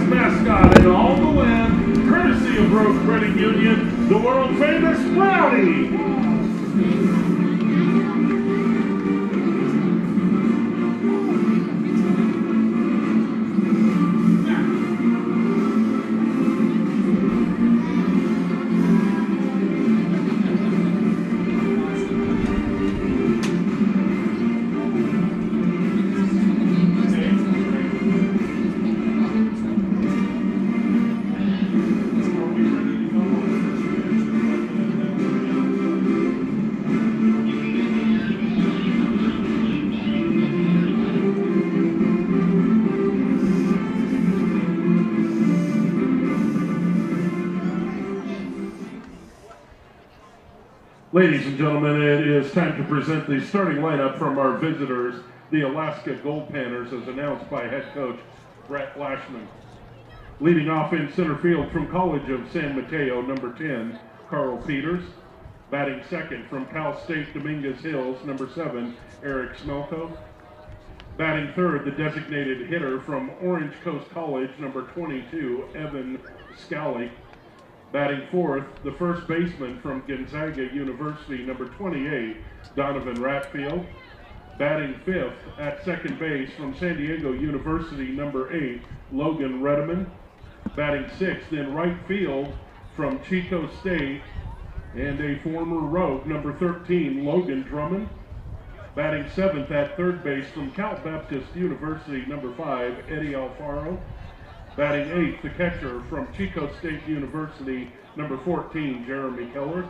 best mascot in all the land, courtesy of Road Credit Union, the world famous Brownie. Ladies and gentlemen, it is time to present the starting lineup from our visitors, the Alaska Goldpanners, as announced by head coach Brett Lashman. Leading off in center field from College of San Mateo, number 10, Carl Peters. Batting second from Cal State Dominguez Hills, number 7, Eric Smelko. Batting third, the designated hitter from Orange Coast College, number 22, Evan Scally. Batting fourth, the first baseman from Gonzaga University, number 28, Donovan Ratfield. Batting fifth at second base from San Diego University, number 8, Logan Redeman. Batting sixth in right field from Chico State and a former Rogue, number 13, Logan Drummond. Batting seventh at third base from Cal Baptist University, number 5, Eddie Alfaro. Batting eighth, the catcher from Chico State University, number 14, Jeremy Keller.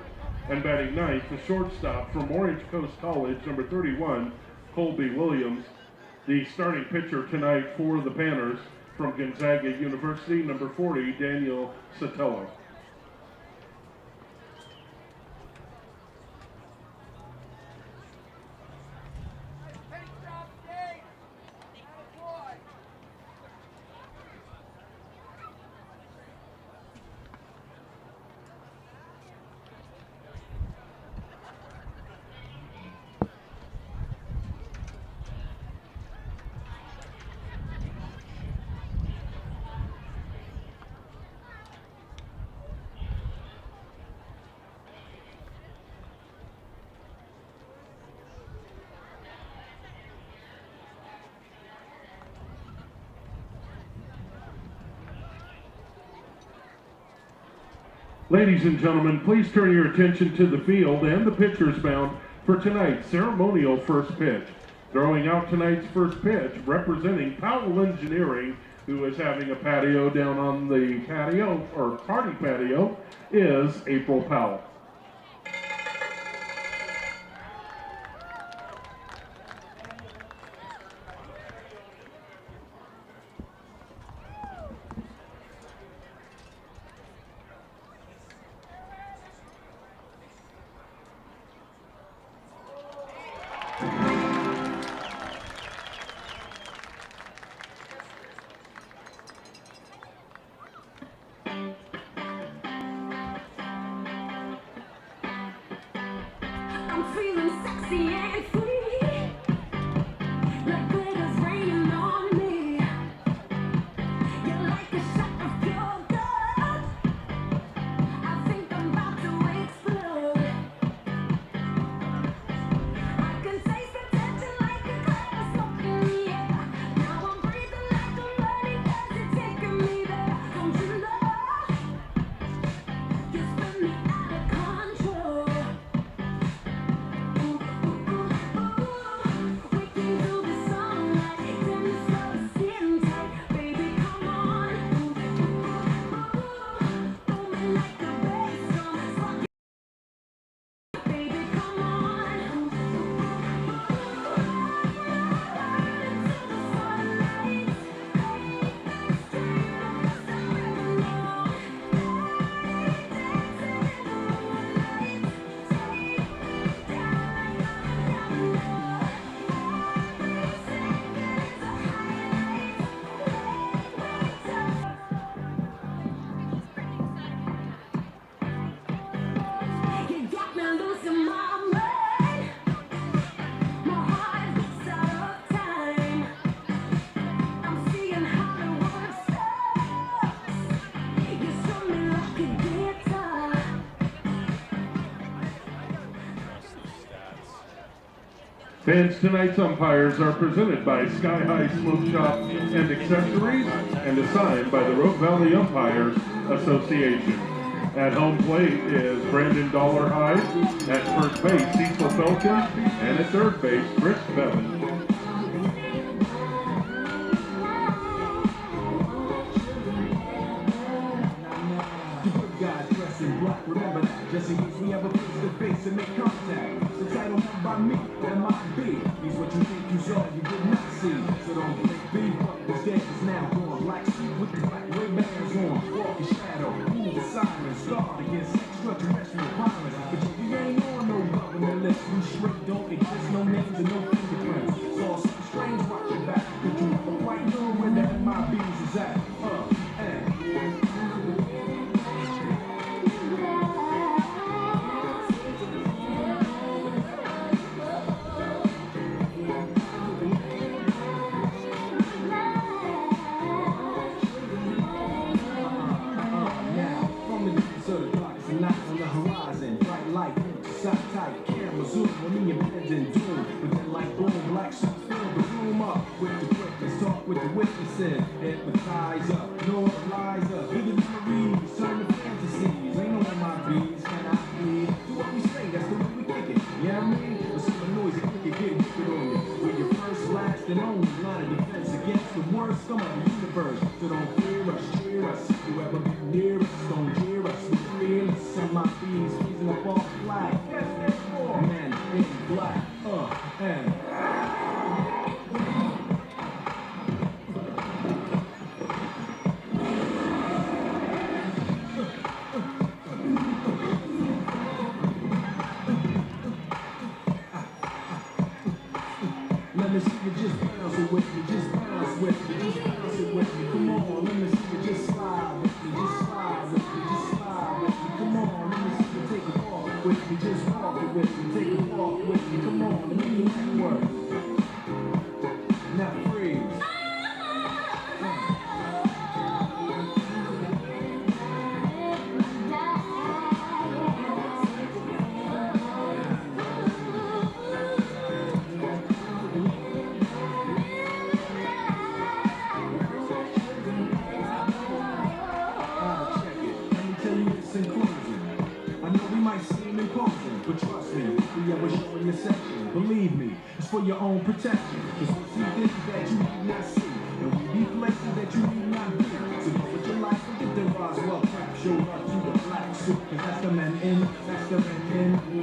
And batting ninth, the shortstop from Orange Coast College, number 31, Colby Williams. The starting pitcher tonight for the Panners from Gonzaga University, number 40, Daniel Sotelo. Ladies and gentlemen, please turn your attention to the field and the pitcher's mound for tonight's ceremonial first pitch. Throwing out tonight's first pitch, representing Powell Engineering, who is having a patio down on the patio, or party patio, is April Powell. Fans, tonight's umpires are presented by Sky High Smoke Shop and Accessories and assigned by the Rogue Valley Umpires Association. At home plate is Brandon Dollarhide. At first base, Cecil Felkin. And at third base, Chris Bevan. Remember that, just in case we ever face to face and make contact. The title held by me, that might be. He's what you think you saw, you did not see. So don't make me what was dead is now gone. Black suit with the black Ray-Bans on. Walking shadow, move the silence. Guard against extraterrestrial violence. But we ain't on no government list. We straight don't exist, no names and no fingerprints. Saw something strange, watch your back. But you never quite know where the MIBs is at. Hypnotize up, normalize up, vivid memories, turn to fantasies. Ain't no MIBs, can I be? Do what we say, that's the way we kick it. You know what I mean? With some noise, you can get wicked on you. We're your first, last, and only line of defense against the worst scum of the universe. So don't fear us, cheer us. You ever be near us, don't jeer us. We feel us, MIBs, freezing up all flag. Yes, there's more men in black, and let me see you just bounce it with me, just bounce with me, just bounce it with me. Come on, let me see you just slide with me, just slide with me, just slide with me. Come on, let me see you take a walk with me, just walk it with me, take a walk with me. Come on, let me network. Now freeze. But trust me, we ever show in your section. Believe me, it's for your own protection. Cause we see things that you need not see. And we be places that you need not be. So go with your life, forget the Roswell crap. Show up to the black suit. Cause that's the man in, that's the man in.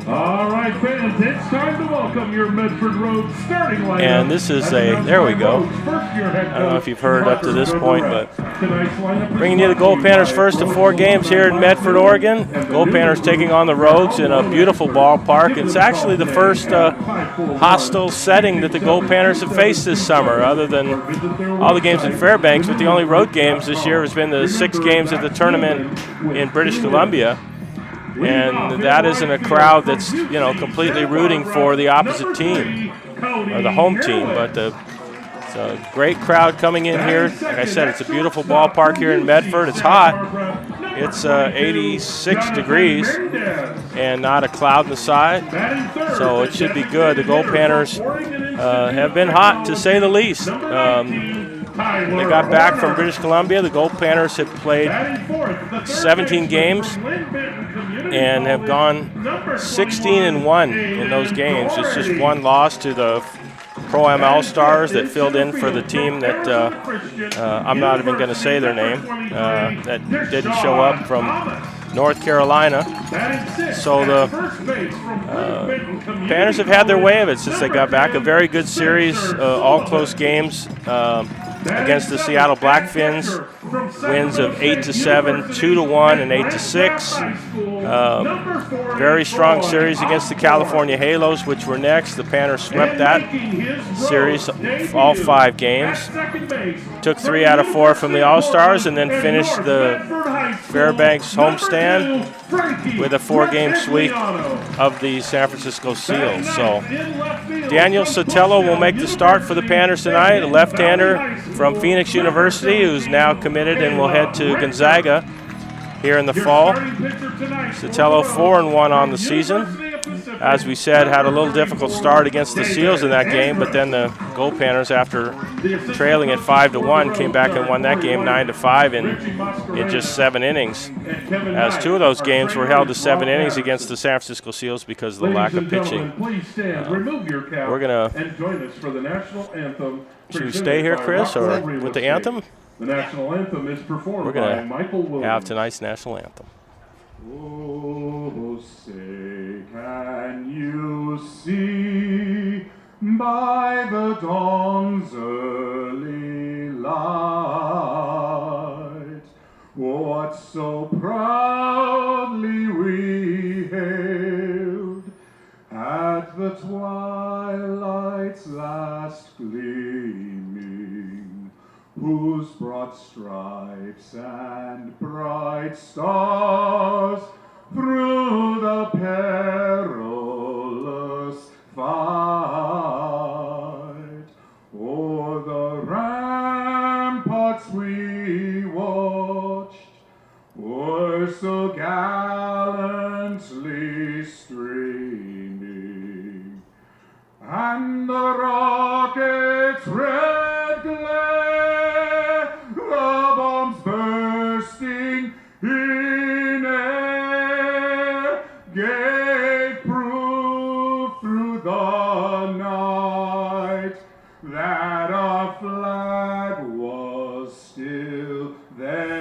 All right, fans, it's time to welcome your Medford Road starting lineup. And this is there we go. I don't know if you've heard up to this point, but bringing you the Goldpanners' first of 4 games here in Medford, Oregon. Goldpanners taking on the Rogues in a beautiful ballpark. It's actually the first hostile setting that the Goldpanners have faced this summer, other than all the games in Fairbanks. But the only road games this year has been the 6 games at the tournament in British Columbia. And that isn't a crowd that's, you know, completely rooting for the opposite team or the home team. But it's a great crowd coming in here. Like I said, it's a beautiful ballpark here in Medford. It's hot. It's 86 degrees and not a cloud in the side. So it should be good. The Goldpanners have been hot, to say the least. When they got back from British Columbia, the Goldpanners had played 17 games and have gone 16-1 in those games. It's just one loss to the Pro-Am All-Stars that filled in for the team that I'm not even going to say their name, that didn't show up from North Carolina. So the Panners have had their way of it since they got back. A very good series, all close games. against the Seattle Blackfins. Wins of 8-7, 2-1, and 8-6. Very strong series against the California Halos, which were next. The Panners swept that series, all 5 games. Took 3 out of 4 from the All-Stars, and then finished the Fairbanks homestand with a 4-game sweep of the San Francisco Seals. So Daniel Sotelo will make the start for the Panners tonight, a left-hander from Phoenix University who's now committed and will head to Gonzaga here in the fall. Sotelo 4-1 on the season. As we said, had a little difficult start against the Seals in that game, but then the Goldpanners, after trailing at 5-1, came back and won that game 9-5 in just 7 innings. As 2 of those games were held to 7 innings against the San Francisco Seals because of the lack of pitching. We're gonna. Should we stay here, Chris, or with the anthem? The national anthem is performed We're by gonna Michael Williams. have tonight's national anthem. Oh, say, can you see by the dawn's early light what so proudly we hailed at the twilight's last gleaming, whose broad stripes and bright stars through the perilous fight o'er the ramparts we watched were so gallantly streaming, and the rocket's red glare, the bombs bursting in air, gave proof through the night that our flag was still there.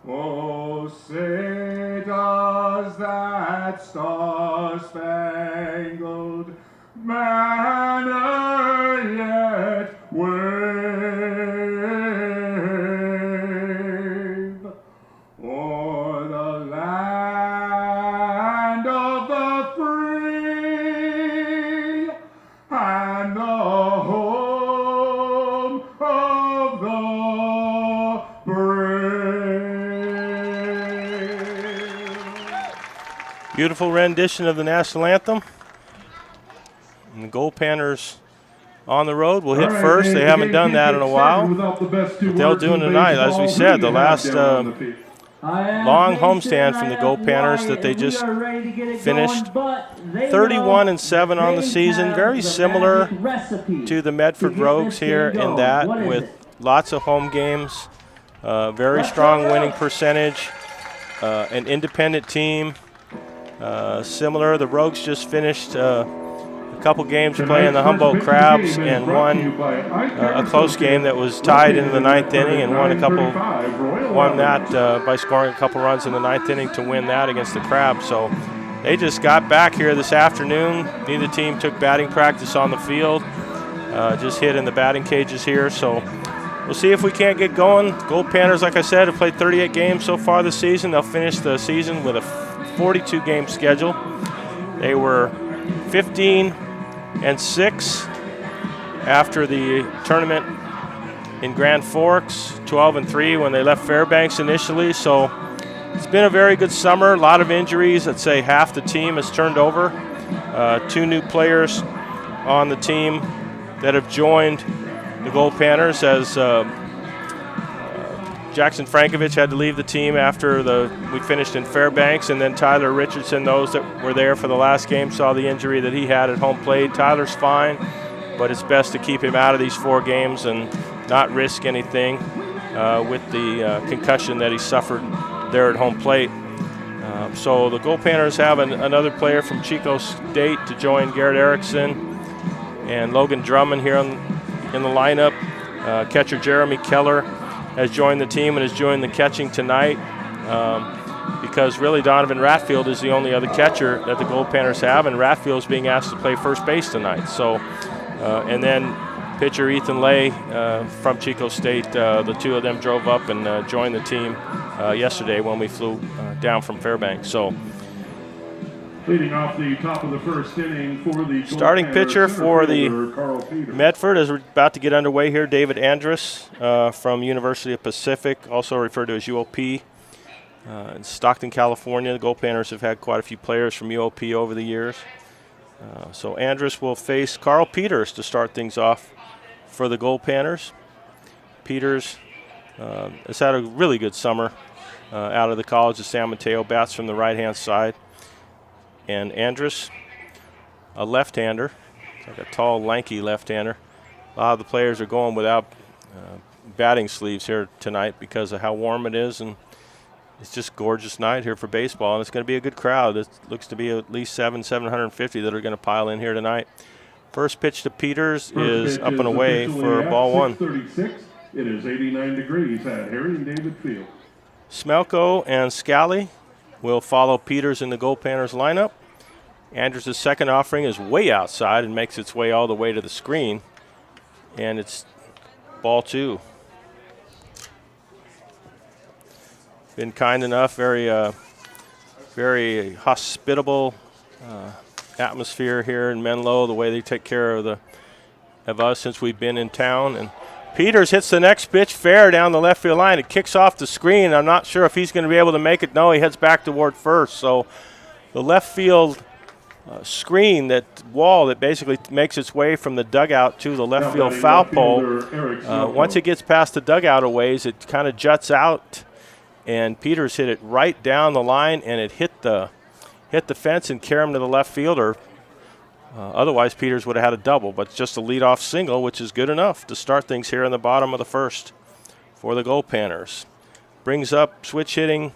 Oh, say does that star-spangled banner yet wave o'er the land of the free and the home of the brave. Beautiful rendition of the national anthem. And the Goldpanners on the road will hit first. They haven't done that in a while. They'll do it tonight. As we said, the last long homestand from the Goldpanners that they just finished 31-7 on the season. Very similar to the Medford Rogues here in that, with lots of home games, very strong winning percentage, an independent team. Similar, the Rogues just finished a couple games playing the Humboldt Crabs and won a close game that was tied into the 9th inning and won that by scoring a couple runs in the 9th inning to win that against the Crabs. So they just got back here this afternoon. Neither team took batting practice on the field, just hit in the batting cages here. So we'll see if we can't get going. Goldpanners, like I said, have played 38 games so far this season. They'll finish the season with a 42-game schedule. They were 15-6 after the tournament in Grand Forks, 12-3 when they left Fairbanks initially. So it's been a very good summer. A lot of injuries. I'd say half the team has turned over. 2 new players on the team that have joined the Goldpanners, as Jackson Frankovich had to leave the team after we finished in Fairbanks, and then Tyler Richardson, those that were there for the last game, saw the injury that he had at home plate. Tyler's fine, but it's best to keep him out of these 4 games and not risk anything with the concussion that he suffered there at home plate. So the Goldpanners have another player from Chico State to join Garrett Erickson and Logan Drummond here in the lineup. Catcher Jeremy Keller has joined the team and is joined the catching tonight because really Donovan Ratfield is the only other catcher that the Goldpanners have, and Ratfield is being asked to play first base tonight. So And then pitcher Ethan Lay from Chico State, the two of them drove up and joined the team yesterday when we flew down from Fairbanks. So, leading off the top of the first inning for the starting pitcher for the Medford Medford, as we're about to get underway here, David Andrus from University of Pacific, also referred to as UOP. In Stockton, California, the Goldpanners have had quite a few players from UOP over the years. So Andrus will face Carl Peters to start things off for the Goldpanners. Peters has had a really good summer out of the College of San Mateo, bats from the right-hand side. And Andrus, a left-hander, like a tall, lanky left-hander. A lot of the players are going without batting sleeves here tonight because of how warm it is, and it's just a gorgeous night here for baseball, and it's going to be a good crowd. It looks to be at least 750 that are going to pile in here tonight. First pitch to Peters is up and away for ball one. 6:36. It is 89 degrees at Harry and David Field. Smelko and Scally will follow Peters in the Goldpanners lineup. Andrus' second offering is way outside and makes its way all the way to the screen, and it's ball two. Been kind enough, very hospitable atmosphere here in Menlo, the way they take care of us since we've been in town. And Peters hits the next pitch fair down the left field line. It kicks off the screen. I'm not sure if he's going to be able to make it. No, he heads back toward first. So the left field screen, that wall that basically makes its way from the dugout to the left field foul pole, once it gets past the dugout a ways, it kind of juts out. And Peters hit it right down the line, and it hit the fence and carried him to the left fielder. Otherwise, Peters would have had a double, but just a leadoff single, which is good enough to start things here in the bottom of the first for the Goldpanners. Brings up switch hitting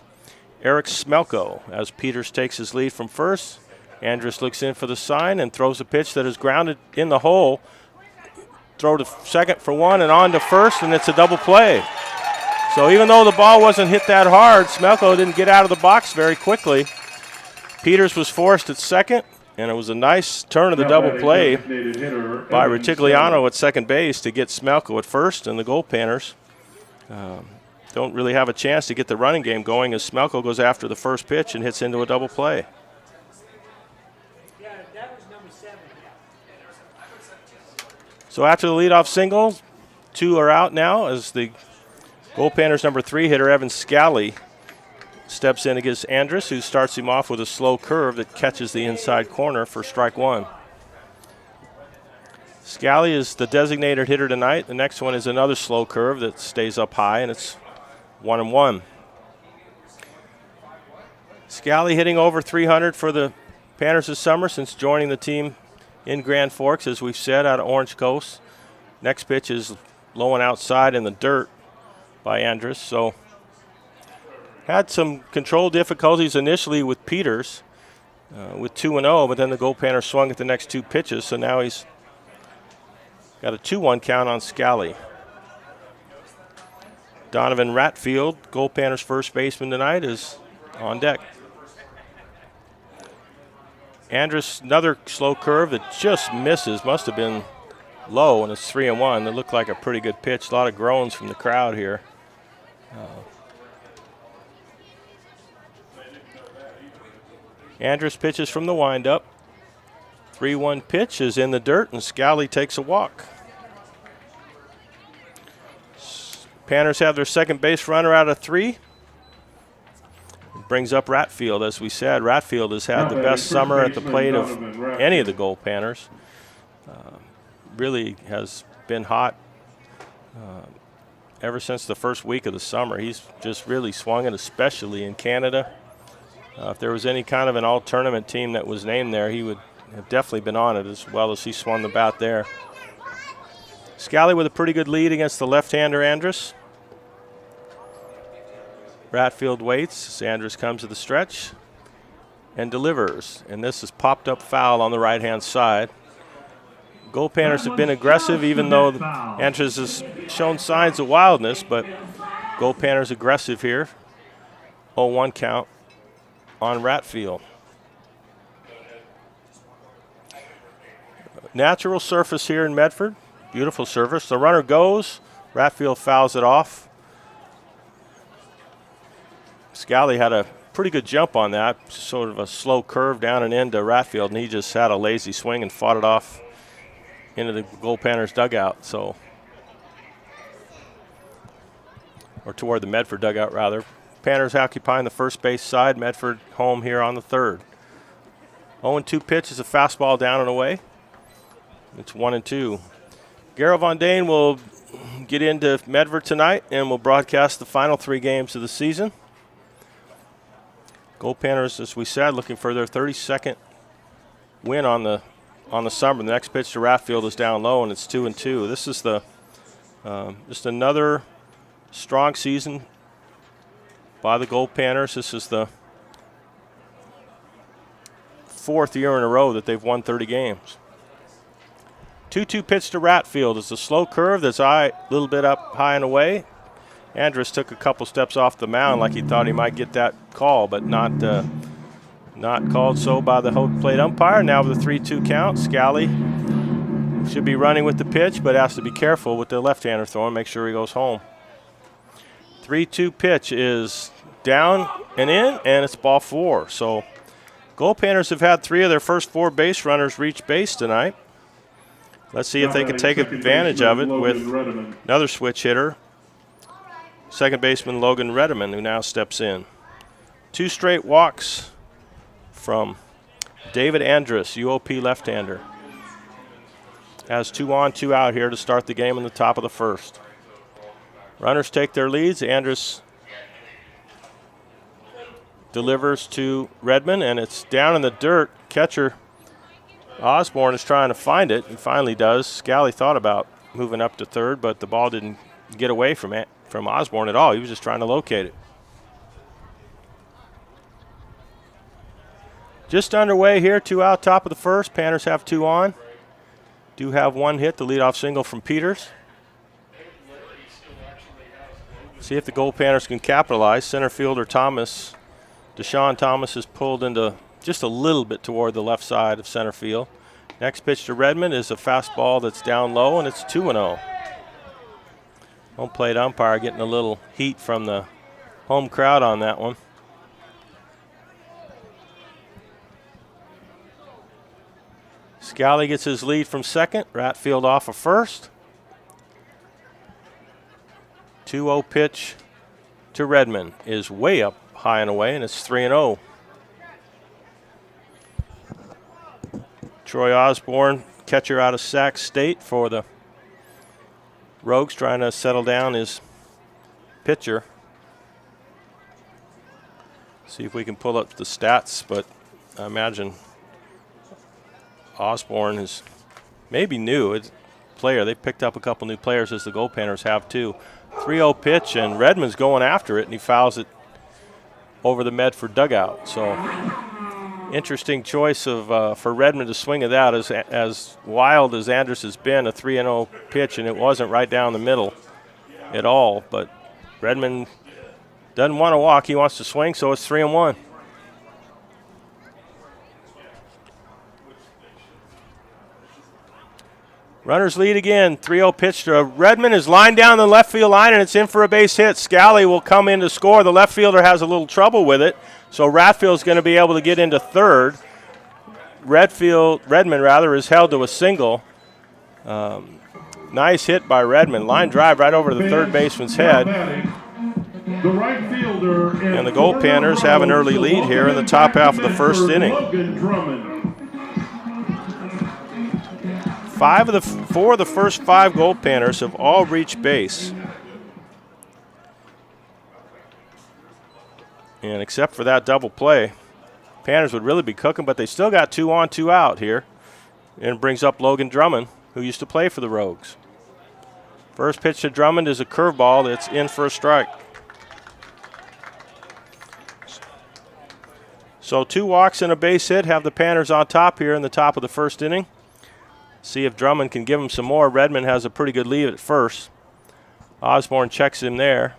Eric Smelko as Peters takes his lead from first. Andrus looks in for the sign and throws a pitch that is grounded in the hole. Throw to second for one and on to first, and it's a double play. So even though the ball wasn't hit that hard, Smelko didn't get out of the box very quickly. Peters was forced at second, and it was a nice turn of the double play by Retigliano at second base to get Smelko at first, and the Goldpanners don't really have a chance to get the running game going as Smelko goes after the first pitch and hits into a double play. So after the leadoff single, two are out now as the Goldpanners number 3 hitter Evan Scally steps in against Andrus, who starts him off with a slow curve that catches the inside corner for strike one. Scally is the designated hitter tonight. The next one is another slow curve that stays up high, and it's 1-1. Scally hitting over 300 for the Panners this summer since joining the team in Grand Forks, as we've said, out of Orange Coast. Next pitch is low and outside in the dirt by Andrus. So had some control difficulties initially with Peters with 2-0, but then the Goldpanners swung at the next two pitches, so now he's got a 2-1 count on Scally. Donovan Ratfield, Goldpanners first baseman tonight, is on deck. Andrus, another slow curve that just misses, must have been low, and it's 3-1. It looked like a pretty good pitch. A lot of groans from the crowd here. Andrus pitches from the windup. 3-1 pitch is in the dirt, and Scally takes a walk. Panners have their second base runner out of 3. Brings up Ratfield, as we said. Ratfield has had the best summer at the plate of any of the Goldpanners. Really has been hot ever since the first week of the summer. He's just really swung it, especially in Canada. If there was any kind of an all-tournament team that was named there, he would have definitely been on it, as well as he swung the bat there. Scally with a pretty good lead against the left-hander Andrus. Ratfield waits as Andrus comes to the stretch and delivers. And this is popped up foul on the right-hand side. Goldpanners have been aggressive, even though Andrus has shown signs of wildness, but Goldpanners aggressive here. 0-1 count on Ratfield. natural surface here in Medford. Beautiful surface. The runner goes. Ratfield fouls it off. Scally had a pretty good jump on that, sort of a slow curve down and into Ratfield, and he just had a lazy swing and fought it off into the Goldpanners dugout. So, or toward the Medford dugout rather. Panners occupying the first base side. Medford home here on the third. 0-2 pitch is a fastball down and away. It's 1-2. Garrett Von Dane will get into Medford tonight and will broadcast the final 3 games of the season. Goldpanners, as we said, looking for their 32nd win on the summer. The next pitch to Ratfield is down low, and it's 2-2. This is the just another strong season by the Goldpanners. This is the 4th year in a row that they've won 30 games. 2-2 pitch to Ratfield. It's a slow curve that's a little bit up high and away. Andrus took a couple steps off the mound like he thought he might get that call, but not called so by the home plate umpire. Now with a 3-2 count, Scally should be running with the pitch, but has to be careful with the left-hander throwing, make sure he goes home. 3-2 pitch is down and in, and it's ball 4. So Goldpanners have had 3 of their first 4 base runners reach base tonight. Let's see if they can take advantage of it with another switch hitter, second baseman Logan Redeman, who now steps in. 2 straight walks from David Andrus, UOP left-hander. Has 2 on, 2 out here to start the game in the top of the first. Runners take their leads. Andrus delivers to Redmond, and it's down in the dirt. Catcher Osborne is trying to find it. He finally does. Scally thought about moving up to third, but the ball didn't get away from Osborne at all. He was just trying to locate it. Just underway here, 2 out, top of the first. Panners have 2 on. Do have 1 hit, the leadoff single from Peters. See if the Goldpanners can capitalize. Center fielder Deshaun Thomas is pulled into just a little bit toward the left side of center field. Next pitch to Redmond is a fastball that's down low, and it's 2-0. Home plate umpire getting a little heat from the home crowd on that one. Scally gets his lead from second. Ratfield off of first. 2-0 pitch to Redmond is way up high and away, and it's 3-0. Troy Osborne, catcher out of Sac State for the Rogues, trying to settle down his pitcher. See if we can pull up the stats, but I imagine Osborne is maybe new. It's a player. They picked up a couple new players, as the Goldpanners have too. 3-0 pitch, and Redmond's going after it, and he fouls it over the Medford dugout. So interesting choice of for Redmond to swing at that. As wild as Andrus has been, a 3-0 pitch, and it wasn't right down the middle at all. But Redmond doesn't want to walk. He wants to swing, so it's 3-1. Runners lead again. 3-0 pitch to Redmond is lined down the left field line, and it's in for a base hit. Scally will come in to score. The left fielder has a little trouble with it, so Ratfield's going to be able to get into third. Redmond is held to a single. Nice hit by Redmond. Line drive right over the third baseman's head. The right fielder and the Goldpanners have an early lead here in the top half of the first inning. 4 of the first 5 Goldpanners have all reached base. And except for that double play, Panners would really be cooking, but they still got 2 on, 2 out here. And it brings up Logan Drummond, who used to play for the Rogues. First pitch to Drummond is a curveball that's in for a strike. So 2 walks and a base hit have the Panners on top here in the top of the first inning. See if Drummond can give him some more. Redmond has a pretty good lead at first. Osborne checks him there.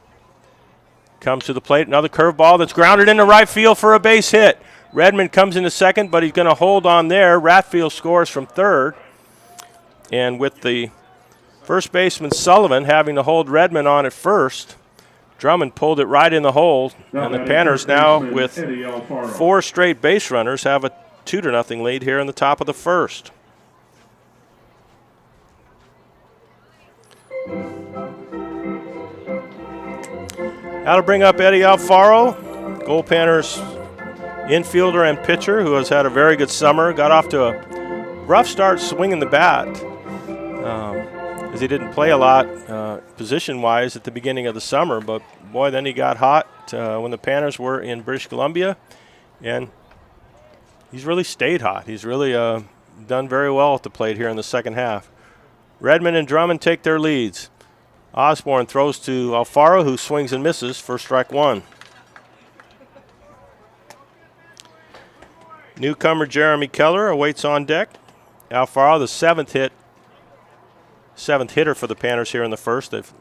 Comes to the plate. Another curveball that's grounded into right field for a base hit. Redmond comes into second, but he's going to hold on there. Ratfield scores from third. And with the first baseman Sullivan having to hold Redmond on at first, Drummond pulled it right in the hole. And the Panners now, with 4 straight base runners, have a 2-0 lead here in the top of the first. That'll bring up Eddie Alfaro, Goldpanners infielder and pitcher, who has had a very good summer. Got off to a rough start swinging the bat, as he didn't play a lot position-wise at the beginning of the summer. But, boy, then he got hot when the Panners were in British Columbia, and he's really stayed hot. He's really done very well at the plate here in the second half. Redmond and Drummond take their leads. Osborne throws to Alfaro, who swings and misses for strike 1. Newcomer Jeremy Keller awaits on deck. Alfaro, the seventh hitter for the Panners here in the first. They've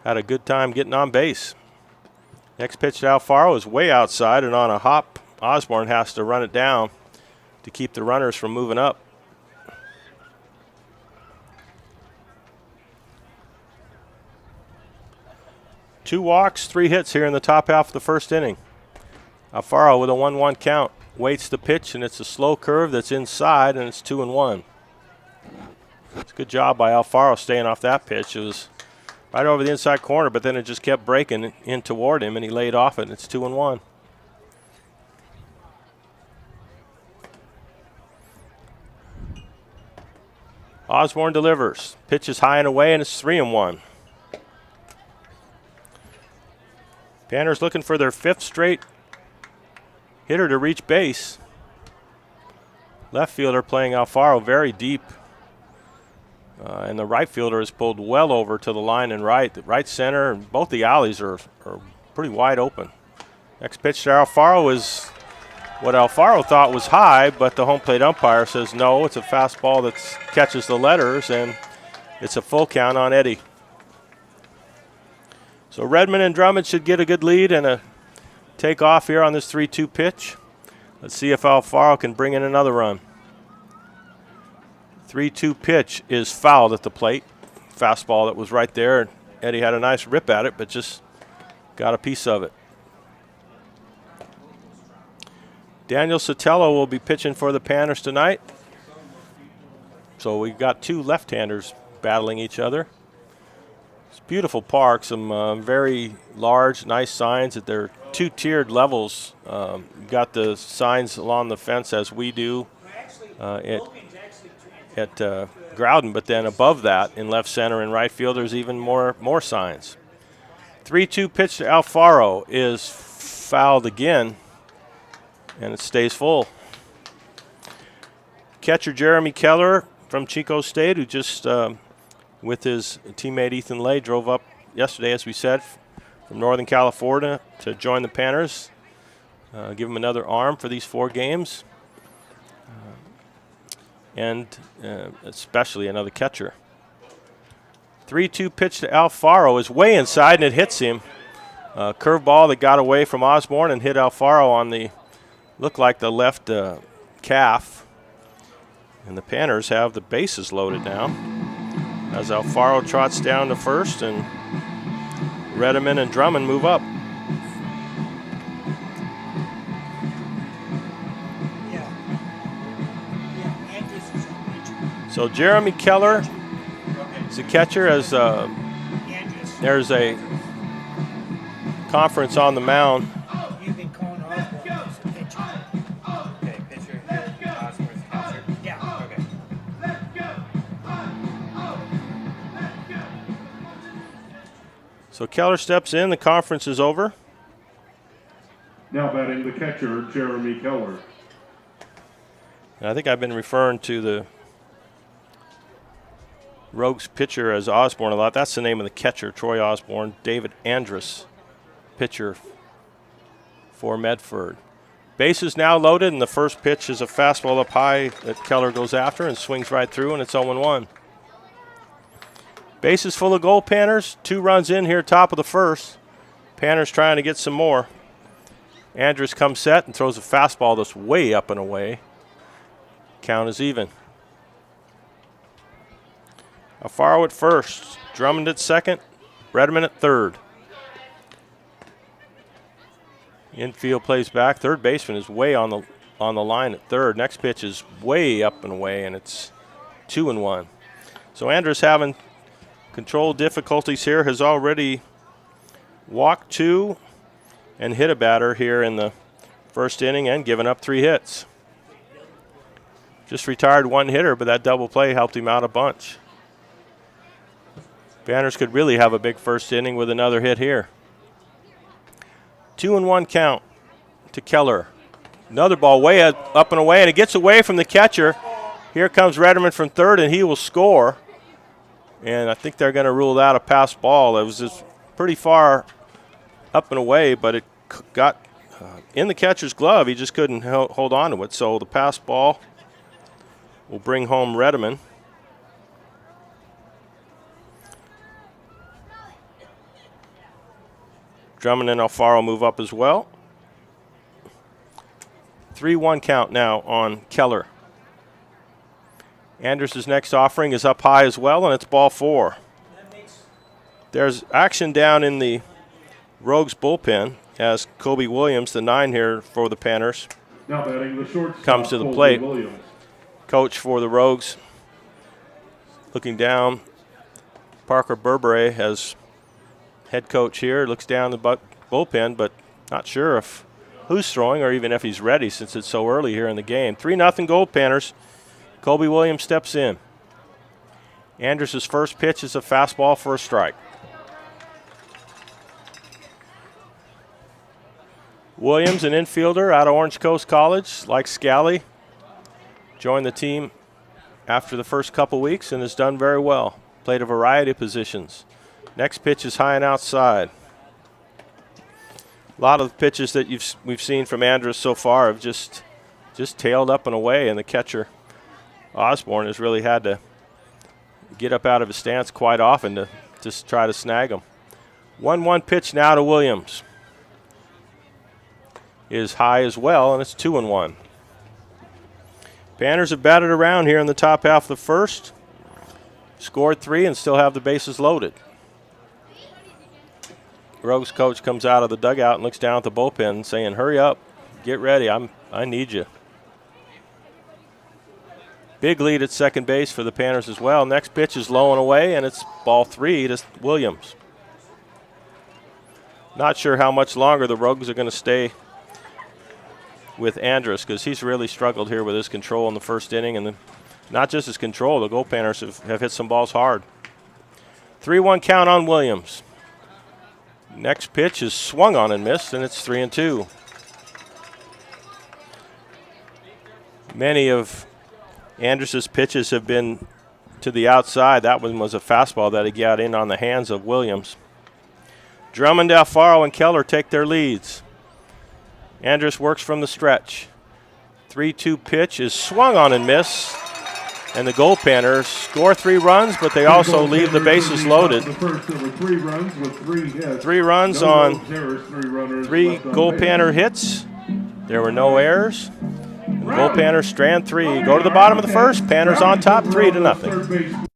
had a good time getting on base. Next pitch to Alfaro is way outside, and on a hop, Osborne has to run it down to keep the runners from moving up. Two walks, 3 hits here in the top half of the first inning. Alfaro with a 1-1 count. Waits the pitch, and it's a slow curve that's inside, and it's 2-1. It's a good job by Alfaro staying off that pitch. It was right over the inside corner, but then it just kept breaking in toward him, and he laid off it, and it's 2-1. Osborne delivers. Pitch is high and away, and it's 3-1. Panners looking for their 5th straight hitter to reach base. Left fielder playing Alfaro very deep. And the right fielder is pulled well over to the line and right. The right center and both the alleys are pretty wide open. Next pitch to Alfaro is what Alfaro thought was high, but the home plate umpire says no, it's a fastball that catches the letters, and it's a full count on Eddie. So Redmond and Drummond should get a good lead and a take off here on this 3-2 pitch. Let's see if Alfaro can bring in another run. 3-2 pitch is fouled at the plate. Fastball that was right there. Eddie had a nice rip at it, but just got a piece of it. Daniel Sotelo will be pitching for the Panners tonight. So we've got 2 left-handers battling each other. It's a beautiful park, some very large, nice signs at their 2-tiered levels. Got the signs along the fence as we do at Groudon, but then above that in left center and right field there's even more signs. 3-2 pitch to Alfaro is fouled again, and it stays full. Catcher Jeremy Keller from Chico State, who just with his teammate Ethan Lay drove up yesterday, as we said, from Northern California to join the Panners. Give him another arm for these 4 games. And especially another catcher. 3-2 pitch to Alfaro is way inside, and it hits him. Curveball that got away from Osborne and hit Alfaro on the, looked like the left calf. And the Panners have the bases loaded now, as Alfaro trots down to first, and Redmond and Drummond move up. So Jeremy Keller is a catcher, as there's a conference on the mound. You've been calling Osborne as a pitcher. Okay, pitcher. Osborne's catcher. Yeah. Okay. So Keller steps in. The conference is over. Now batting the catcher, Jeremy Keller. And I think I've been referring to the Rogues pitcher as Osborne a lot. That's the name of the catcher, Troy Osborne. David Andrus, pitcher for Medford. Bases now loaded, and the first pitch is a fastball up high that Keller goes after and swings right through, and it's 0-1. Bases full of Goldpanners. 2 runs in here, top of the first. Panners trying to get some more. Andrus comes set and throws a fastball that's way up and away. Count is even. Alfaro at first, Drummond at second, Redmond at third. Infield plays back. Third baseman is way on the line at third. Next pitch is way up and away, and it's 2-1. So Andrus having control difficulties here, has already walked 2 and hit a batter here in the first inning and given up 3 hits. Just retired 1 hitter, but that double play helped him out a bunch. Banners could really have a big first inning with another hit here. 2-1 count to Keller. Another ball way up and away, and it gets away from the catcher. Here comes Redmond from third, and he will score. And I think they're going to rule out a pass ball. It was just pretty far up and away, but it got in the catcher's glove. He just couldn't hold on to it. So the pass ball will bring home Redmond. Drummond and Alfaro move up as well. 3-1 count now on Keller. Andrus' next offering is up high as well, and it's ball 4. There's action down in the Rogues bullpen as Kobe Williams, the 9 here for the Panners, Now batting the shortstop, comes to the Colby plate. Williams. Coach for the Rogues looking down. Parker Burberry as head coach here looks down the bullpen, but not sure if who's throwing or even if he's ready since it's so early here in the game. 3-0 Goldpanners. Kobe Williams steps in. Andrus' first pitch is a fastball for a strike. Williams, an infielder out of Orange Coast College, like Scally, joined the team after the first couple weeks and has done very well. Played a variety of positions. Next pitch is high and outside. A lot of the pitches that we've seen from Andrus so far have just tailed up and away, and the catcher Osborne has really had to get up out of his stance quite often to just try to snag him. 1-1 pitch now to Williams. Is high as well, and it's 2-1. Panners have batted around here in the top half of the first. Scored 3 and still have the bases loaded. Rogues coach comes out of the dugout and looks down at the bullpen saying, hurry up, get ready, I need you. Big lead at second base for the Panners as well. Next pitch is low and away, and it's ball 3 to Williams. Not sure how much longer the Rogues are going to stay with Andrus, because he's really struggled here with his control in the first inning, and not just his control, the Goldpanners have hit some balls hard. 3-1 count on Williams. Next pitch is swung on and missed, and it's 3-2. Many of Andrus' pitches have been to the outside. That one was a fastball that he got in on the hands of Williams. Drummond, Alfaro, and Keller take their leads. Andrus works from the stretch. 3-2 pitch is swung on and missed. And the Goldpanners score 3 runs, but they also leave the bases loaded. 3 runs on 3 Goldpanner hits. There were no errors. Goldpanners strand 3. Go to the bottom of the first. Panners on top, 3-0.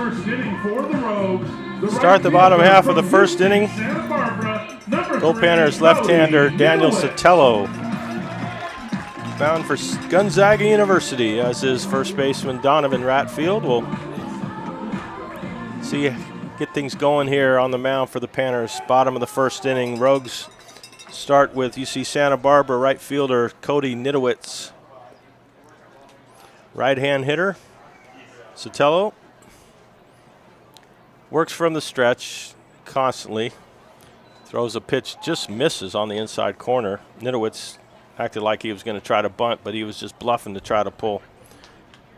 first inning for the Rogues. Start the bottom half of the first inning. Goldpanners left-hander Daniel Sotelo, bound for Gonzaga University, as is first baseman Donovan Ratfield. We'll get things going here on the mound for the Panners. Bottom of the first inning. Rogues start with UC Santa Barbara right fielder Cody Nidowitz. Right-hand hitter Sotelo works from the stretch constantly. Throws a pitch, just misses on the inside corner. Nidowitz acted like he was going to try to bunt, but he was just bluffing to try to pull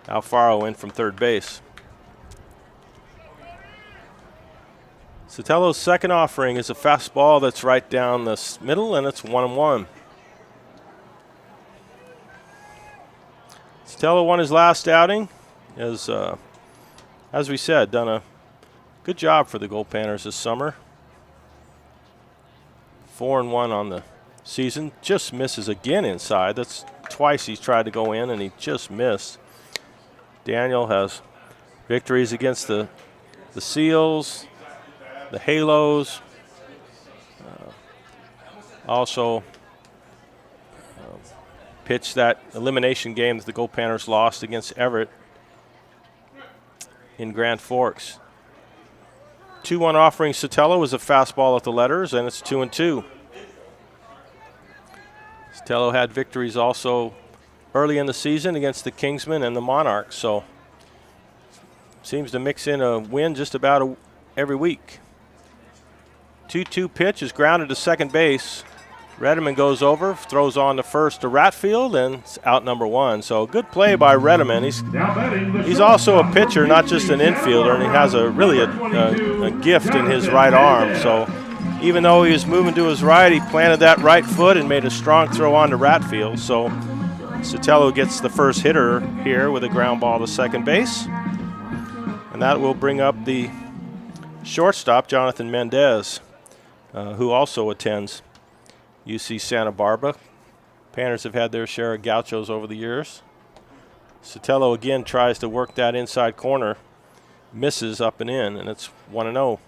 Alfaro in from third base. Sotelo's second offering is a fastball that's right down the middle, and it's 1-1. Sotelo won his last outing. As we said, done a good job for the Goldpanners this summer. 4-1 on the season. Just misses again inside. That's twice he's tried to go in, and he just missed. Daniel has victories against the Seals, the Halos, also pitched that elimination game that the Goldpanners lost against Everett in Grand Forks. 2-1 offering Sotelo is a fastball at the letters, and it's 2-2. Sotelo had victories also early in the season against the Kingsmen and the Monarchs, so seems to mix in a win just about every week. 2-2 pitch is grounded to second base. Redeman goes over, throws on to first to Ratfield, and it's out number one. So good play by Redeman. He's also a pitcher, not just an infielder, and he has a gift in his right arm. So even though he was moving to his right, he planted that right foot and made a strong throw on to Ratfield. So Sotelo gets the first hitter here with a ground ball to second base. And that will bring up the shortstop, Jonathan Mendez, who also attends UC Santa Barbara. Panners have had their share of gauchos over the years. Sotelo again tries to work that inside corner, misses up and in, and it's 1-0.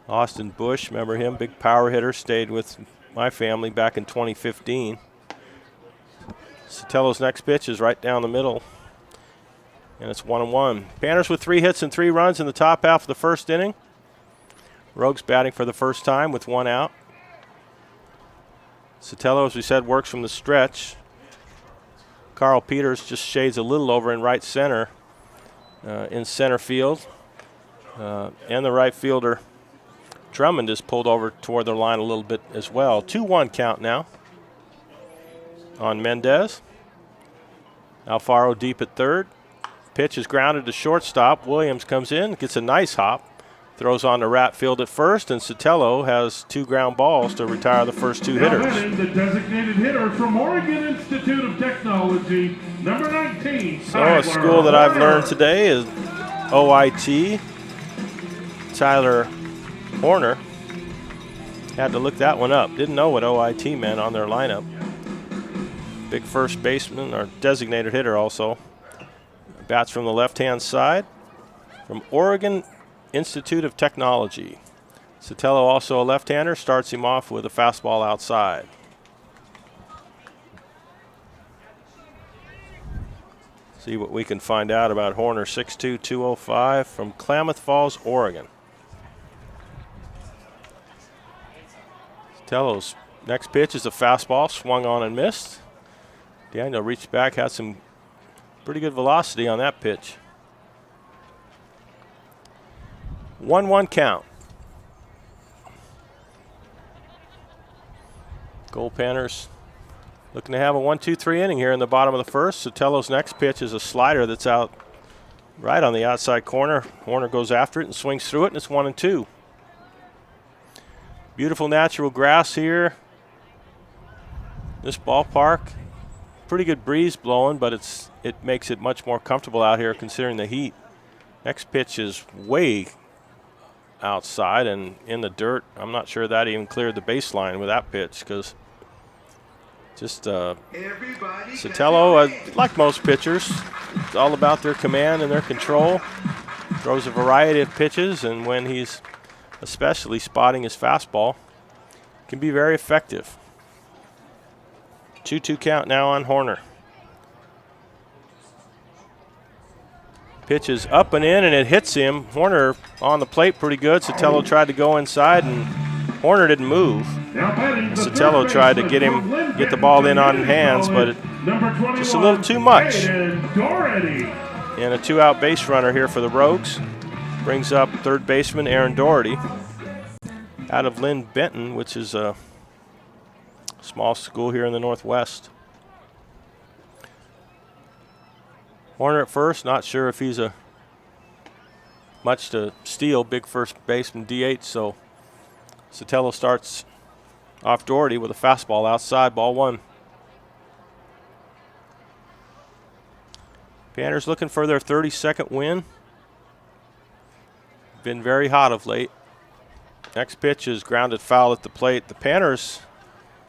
Austin Bush, remember him, big power hitter, stayed with my family back in 2015. Sotelo's next pitch is right down the middle, and it's 1-1. Panners with 3 hits and 3 runs in the top half of the first inning. Rogues batting for the first time with 1 out. Sotelo, as we said, works from the stretch. Carl Peters just shades a little over in right center, in center field. And the right fielder, Drummond, is pulled over toward the line a little bit as well. 2-1 count now on Mendez. Alfaro deep at third. Pitch is grounded to shortstop. Williams comes in, gets a nice hop. Throws on to Ratfield at first, and Sotelo has 2 ground balls to retire the first 2 hitters. The designated hitter from Oregon Institute of Technology, number 19. So a school that I've learned today is OIT. Tyler Horner. Had to look that one up. Didn't know what OIT meant on their lineup. Big first baseman, or designated hitter also. Bats from the left-hand side. From Oregon Institute of Technology. Sotelo, also a left-hander, starts him off with a fastball outside. See what we can find out about Horner, 6'2", 205, from Klamath Falls, Oregon. Sotelo's next pitch is a fastball, swung on and missed. Daniel reached back, had some pretty good velocity on that pitch. 1-1 count. Goldpanners looking to have a 1-2-3 inning here in the bottom of the first. Sotelo's next pitch is a slider that's out right on the outside corner. Horner goes after it and swings through it, and it's 1-2. Beautiful natural grass here. This ballpark, pretty good breeze blowing, but it makes it much more comfortable out here considering the heat. Next pitch is way outside and in the dirt. I'm not sure that even cleared the baseline with that pitch, because just Sotelo, like most pitchers, it's all about their command and their control. Throws a variety of pitches, and when he's especially spotting his fastball, can be very effective. 2-2 count now on Horner. Pitch is up and in, and it hits him. Horner on the plate pretty good. Sotelo tried to go inside, and Horner didn't move. Sotelo tried to get the ball in on hands, but it just a little too much. And a two-out base runner here for the Rogues. Brings up third baseman Aaron Doherty out of Lynn Benton, which is a small school here in the Northwest. Horner at first, not sure if he's a much to steal, big first baseman DH, so Sotelo starts off Doherty with a fastball outside, ball one. Panners looking for their 32nd win. Been very hot of late. Next pitch is grounded foul at the plate. The Panners,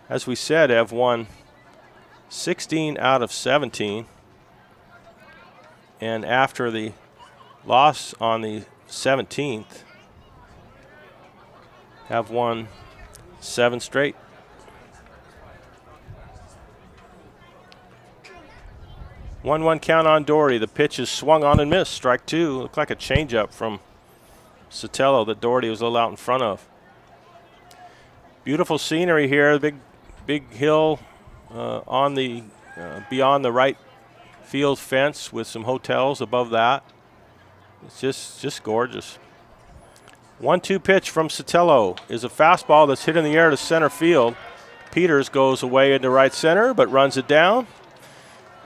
as we said, have won 16 out of 17. And after the loss on the 17th, have won 7 straight. One count on Doherty. The pitch is swung on and missed. Strike two. Looked like a changeup from Sotelo that Doherty was a little out in front of. Beautiful scenery here. Big hill on the beyond the right field fence with some hotels above that. It's just gorgeous. 1-2 pitch from Sotelo is a fastball that's hit in the air to center field. Peters goes away into right center but runs it down.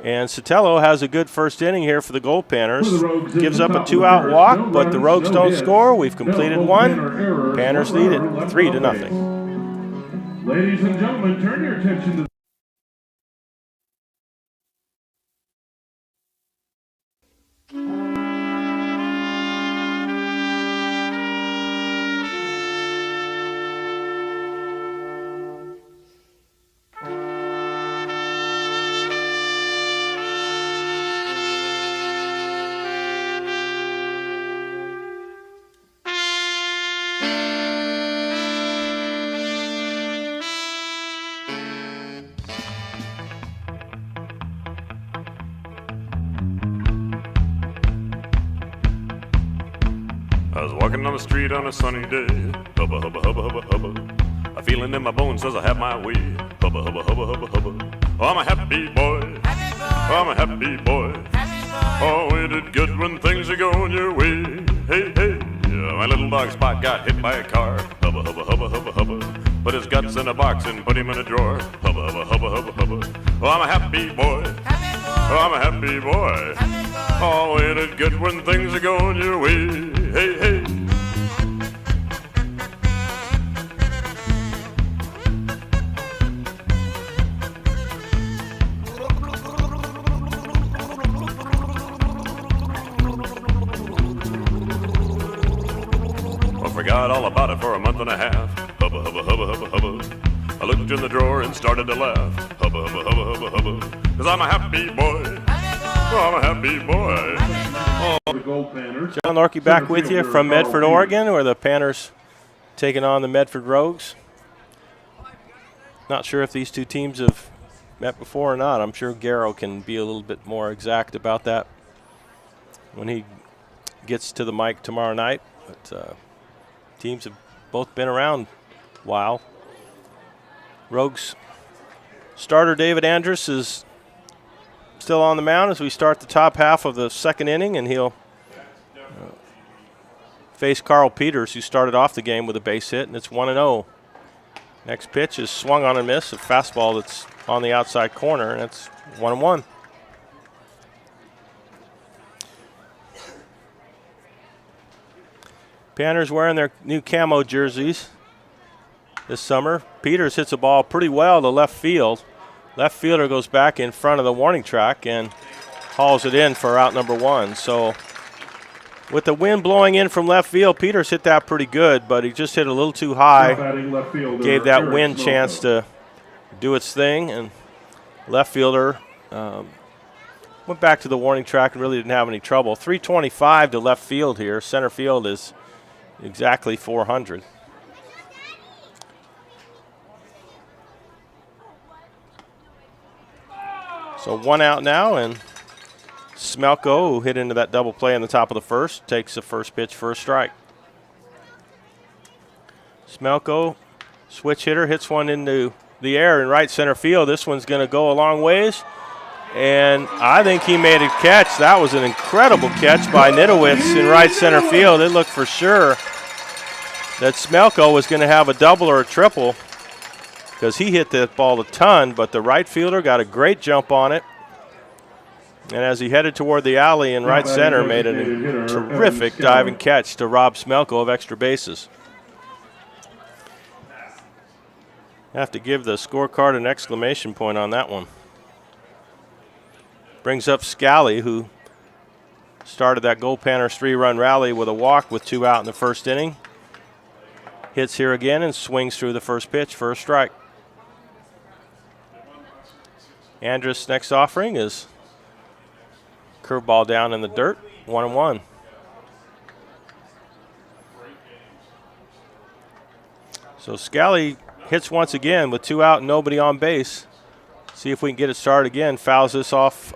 And Sotelo has a good first inning here for the Goldpanners. Gives up a 2-out walk, but the Rogues don't score. We've completed one. Panners lead it 3-0. Ladies and gentlemen, turn your attention to I was walking on the street on a sunny day. Hubba, hubba, hubba, hubba, hubba. A feeling in my bones says I have my way. Hubba, hubba, hubba, hubba, hubba. Oh, I'm a happy boy. Oh, I'm a happy boy. Oh, ain't it good when things are going your way? Hey, hey. My little dog Spot got hit by a car. Hubba, hubba, hubba, hubba, hubba. Put his guts in a box and put him in a drawer. Hubba, hubba, hubba, hubba, hubba. Oh, I'm a happy boy. Oh, I'm a happy boy. Oh, ain't it good when things are going your way? Hey, hey. I forgot all about it for a month and a half. Hubba, hubba, hubba, hubba, hubba. I looked in the drawer and started to laugh. Hubba, hubba, hubba, hubba, hubba. 'Cause I'm a happy boy. Oh, I'm a happy boy. John Lorky back with you from Medford, Oregon, where the Panners taking on the Medford Rogues. Not sure if these two teams have met before or not. I'm sure Garrow can be a little bit more exact about that when he gets to the mic tomorrow night. But teams have both been around a while. Rogues starter David Andrus is still on the mound as we start the top half of the second inning, and he'll face Carl Peters, who started off the game with a base hit, and it's 1-0. Next pitch is swung on and missed, a fastball that's on the outside corner, and it's 1-1. Panners wearing their new camo jerseys this summer. Peters hits a ball pretty well to left field. Left fielder goes back in front of the warning track and hauls it in for out number one. So with the wind blowing in from left field, Peters hit that pretty good, but he just hit a little too high. Gave that wind chance to do its thing, and left fielder went back to the warning track and really didn't have any trouble. 325 to left field here. Center field is exactly 400. So 1 out now, and Smelko, who hit into that double play in the top of the first, takes the first pitch for a strike. Smelko, switch hitter, hits one into the air in right center field. This one's going to go a long ways, and I think he made a catch. That was an incredible catch by Nidowitz in right center field. It looked for sure that Smelko was going to have a double or a triple because he hit that ball a ton, but the right fielder got a great jump on it. And as he headed toward the alley in right center, made a terrific diving catch to rob Smelko of extra bases. I have to give the scorecard an exclamation point on that one. Brings up Scally, who started that Goldpanners 3-run rally with a walk with 2 out in the first inning. Hits here again and swings through the first pitch for a strike. Andrus' next offering is curveball down in the dirt, 1-1. So Scally hits once again with 2 out and nobody on base. See if we can get it started again. Fouls this off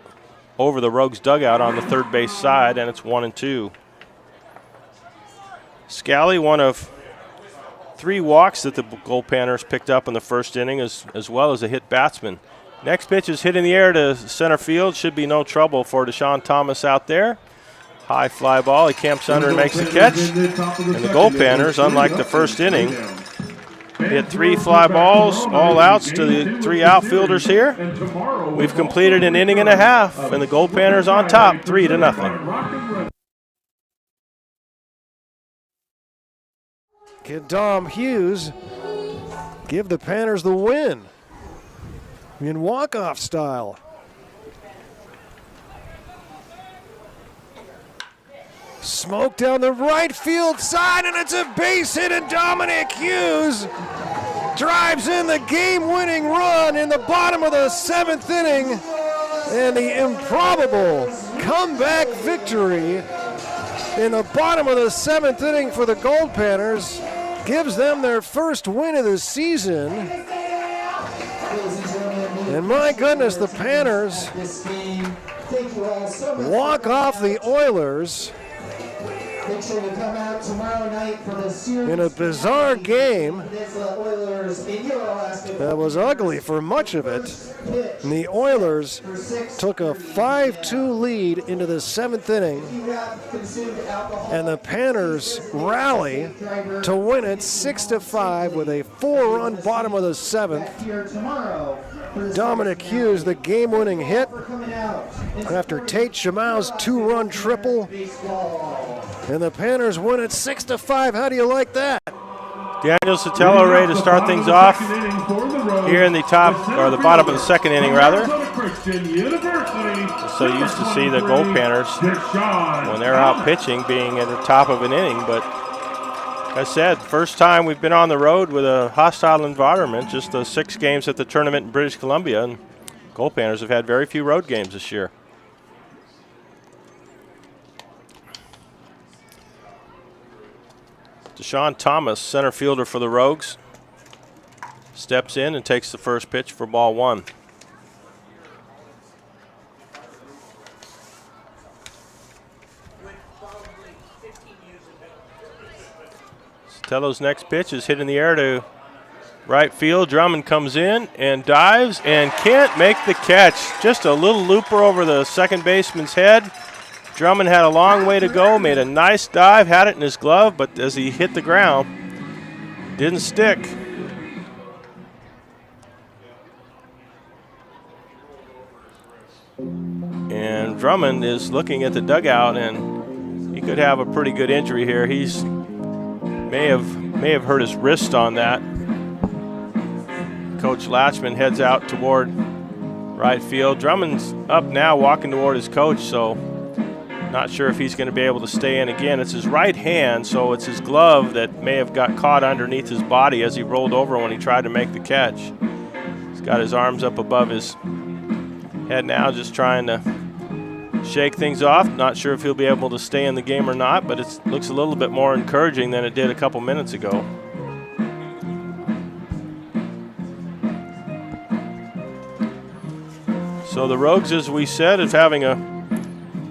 over the Rogues dugout on the third base side, and it's 1-2. Scally, one of 3 walks that the Goldpanners picked up in the first inning, as well as a hit batsman. Next pitch is hit in the air to center field. Should be no trouble for Deshaun Thomas out there. High fly ball. He camps under and makes the catch. And the Goldpanners, unlike the first inning, hit 3 fly balls, all outs to the 3 outfielders here. We've completed an inning and a half, and the Goldpanners on top, 3-0. Can Dom Hughes give the Panners the win in walk-off style? Smoke down the right field side, and it's a base hit, and Dominic Hughes drives in the game-winning run in the bottom of the 7th inning, and the improbable comeback victory in the bottom of the 7th inning for the Goldpanners gives them their first win of the season. And my goodness, the Panners walk off the Oilers Make sure you come out tomorrow night for the series in a bizarre game that that was ugly for much of it. And the Oilers took a 5-2 lead into the 7th inning, and the Panners rally to win it 6-5 with a 4-run bottom of the 7th. Dominic Hughes, the game-winning hit after Tate Shamau's 2-run triple. And the Panners win it 6-5. How do you like that? Daniel Sotelo ready to start things off here in the top, or the bottom of the 2nd inning, rather. So used to see the Goldpanners when they're out pitching being at the top of an inning, but like I said, first time we've been on the road with a hostile environment, just the 6 games at the tournament in British Columbia, and Goldpanners have had very few road games this year. Deshaun Thomas, center fielder for the Rogues, steps in and takes the first pitch for ball 1. Sotelo's next pitch is hit in the air to right field. Drummond comes in and dives and can't make the catch. Just a little looper over the second baseman's head. Drummond had a long way to go, made a nice dive, had it in his glove, but as he hit the ground, didn't stick. And Drummond is looking at the dugout, and he could have a pretty good injury here. He's may have hurt his wrist on that. Coach Latchman heads out toward right field. Drummond's up now, walking toward his coach, so not sure if he's going to be able to stay in again. It's his right hand, so it's his glove that may have got caught underneath his body as he rolled over when he tried to make the catch. He's got his arms up above his head now, just trying to shake things off. Not sure if he'll be able to stay in the game or not, but it looks a little bit more encouraging than it did a couple minutes ago. So the Rogues, as we said, is having a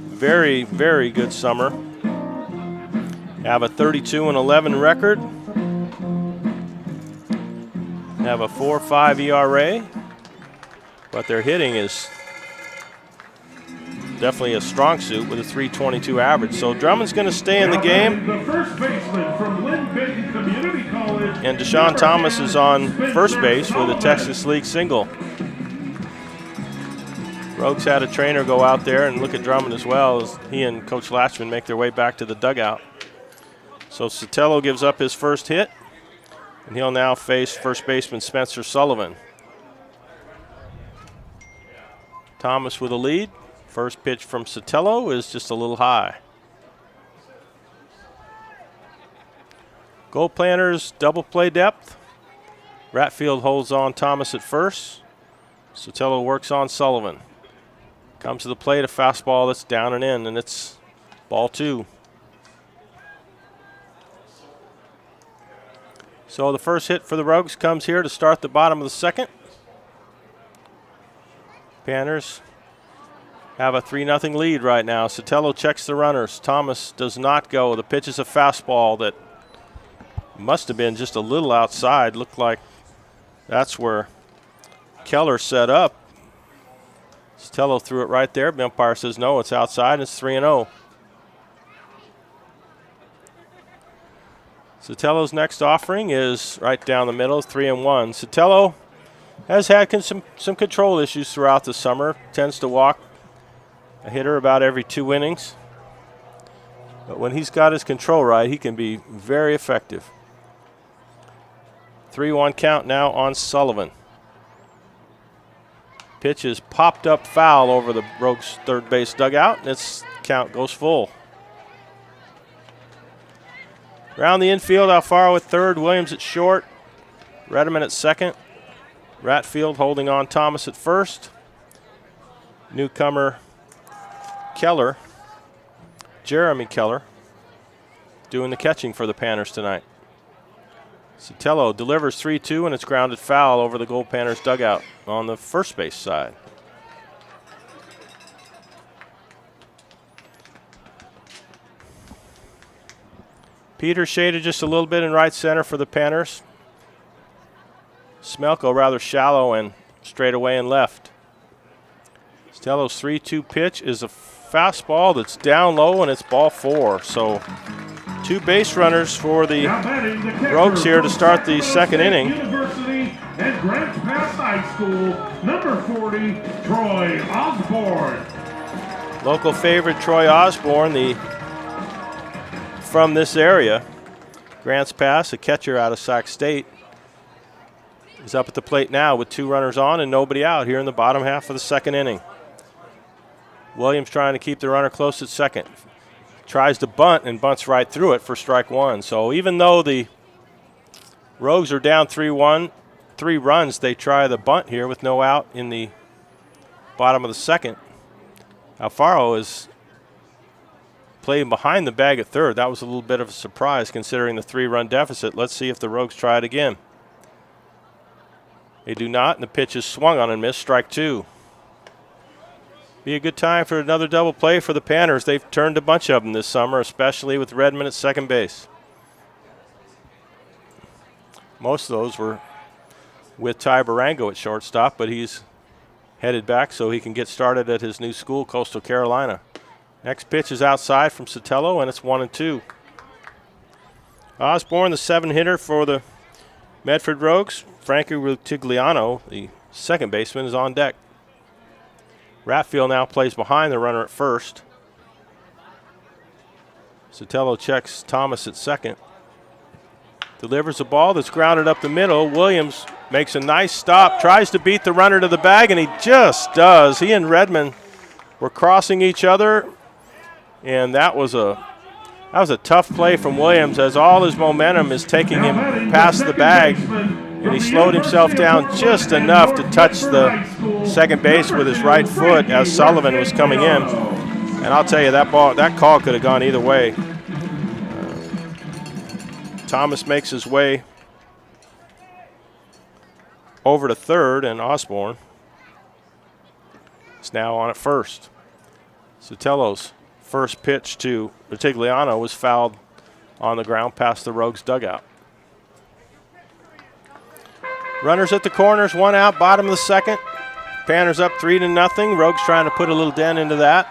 very, very good summer. Have a 32-11 record. Have a 4.5 ERA. But their hitting is definitely a strong suit with a 3.22 average. So Drummond's going to stay in the game. The first baseman from Lynn Benton Community College. And Deshaun Thomas is on first base with a Texas League single. Rogues had a trainer go out there and look at Drummond as well as he and Coach Latchman make their way back to the dugout. So Sotelo gives up his first hit, and he'll now face first baseman Spencer Sullivan. Thomas with a lead. First pitch from Sotelo is just a little high. Goldpanners double play depth. Ratfield holds on Thomas at first. Sotelo works on Sullivan. Comes to the plate, a fastball that's down and in, and it's ball 2. So the first hit for the Rogues comes here to start the bottom of the second. Panners have a 3-0 lead right now. Sotelo checks the runners. Thomas does not go. The pitch is a fastball that must have been just a little outside. Looked like that's where Keller set up. Sotelo threw it right there. The umpire says no, it's outside. It's 3-0. Sotelo's next offering is right down the middle, 3-1. Sotelo has had some control issues throughout the summer. Tends to walk a hitter about every 2 innings. But when he's got his control right, he can be very effective. 3-1 count now on Sullivan. Pitch is popped up foul over the Rogues' third base dugout, and its count goes full. Around the infield, Alfaro at third, Williams at short, Redmond at second, Ratfield holding on Thomas at first. Newcomer Keller, Jeremy Keller, doing the catching for the Panners tonight. Sotelo delivers 3-2, and it's grounded foul over the Goldpanners dugout on the first base side. Peter shaded just a little bit in right center for the Panners. Smelko rather shallow and straight away and left. Sotelo's 3-2 pitch is a fastball that's down low, and it's ball 4. So 2 base runners for the Rogues here to start the second inning. University and Grants Pass High School, number 40, Troy Osborne. Local favorite Troy Osborne, from this area. Grants Pass, a catcher out of Sac State, is up at the plate now with 2 runners on and nobody out here in the bottom half of the second inning. Williams trying to keep the runner close at second. Tries to bunt and bunts right through it for strike 1. So even though the Rogues are down 3-1, 3 runs, they try the bunt here with no out in the bottom of the second. Alfaro is playing behind the bag at third. That was a little bit of a surprise considering the 3-run deficit. Let's see if the Rogues try it again. They do not, and the pitch is swung on and missed, strike 2. Be a good time for another double play for the Panners. They've turned a bunch of them this summer, especially with Redmond at second base. Most of those were with Ty Barango at shortstop, but he's headed back so he can get started at his new school, Coastal Carolina. Next pitch is outside from Sotelo, and it's 1-2. Osborne, the 7-hitter for the Medford Rogues. Frankie Rutigliano, the second baseman, is on deck. Ratfield now plays behind the runner at first. Sotelo checks Thomas at second. Delivers a ball that's grounded up the middle. Williams makes a nice stop, tries to beat the runner to the bag, and he just does. He and Redmond were crossing each other, and that was a tough play from Williams as all his momentum is taking him past the bag, and he slowed himself down just enough to touch the second base with his right foot as Sullivan was coming in. And I'll tell you, that call could have gone either way. Thomas makes his way over to third, and Osborne is now on at first. Sotelo's first pitch to Rutigliano was fouled on the ground past the Rogues dugout. Runners at the corners, one out, bottom of the second. Panners up 3-0. Rogues trying to put a little dent into that.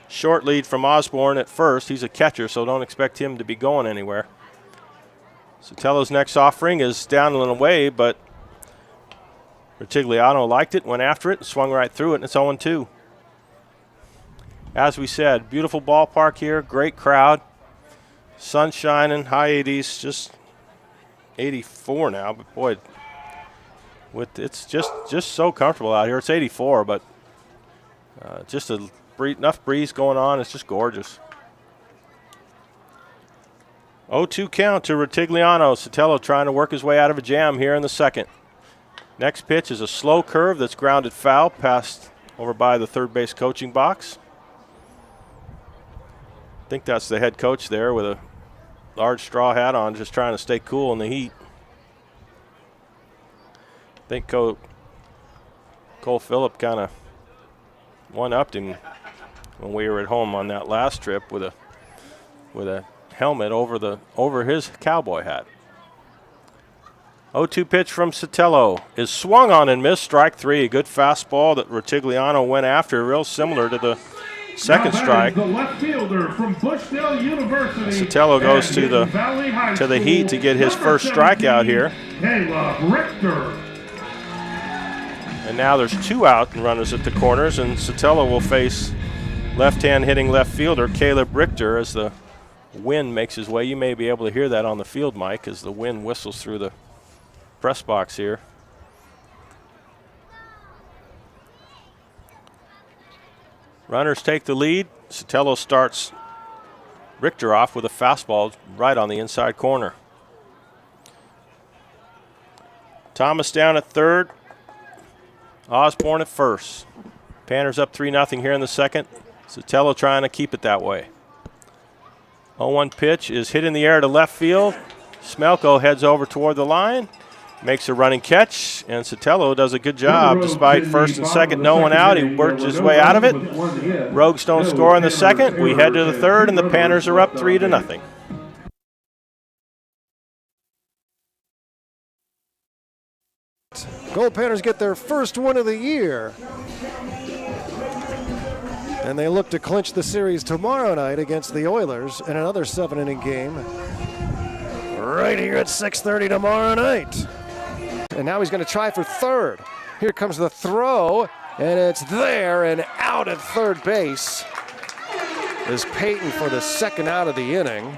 Short lead from Osborne at first. He's a catcher, so don't expect him to be going anywhere. Sotelo's next offering is down and away, but Rutigliano liked it, went after it, and swung right through it, and it's 0-2. As we said, beautiful ballpark here, great crowd. Sun shining, high 80s, just 84 now, but boy, it's just so comfortable out here. It's 84, but just enough breeze going on. It's just gorgeous. 0-2 count to Rutigliano. Sotelo trying to work his way out of a jam here in the second. Next pitch is a slow curve that's grounded foul, passed over by the third base coaching box. I think that's the head coach there with a large straw hat on, just trying to stay cool in the heat. I think Cole Phillip kind of one-upped him when we were at home on that last trip with a helmet over his cowboy hat. 0-2 pitch from Sotelo is swung on and missed. Strike three. A good fastball that Rutigliano went after, real similar to the second strike. The left fielder from Bushdale University. Sotelo goes to the heat to get his first strikeout here. Caleb Richter. And now there's two out and runners at the corners, and Sotelo will face left-hand hitting left fielder Caleb Richter as the wind makes his way. You may be able to hear that on the field mic as the wind whistles through the press box here. Runners take the lead. Sotelo starts Richter off with a fastball right on the inside corner. Thomas down at third. Osborne at first. Panners up 3-0 here in the second. Sotelo trying to keep it that way. 0-1 pitch is hit in the air to left field. Smelko heads over toward the line, makes a running catch, and Sotelo does a good job despite first and second, no one out. He worked his way out of it. Rogues don't score in the second. We head to the third, and the Panners are up 3-0. Goldpanners get their first win of the year. And they look to clinch the series tomorrow night against the Oilers in another 7-inning game right here at 6:30 tomorrow night. And now he's going to try for third. Here comes the throw, and it's there and out at third base is Payton for the second out of the inning.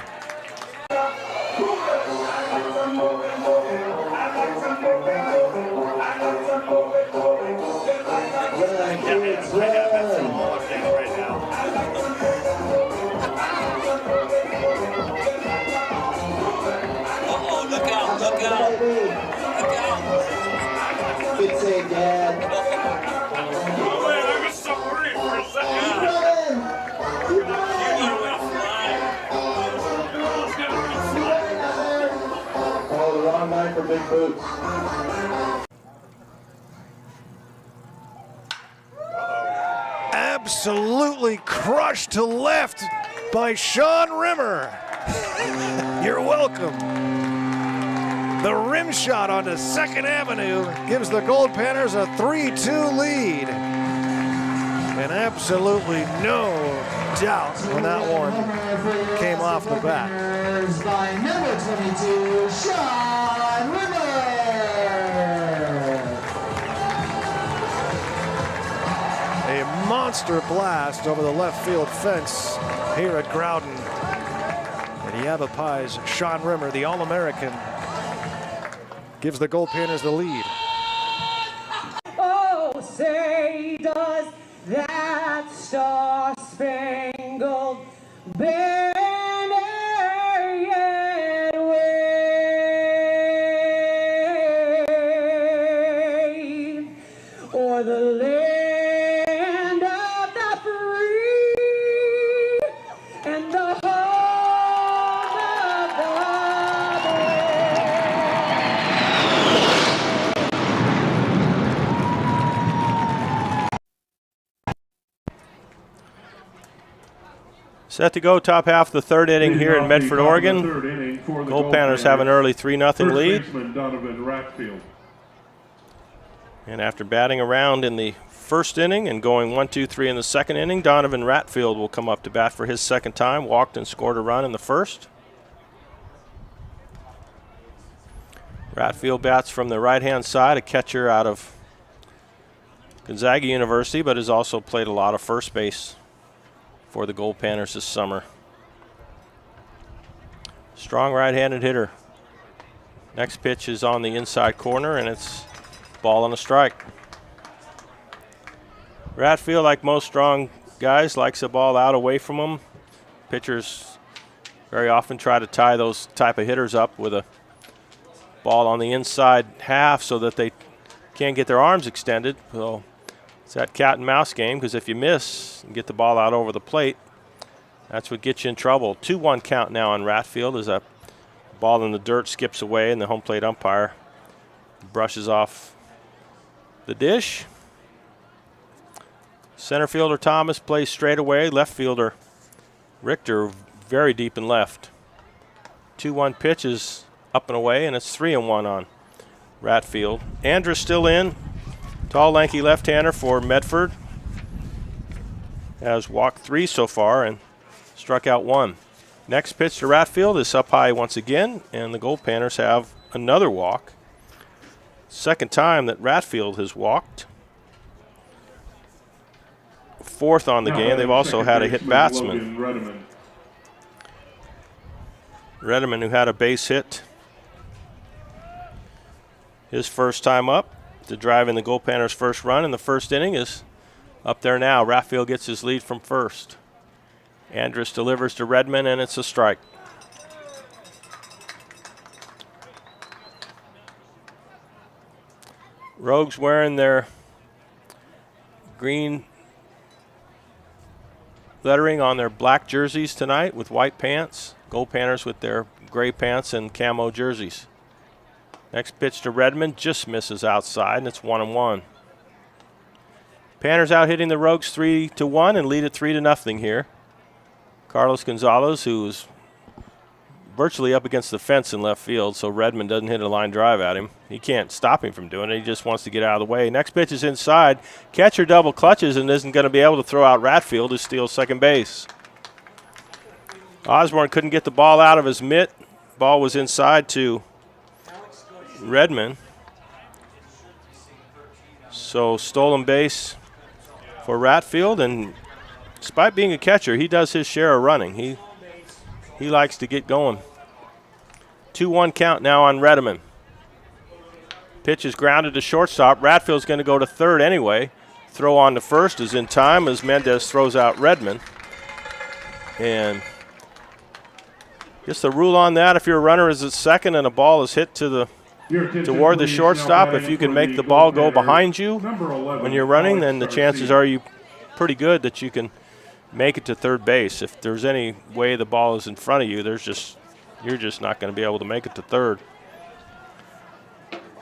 Good save, Dad. Oh, man, I was so worried for a second. Oh, the wrong line for big boots. Absolutely crushed to left by Sean Rimmer. You're welcome. The rim shot onto 2nd Avenue gives the Goldpanners a 3-2 lead. And absolutely no doubt when that one came off the bat. By number 22, Sean Rimmer. A monster blast over the left field fence here at Groudon. And Yavapai's Sean Rimmer, the All-American, gives the Goldpanners the lead. Oh, say does that star-spangled banner yet wave o'er the land of the free? Set to go top half of the third inning here in Medford, Oregon. Goldpanners have an early 3-0 lead. And after batting around in the first inning and going 1-2-3 in the second inning, Donovan Ratfield will come up to bat for his second time. Walked and scored a run in the first. Ratfield bats from the right-hand side, a catcher out of Gonzaga University, but has also played a lot of first base for the Goldpanners this summer. Strong right-handed hitter. Next pitch is on the inside corner, and it's ball and a strike. Ratfield, like most strong guys, likes a ball out away from him. Pitchers very often try to tie those type of hitters up with a ball on the inside half so that they can't get their arms extended. So it's that cat and mouse game, because if you miss and get the ball out over the plate, that's what gets you in trouble. 2-1 count now on Ratfield as a ball in the dirt skips away and the home plate umpire brushes off the dish. Center fielder Thomas plays straight away. Left fielder Richter very deep in left. 2-1 pitch is up and away, and it's 3-1 on Ratfield. Andrus still in. Tall, lanky left-hander for Medford. Has walked 3 so far and struck out 1. Next pitch to Ratfield is up high once again, and the Goldpanners have another walk. Second time that Ratfield has walked. 4th on the game. They've also had a hit batsman. Redeman, who had a base hit his first time up to drive in the Goldpanners' first run in the first inning, is up there now. Ratfield gets his lead from first. Andrus delivers to Redmond, and it's a strike. Rogues wearing their green lettering on their black jerseys tonight with white pants. Goldpanners with their gray pants and camo jerseys. Next pitch to Redmond just misses outside, and it's 1-1. Panners out hitting the Rogues 3-1 and lead it 3-0 here. Carlos Gonzalez, who's virtually up against the fence in left field, so Redmond doesn't hit a line drive at him. He can't stop him from doing it. He just wants to get out of the way. Next pitch is inside. Catcher double clutches and isn't going to be able to throw out Ratfield, who steals second base. Osborne couldn't get the ball out of his mitt. Ball was inside to Redmond. So stolen base for Ratfield, and despite being a catcher, he does his share of running. He likes to get going. 2-1 count now on Redmond. Pitch is grounded to shortstop. Ratfield's going to go to third anyway. Throw on to first is in time as Mendez throws out Redmond. And I guess the rule on that, if your runner is at second and a ball is hit to toward the shortstop, if you can make the ball go behind you when you're running, then the chances are you pretty good that you can make it to third base. If there's any way the ball is in front of you, you're just not going to be able to make it to third.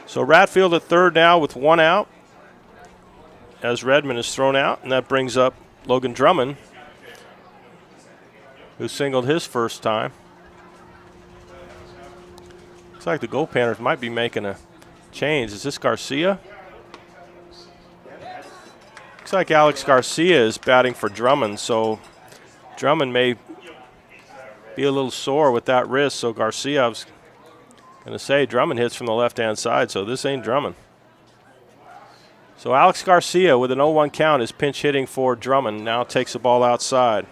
So Ratfield at third now with 1 out as Redmond is thrown out, and that brings up Logan Drummond, who singled his first time. Looks like the Goldpanners might be making a change. Is this Garcia? Looks like Alex Garcia is batting for Drummond, so Drummond may be a little sore with that wrist. So Garcia, I was going to say, Drummond hits from the left-hand side, so this ain't Drummond. So Alex Garcia with an 0-1 count is pinch hitting for Drummond. Now takes the ball outside.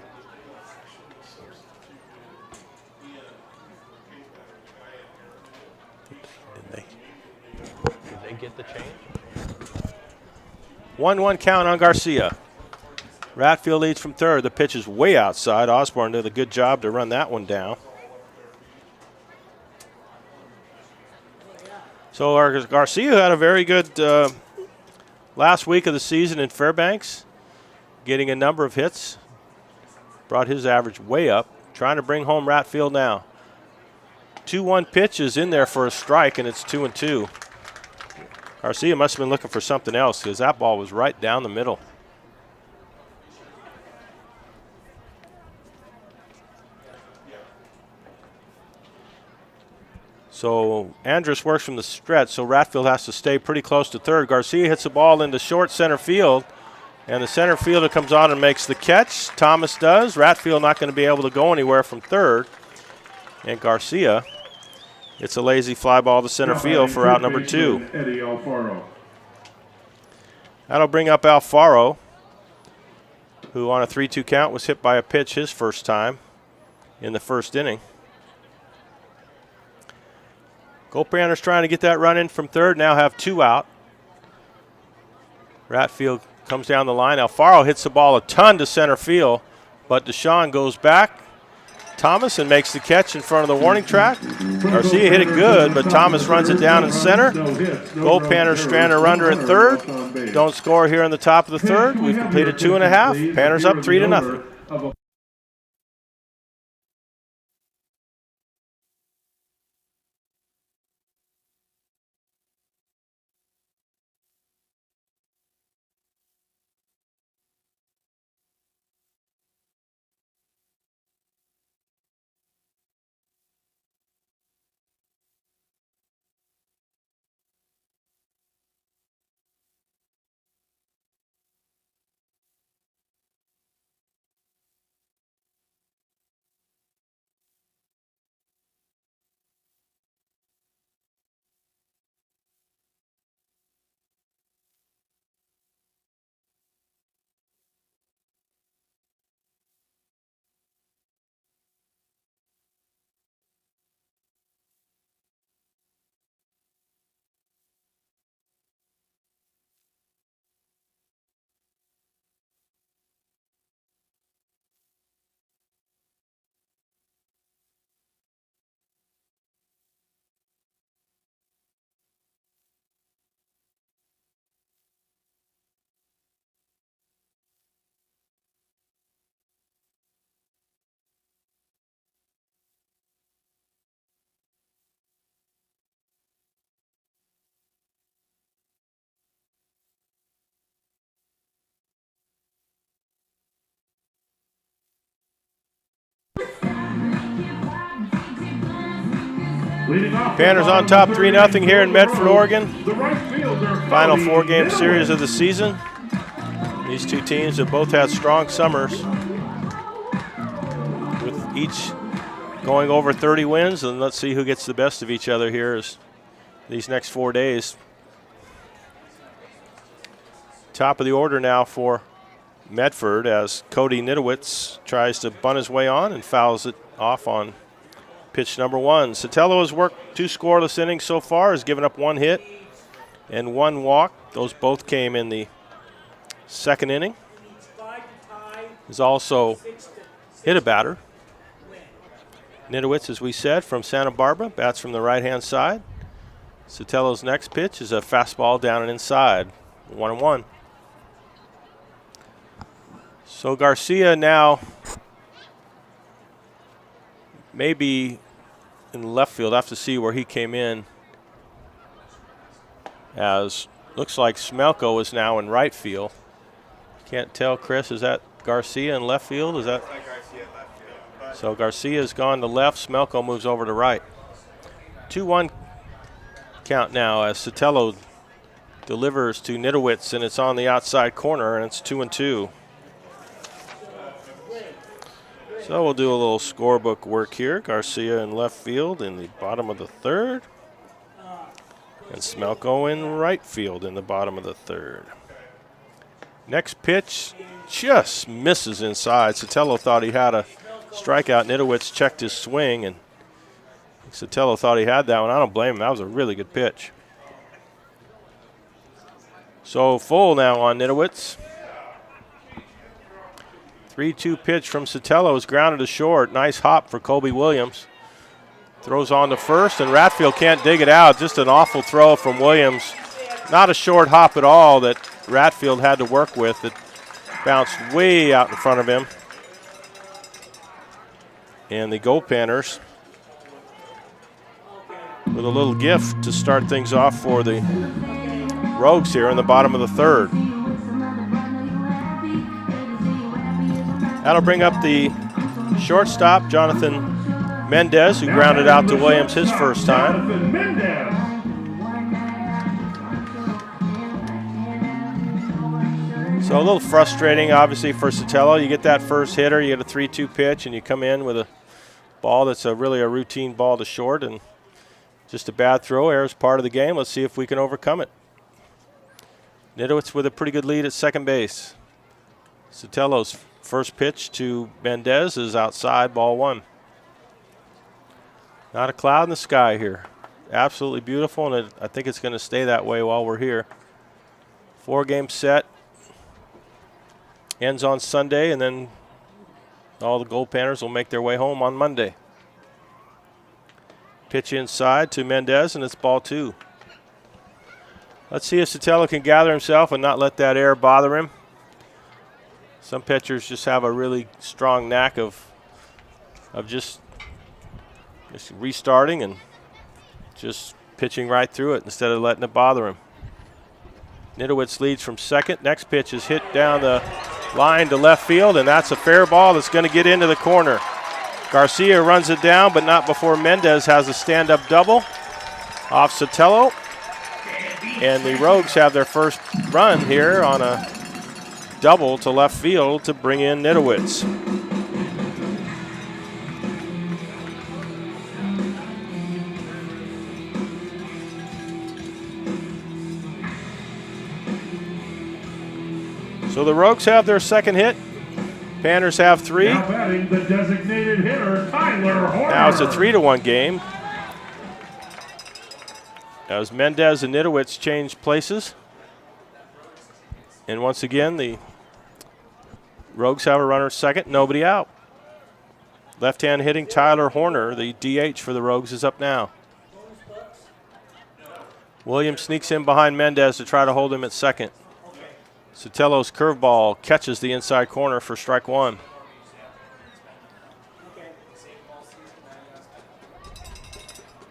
Did they get the change? 1-1 count on Garcia. Ratfield leads from third. The pitch is way outside. Osborne did a good job to run that one down. So Garcia had a very good last week of the season in Fairbanks, getting a number of hits. Brought his average way up. Trying to bring home Ratfield now. 2-1 pitch is in there for a strike, and it's 2-2. Garcia must have been looking for something else because that ball was right down the middle. So Andrus works from the stretch, so Ratfield has to stay pretty close to third. Garcia hits the ball into short center field, and the center fielder comes on and makes the catch. Thomas does. Ratfield not going to be able to go anywhere from third. And Garcia, it's a lazy fly ball to center field for out number 2. Eddie Alfaro. That'll bring up Alfaro, who on a 3-2 count was hit by a pitch his first time in the first inning. Goldpanners trying to get that run in from third, now have 2 out. Ratfield comes down the line. Alfaro hits the ball a ton to center field, but Deshaun goes back. Thomas and makes the catch in front of the warning track. Garcia hit it good, but Thomas runs it down in center. Goldpanners strand a runner at third. Don't score here in the top of the third. We've completed 2.5. Panners up 3-0. Panners on top 3-0 here in Medford, Oregon. Final 4-game series of the season. These two teams have both had strong summers, with each going over 30 wins, and let's see who gets the best of each other here as these next 4 days. Top of the order now for Medford as Cody Nidowitz tries to bunt his way on and fouls it off on pitch number 1. Sotelo has worked 2 scoreless innings so far, has given up 1 hit and 1 walk. Those both came in the second inning. He's also hit a batter. Nidowitz, as we said, from Santa Barbara, bats from the right-hand side. Sotelo's next pitch is a fastball down and inside, 1-1. So Garcia now maybe in left field. I have to see where he came in, as looks like Smelko is now in right field. Can't tell, Chris, is that Garcia in left field? Is that? So Garcia's gone to left, Smelko moves over to right. 2-1 count now as Sotelo delivers to Nidowitz, and it's on the outside corner, and it's 2-2. So we'll do a little scorebook work here. Garcia in left field in the bottom of the third, and Smelko in right field in the bottom of the third. Next pitch just misses inside. Sotelo thought he had a strikeout. Nidowitz checked his swing, and Sotelo thought he had that one. I don't blame him. That was a really good pitch. So full now on Nidowitz. 3-2 pitch from Sotelo is grounded to short. Nice hop for Colby Williams. Throws on to first, and Ratfield can't dig it out. Just an awful throw from Williams. Not a short hop at all that Ratfield had to work with. It bounced way out in front of him. And the Goldpanners with a little gift to start things off for the Rogues here in the bottom of the third. That'll bring up the shortstop, Jonathan Mendez, who grounded out to Williams his first time. Jonathan Mendez. So a little frustrating, obviously, for Sotelo. You get that first hitter, you get a 3-2 pitch, and you come in with a ball that's really a routine ball to short, and just a bad throw. Error is part of the game. Let's see if we can overcome it. Nidowitz with a pretty good lead at second base. Sotelo's first pitch to Mendez is outside, ball 1. Not a cloud in the sky here. Absolutely beautiful, and I think it's going to stay that way while we're here. 4-game set. Ends on Sunday, and then all the Goldpanners will make their way home on Monday. Pitch inside to Mendez, and it's ball 2. Let's see if Sotelo can gather himself and not let that error bother him. Some pitchers just have a really strong knack of just restarting and just pitching right through it instead of letting it bother him. Nidowitz leads from second. Next pitch is hit down the line to left field, and that's a fair ball that's going to get into the corner. Garcia runs it down, but not before Mendez has a stand-up double off Sotelo. And the Rogues have their first run here on a double to left field to bring in Nidowitz. So the Rogues have their second hit. Panners have 3. Now batting the designated hitter, Tyler Horner. Now it's a 3-1 game. As Mendez and Nidowitz change places. And once again, the Rogues have a runner second, nobody out. Left-hand hitting Tyler Horner, the DH for the Rogues, is up now. Williams sneaks in behind Mendez to try to hold him at second. Sotelo's curveball catches the inside corner for strike 1.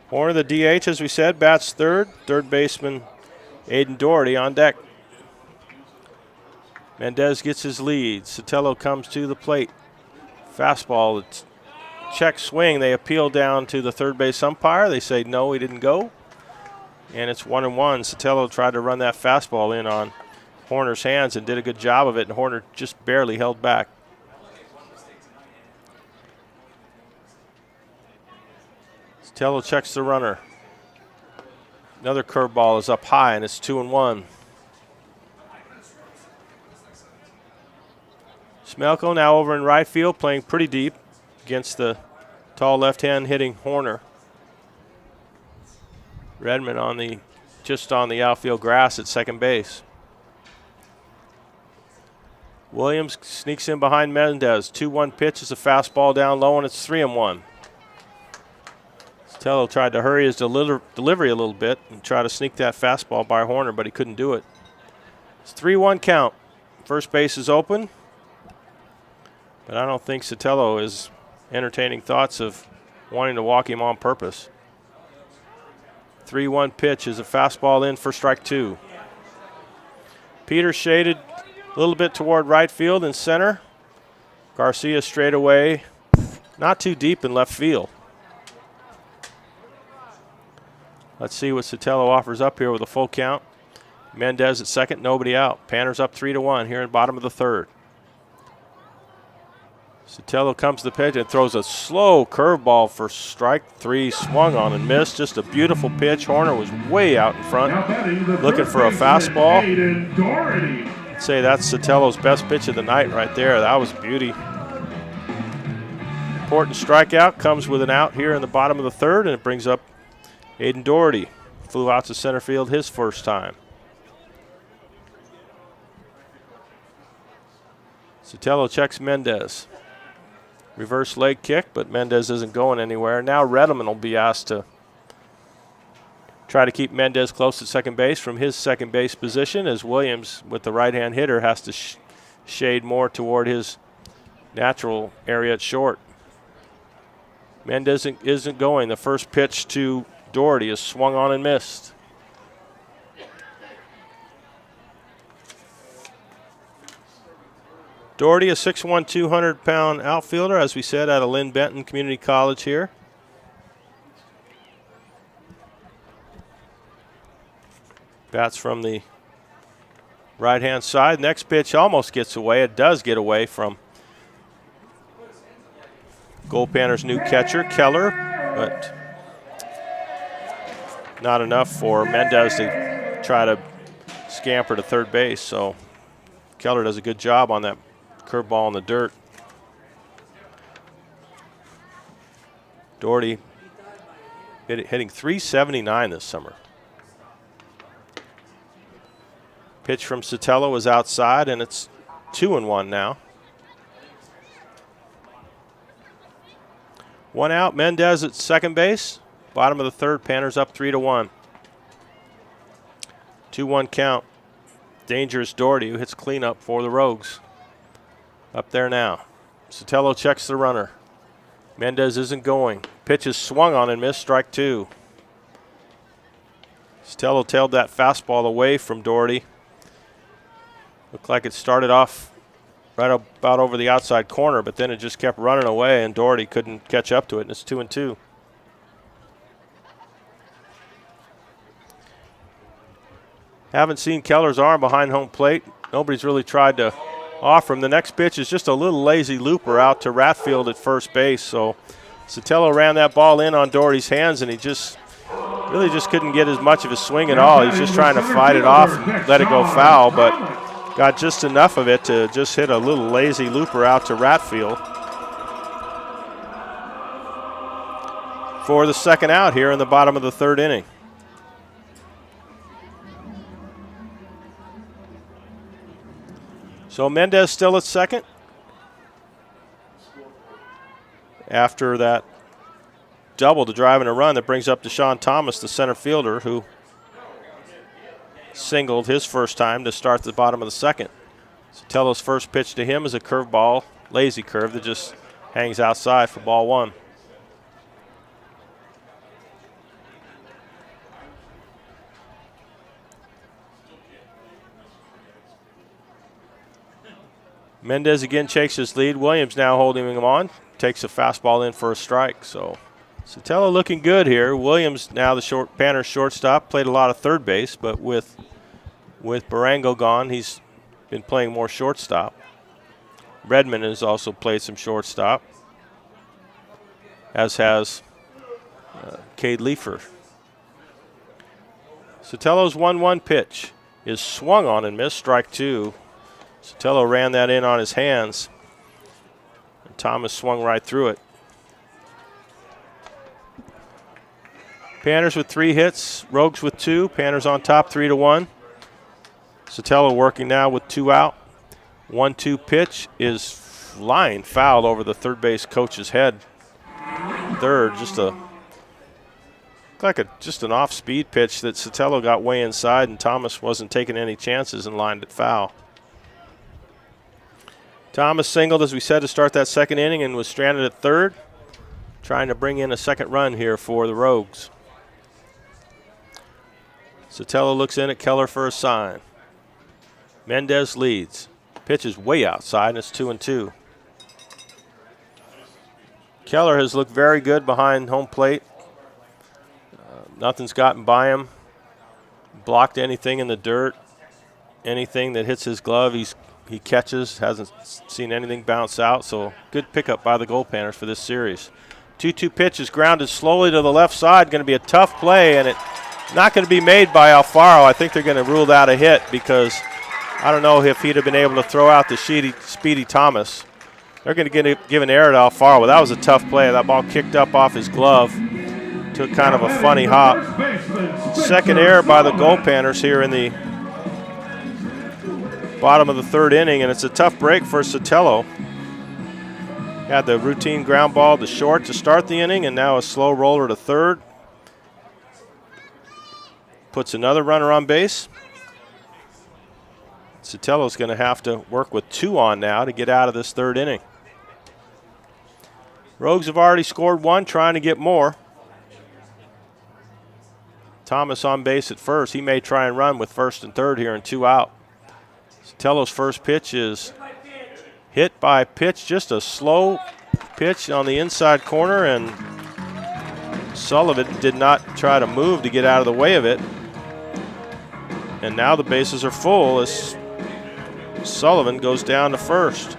Horner, the DH, as we said, bats third. Third baseman Aiden Doherty on deck. Mendez gets his lead. Sotelo comes to the plate. Fastball, check swing. They appeal down to the third base umpire. They say no, he didn't go. And it's 1-1. Sotelo tried to run that fastball in on Horner's hands and did a good job of it, and Horner just barely held back. Sotelo checks the runner. Another curveball is up high, and it's 2-1. Smelko now over in right field, playing pretty deep against the tall left-hand hitting Horner. Redmond just on the outfield grass at second base. Williams sneaks in behind Mendez. 2-1 pitch is a fastball down low, and it's 3-1. Sotelo tried to hurry his delivery a little bit and try to sneak that fastball by Horner, but he couldn't do it. It's 3-1 count. First base is open, but I don't think Sotelo is entertaining thoughts of wanting to walk him on purpose. 3-1 pitch is a fastball in for strike 2. Peter shaded a little bit toward right field and center. Garcia straight away, not too deep in left field. Let's see what Sotelo offers up here with a full count. Mendez at second, nobody out. Panners up 3-1 here in bottom of the third. Sotelo comes to the pitch and throws a slow curveball for strike 3, swung on and missed. Just a beautiful pitch. Horner was way out in front, looking for a fastball. I'd say that's Sotelo's best pitch of the night right there. That was beauty. Important strikeout, comes with an out here in the bottom of the third, and it brings up Aiden Doherty. Flew out to center field his first time. Sotelo checks Mendez. Reverse leg kick, but Mendez isn't going anywhere. Now Redelman will be asked to try to keep Mendez close to second base from his second base position, as Williams, with the right-hand hitter, has to shade more toward his natural area at short. Mendez isn't going. The first pitch to Doherty is swung on and missed. Doherty, a 6'1", 200-pound outfielder, as we said, out of Lynn Benton Community College here. Bats from the right-hand side. Next pitch almost gets away. It does get away from Goldpanners' new catcher, Keller, but not enough for Mendez to try to scamper to third base. So Keller does a good job on that curveball in the dirt. Doherty hitting .379 this summer. Pitch from Sotelo is outside, and it's 2-1 now. One out, Mendez at second base. Bottom of the third, Panners up 3-1. 2-1 count. Dangerous Doherty, who hits cleanup for the Rogues. Up there now. Sotelo checks the runner. Mendez isn't going. Pitch is swung on and missed, strike two. Sotelo tailed that fastball away from Doherty. Looked like it started off right about over the outside corner, but then it just kept running away, and Doherty couldn't catch up to it, and it's 2-2. Haven't seen Keller's arm behind home plate. Nobody's really tried to offer him. The next pitch is just a little lazy looper out to Ratfield at first base. So Sotelo ran that ball in on Doherty's hands, and he really just couldn't get as much of a swing at all. He's just trying to fight it off and let it go foul, but got just enough of it to just hit a little lazy looper out to Ratfield. For the second out here in the bottom of the third inning. So Mendez still at second after that double to drive in a run that brings up Deshaun Thomas, the center fielder, who singled his first time to start the bottom of the second. Sotelo's first pitch to him is a curveball, lazy curve that just hangs outside for ball one. Mendez again takes his lead. Williams now holding him on. Takes a fastball in for a strike. So Sotelo looking good here. Williams now the Panners shortstop. Played a lot of third base, but with Barango gone, he's been playing more shortstop. Redmond has also played some shortstop, as has Cade Leifer. Sotelo's 1-1 pitch is swung on and missed, strike two. Sotelo ran that in on his hands, and Thomas swung right through it. Panners with 3 hits, Rogues with 2. Panners on top 3-1. Sotelo working now with 2 out. 1-2 pitch is flying foul over the third base coach's head. Third, just an off-speed pitch that Sotelo got way inside, and Thomas wasn't taking any chances and lined it foul. Thomas singled, as we said, to start that second inning and was stranded at third, trying to bring in a second run here for the Rogues. Sotelo looks in at Keller for a sign. Mendez leads. Pitch is way outside, and it's 2-2. Keller has looked very good behind home plate. Nothing's gotten by him. Blocked anything in the dirt. Anything that hits his glove, he catches. Hasn't seen anything bounce out. So good pickup by the Goldpanners for this series. 2-2 pitch is grounded slowly to the left side. Going to be a tough play, and it not going to be made by Alfaro. I think they're going to rule that a hit because I don't know if he'd have been able to throw out the Speedy Thomas. They're going to give an error to Alfaro, but that was a tough play. That ball kicked up off his glove. Took kind of a funny hop. Second error by the Goldpanners here in the bottom of the third inning, and it's a tough break for Sotelo. Had the routine ground ball to short to start the inning, and now a slow roller to third. Puts another runner on base. Sotelo's going to have to work with 2 on now to get out of this third inning. Rogues have already scored 1, trying to get more. Thomas on base at first. He may try and run with first and third here and 2 out. Sotelo's first pitch is hit by pitch, just a slow pitch on the inside corner, and Sullivan did not try to move to get out of the way of it. And now the bases are full as Sullivan goes down to first.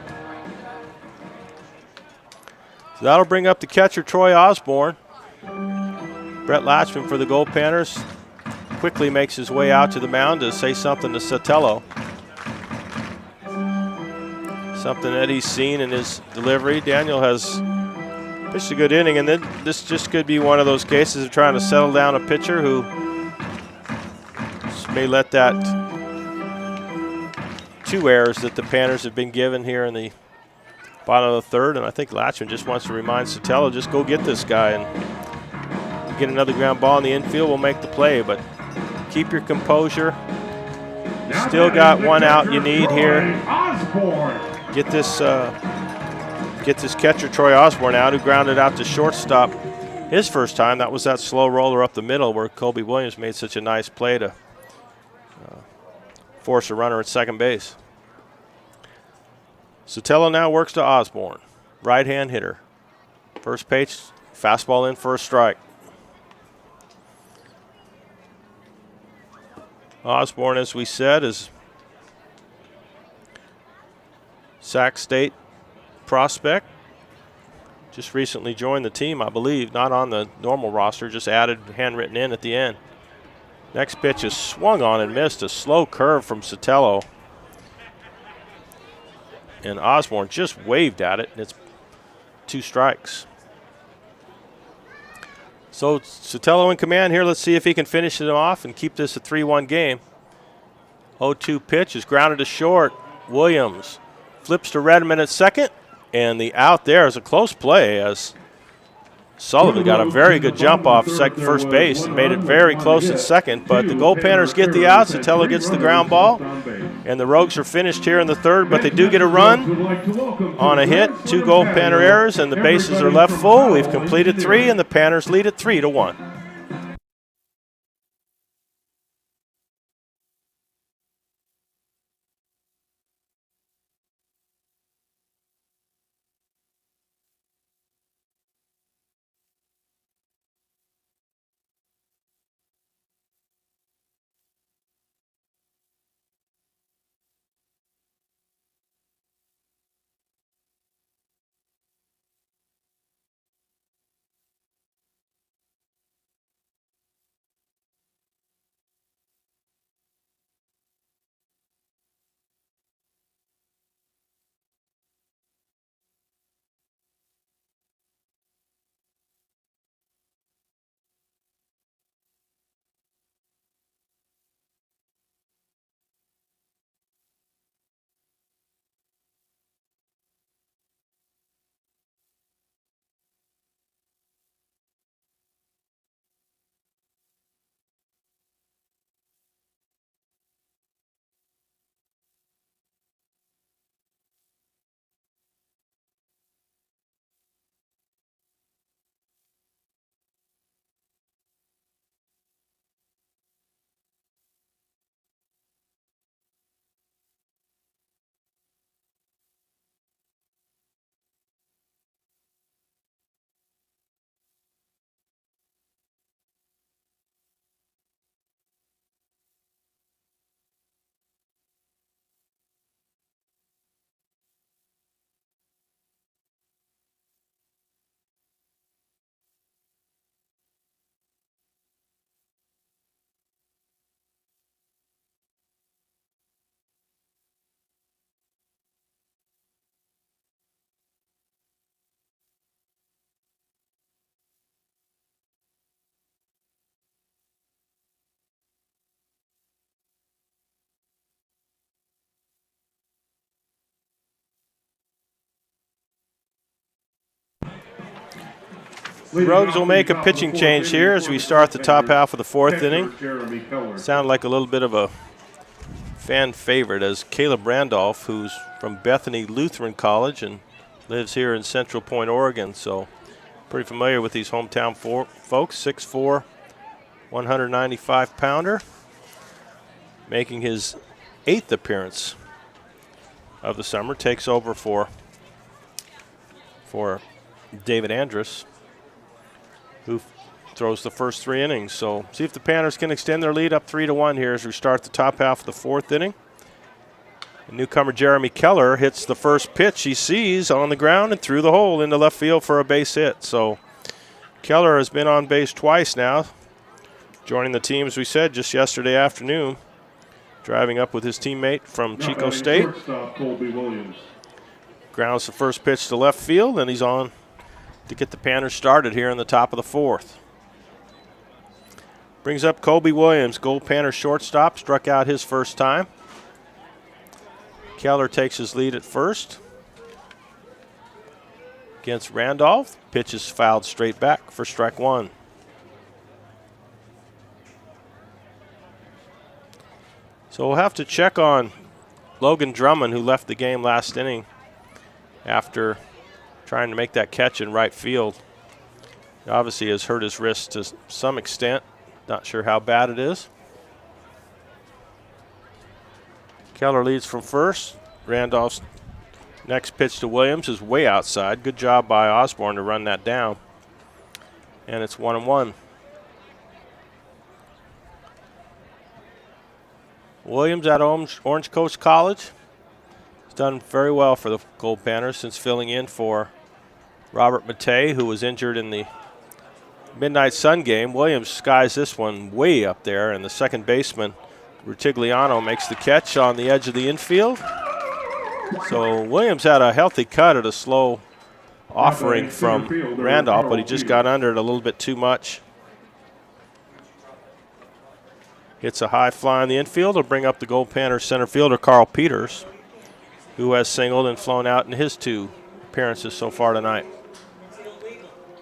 So that'll bring up the catcher, Troy Osborne. Brett Latchman for the Goldpanners quickly makes his way out to the mound to say something to Sotelo. Something that he's seen in his delivery. Daniel has pitched a good inning, and then this just could be one of those cases of trying to settle down a pitcher who may let that 2 errors that the Panners have been given here in the bottom of the third, and I think Latchman just wants to remind Sotelo, just go get this guy, and get another ground ball in the infield, we'll make the play, but keep your composure. Still got 1 out you need here. Get this catcher, Troy Osborne, out, who grounded out to shortstop his first time. That was that slow roller up the middle where Colby Williams made such a nice play to force a runner at second base. Sotelo now works to Osborne, right-hand hitter. First pitch, fastball in for a strike. Osborne, as we said, is Sac State prospect. Just recently joined the team, I believe, not on the normal roster, just added handwritten in at the end. Next pitch is swung on and missed, a slow curve from Sotelo. And Osborne just waved at it, and it's 2 strikes. So Sotelo in command here. Let's see if he can finish it off and keep this a 3-1 game. 0-2 pitch is grounded to short. Williams flips to Redmond at second, and the out there is a close play as Sullivan got a very good jump off first base and made it very close at second, but the Goldpanners get the out. Sotelo gets the ground ball, and the Rogues are finished here in the third, but they do get a run on a hit. 2 Goldpanner errors, and the bases are left full. We've completed 3, and the Panners lead it 3-1. Rogues will make a pitching change here as we start the top half of the 4th inning. Sound like a little bit of a fan favorite as Caleb Randolph, who's from Bethany Lutheran College and lives here in Central Point, Oregon. So pretty familiar with these hometown folks. 6'4", 195-pounder, making his 8th appearance of the summer. Takes over for David Andrus, who throws the first 3 innings. So see if the Panners can extend their lead up 3-1 here as we start the top half of the 4th inning. Newcomer Jeremy Keller hits the first pitch he sees on the ground and through the hole into left field for a base hit. So Keller has been on base twice now, joining the team, as we said, just yesterday afternoon, driving up with his teammate from Chico State. Shortstop Colby Williams. Grounds the first pitch to left field, and he's on to get the Panners started here in the top of the 4th. Brings up Colby Williams, Goldpanners shortstop, struck out his first time. Keller takes his lead at first. Against Randolph, pitch is fouled straight back for strike 1. So we'll have to check on Logan Drummond, who left the game last inning after trying to make that catch in right field. He obviously has hurt his wrist to some extent. Not sure how bad it is. Keller leads from first. Randolph's next pitch to Williams is way outside. Good job by Osborne to run that down. And it's 1-1. Williams at Orange Coast College. He's done very well for the Goldpanners since filling in for Robert Matei, who was injured in the Midnight Sun game. Williams skies this one way up there, and the second baseman, Rutigliano, makes the catch on the edge of the infield. So Williams had a healthy cut at a slow offering from Randolph, but he just got under it a little bit too much. Hits a high fly in the infield. Will bring up the Goldpanners center fielder, Carl Peters, who has singled and flown out in his 2 appearances so far tonight.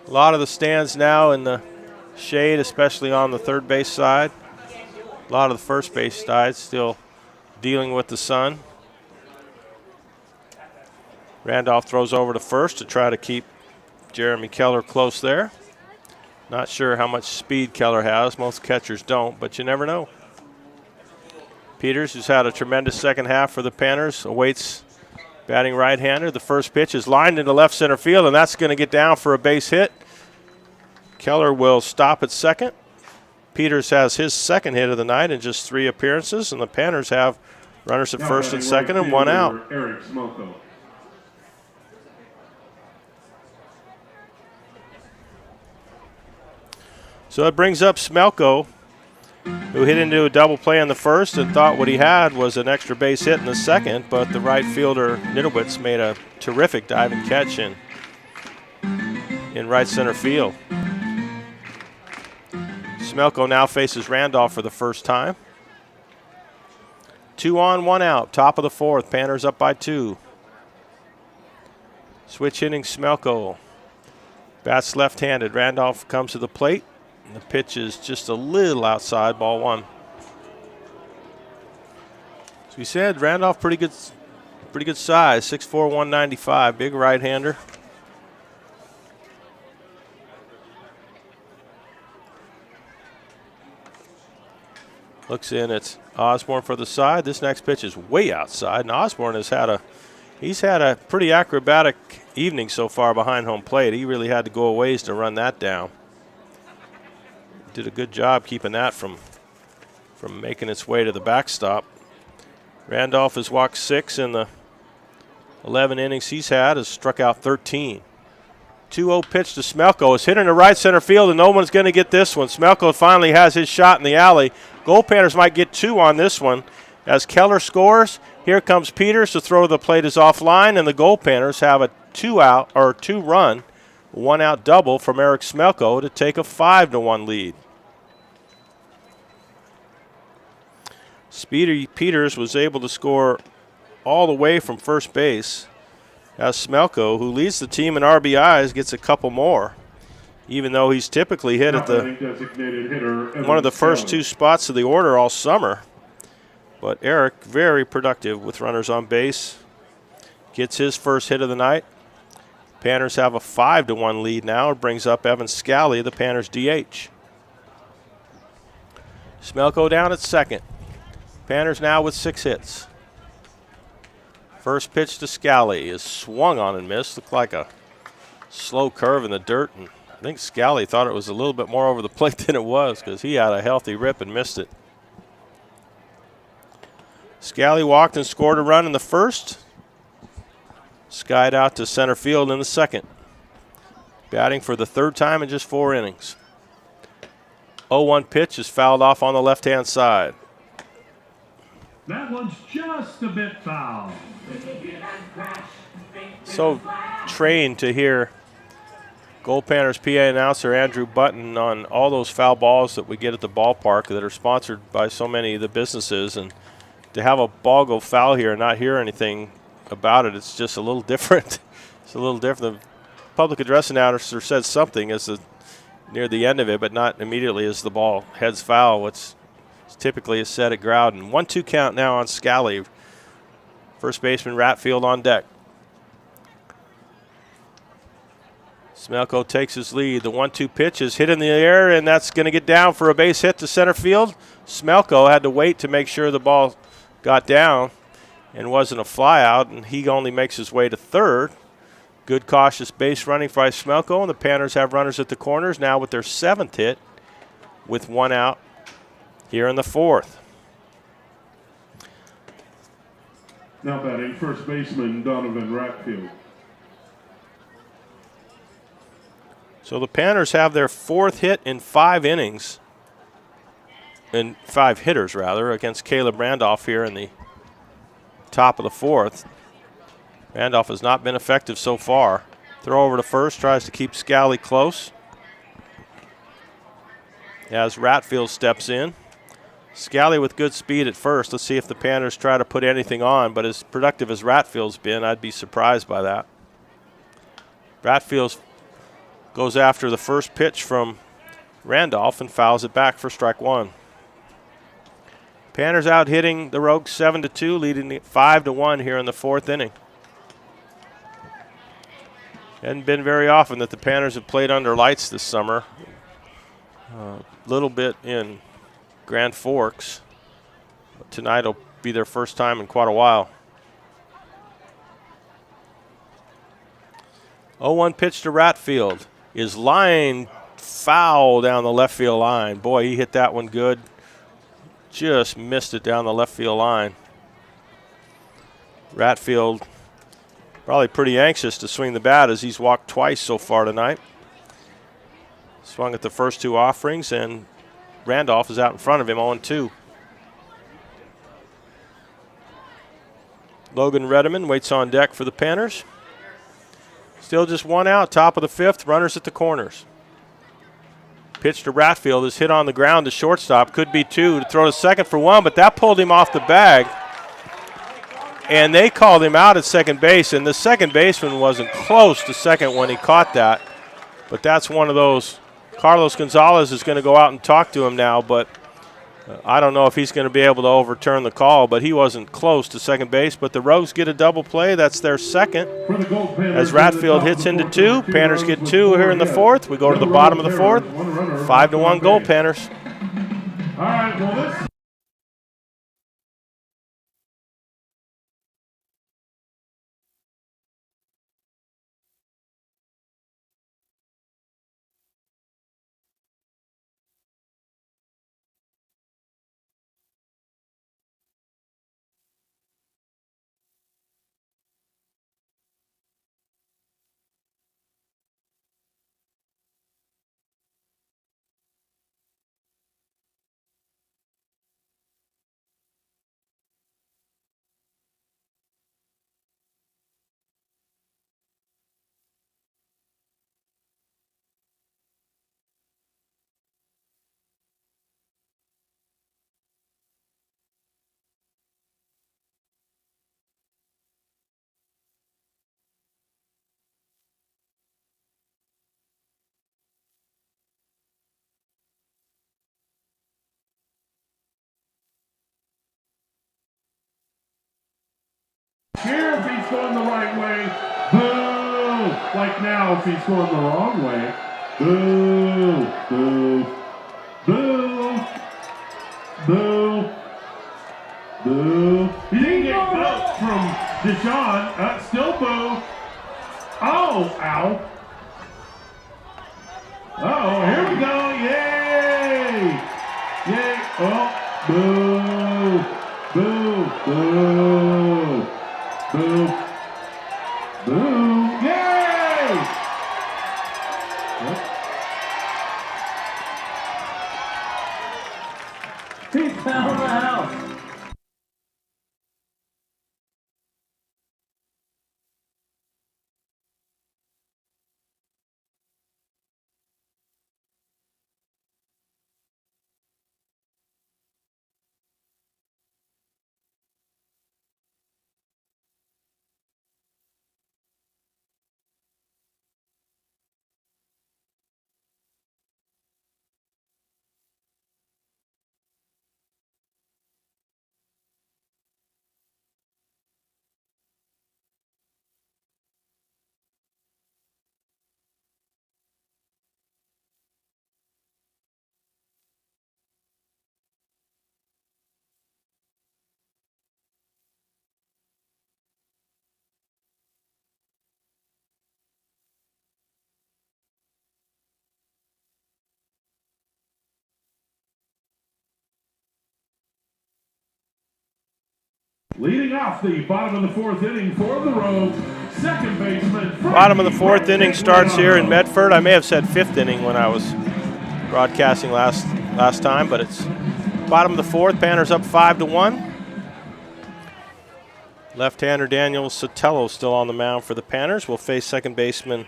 A lot of the stands now in the shade, especially on the third base side. A lot of the first base side still dealing with the sun. Randolph throws over to first to try to keep Jeremy Keller close there. Not sure how much speed Keller has. Most catchers don't, but you never know. Peters, who's had a tremendous second half for the Panners, awaits batting right-hander. The first pitch is lined into left center field, and that's going to get down for a base hit. Keller will stop at second. Peters has his second hit of the night in just 3 appearances, and the Panners have runners at first and second and 1 out. Eric Smoko. So it brings up Smelko, who hit into a double play in the first and thought what he had was an extra base hit in the second, but the right fielder, Nidowitz, made a terrific diving catch in right center field. Smelko now faces Randolph for the first time. 2 on, 1 out, top of the 4th. Panners up by 2. Switch hitting Smelko. Bats left-handed. Randolph comes to the plate. And the pitch is just a little outside, ball 1. As we said, Randolph pretty good size, 6'4", 195, big right-hander. Looks in, it's Osborne for the side. This next pitch is way outside, and Osborne has had a pretty acrobatic evening so far behind home plate. He really had to go a ways to run that down. Did a good job keeping that from making its way to the backstop. Randolph has walked 6 in the 11 innings he's had, has struck out 13. 2-0 pitch to Smelko. It's hit into right center field, and no one's going to get this one. Smelko finally has his shot in the alley. Goldpanners might get 2 on this one. As Keller scores, here comes Peters. The throw to the plate is offline, and the Goldpanners have a 2-run, 1-out double from Eric Smelko to take a 5-1 lead. Speedy Peters was able to score all the way from first base, as Smelko, who leads the team in RBIs, gets a couple more, even though he's typically hit at one of the first 2 spots of the order all summer. But Eric, very productive with runners on base, gets his first hit of the night. Panners have a 5-1 lead now. It brings up Evan Scally, the Panners DH. Smelko down at second. Panners now with 6 hits. First pitch to Scally is swung on and missed. Looked like a slow curve in the dirt, and think Scally thought it was a little bit more over the plate than it was because he had a healthy rip and missed it. Scally walked and scored a run in the first. Skied out to center field in the second. Batting for the third time in just 4 innings. 0-1 pitch is fouled off on the left-hand side. That one's just a bit foul. So trained to hear Goldpanners PA announcer Andrew Button on all those foul balls that we get at the ballpark that are sponsored by so many of the businesses, and to have a ball go foul here and not hear anything about it, it's just a little different. It's a little different. The public address announcer said something near the end of it, but not immediately as the ball heads foul, which typically is set at ground. And 1-2 count now on Scally. First baseman Ratfield on deck. Smelko takes his lead. The 1-2 pitch is hit in the air, and that's going to get down for a base hit to center field. Smelko had to wait to make sure the ball got down and wasn't a fly out, and he only makes his way to third. Good cautious base running by Smelko, and the Panners have runners at the corners now with their 7th hit with 1 out here in the 4th. Now batting first baseman Donovan Ratfield. So the Panners have their 4th hit in 5 innings, and 5 hitters rather, against Caleb Randolph here in the top of the 4th. Randolph has not been effective so far. Throw over to first, tries to keep Scally close. As Ratfield steps in. Scally with good speed at first. Let's see if the Panners try to put anything on, but as productive as Ratfield's been, I'd be surprised by that. Ratfield goes after the first pitch from Randolph and fouls it back for strike 1. Panners out hitting the Rogues 7-2, leading 5-1 here in the 4th inning. Hadn't been very often that the Panners have played under lights this summer. A little bit in Grand Forks. But tonight will be their first time in quite a while. 0-1 pitch to Ratfield is lined foul down the left field line. Boy, he hit that one good. Just missed it down the left field line. Ratfield probably pretty anxious to swing the bat as he's walked twice so far tonight. Swung at the first 2 offerings, and Randolph is out in front of him 0-2. Logan Redeman waits on deck for the Panners. Still just 1 out, top of the 5th, runners at the corners. Pitch to Ratfield is hit on the ground to shortstop. Could be 2 to throw to second for 1, but that pulled him off the bag. And they called him out at second base, and the second baseman wasn't close to second when he caught that. But that's one of those. Carlos Gonzalez is going to go out and talk to him now, but I don't know if he's going to be able to overturn the call, but he wasn't close to second base. But the Rogues get a double play. That's their 2nd. As Ratfield hits into 2, Panners get 2 here in the 4th. We go to the bottom of the 4th. 5-1 Goldpanners. All right, well, this. Here if he's going the right way, boo! Like now if he's going the wrong way, boo, boo, boo, boo, boo. He didn't get votes from Deshaun, still boo. Oh, ow. Boo! Boo! Boo! Boo! Boo! Yay! He found the house. Leading off the bottom of the fourth inning for the Rogues, second baseman. Bottom of the fourth inning starts here in Medford. I may have said fifth inning when I was broadcasting last time, but it's bottom of the fourth. Panners up 5-1. Left-hander Daniel Sotelo still on the mound for the Panners. Will face second baseman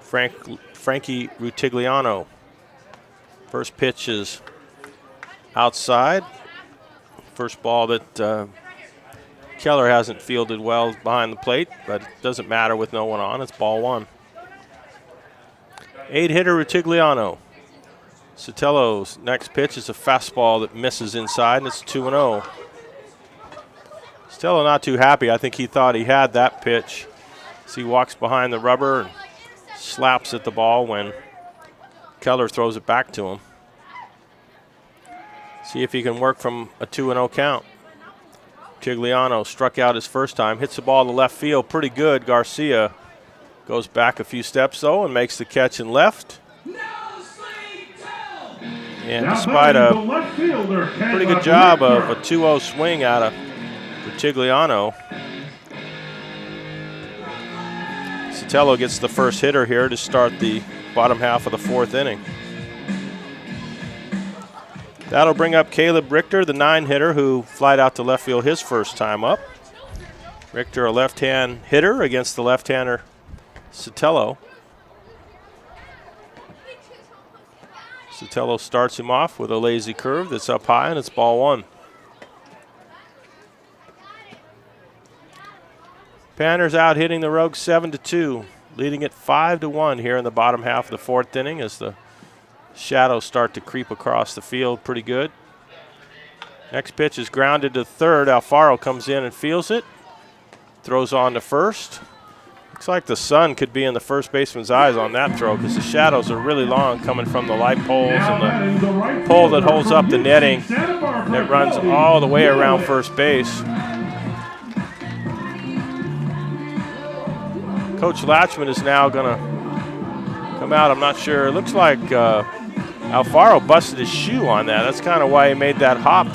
Frankie Rutigliano. First pitch is outside. First ball that Keller hasn't fielded well behind the plate, but it doesn't matter with no one on. It's ball one. 8-hitter Rutigliano. Sotelo's next pitch is a fastball that misses inside, and it's 2-0. Sotelo not too happy. I think he thought he had that pitch. So he walks behind the rubber and slaps at the ball when Keller throws it back to him. See if he can work from a 2-0 count. Rutigliano struck out his first time, hits the ball to left field pretty good. Garcia goes back a few steps, though, and makes the catch in left. And despite a pretty good job of a 2-0 swing out of Rutigliano, Sotelo gets the first hitter here to start the bottom half of the fourth inning. That'll bring up Caleb Richter, the 9-hitter, who flied out to left field his first time up. Richter, a left-hand hitter against the left-hander Sotelo. Sotelo starts him off with a lazy curve that's up high, and it's ball one. Panners out hitting the Rogues 7-2, leading it 5-1 here in the bottom half of the fourth inning as the shadows start to creep across the field pretty good. Next pitch is grounded to third. Alfaro comes in and fields it. Throws on to first. Looks like the sun could be in the first baseman's eyes on that throw because the shadows are really long coming from the light poles and the pole that holds up the netting that runs all the way around first base. Coach Latchman is now going to come out. I'm not sure. It looks like Alfaro busted his shoe on that. That's kind of why he made that hop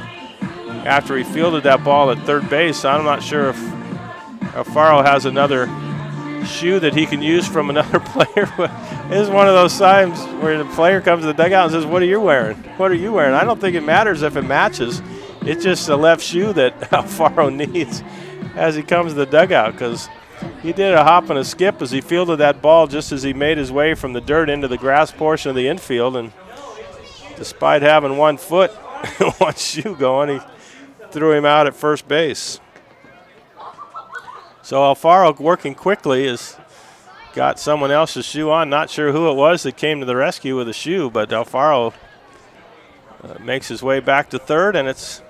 after he fielded that ball at third base. I'm not sure if Alfaro has another shoe that he can use from another player. This is one of those times where the player comes to the dugout and says, "What are you wearing? What are you wearing?" I don't think it matters if it matches. It's just a left shoe that Alfaro needs as he comes to the dugout because he did a hop and a skip as he fielded that ball just as he made his way from the dirt into the grass portion of the infield. And despite having 1 foot, 1 shoe going, he threw him out at first base. So Alfaro working quickly has got someone else's shoe on. Not sure who it was that came to the rescue with a shoe, but Alfaro makes his way back to third, and it's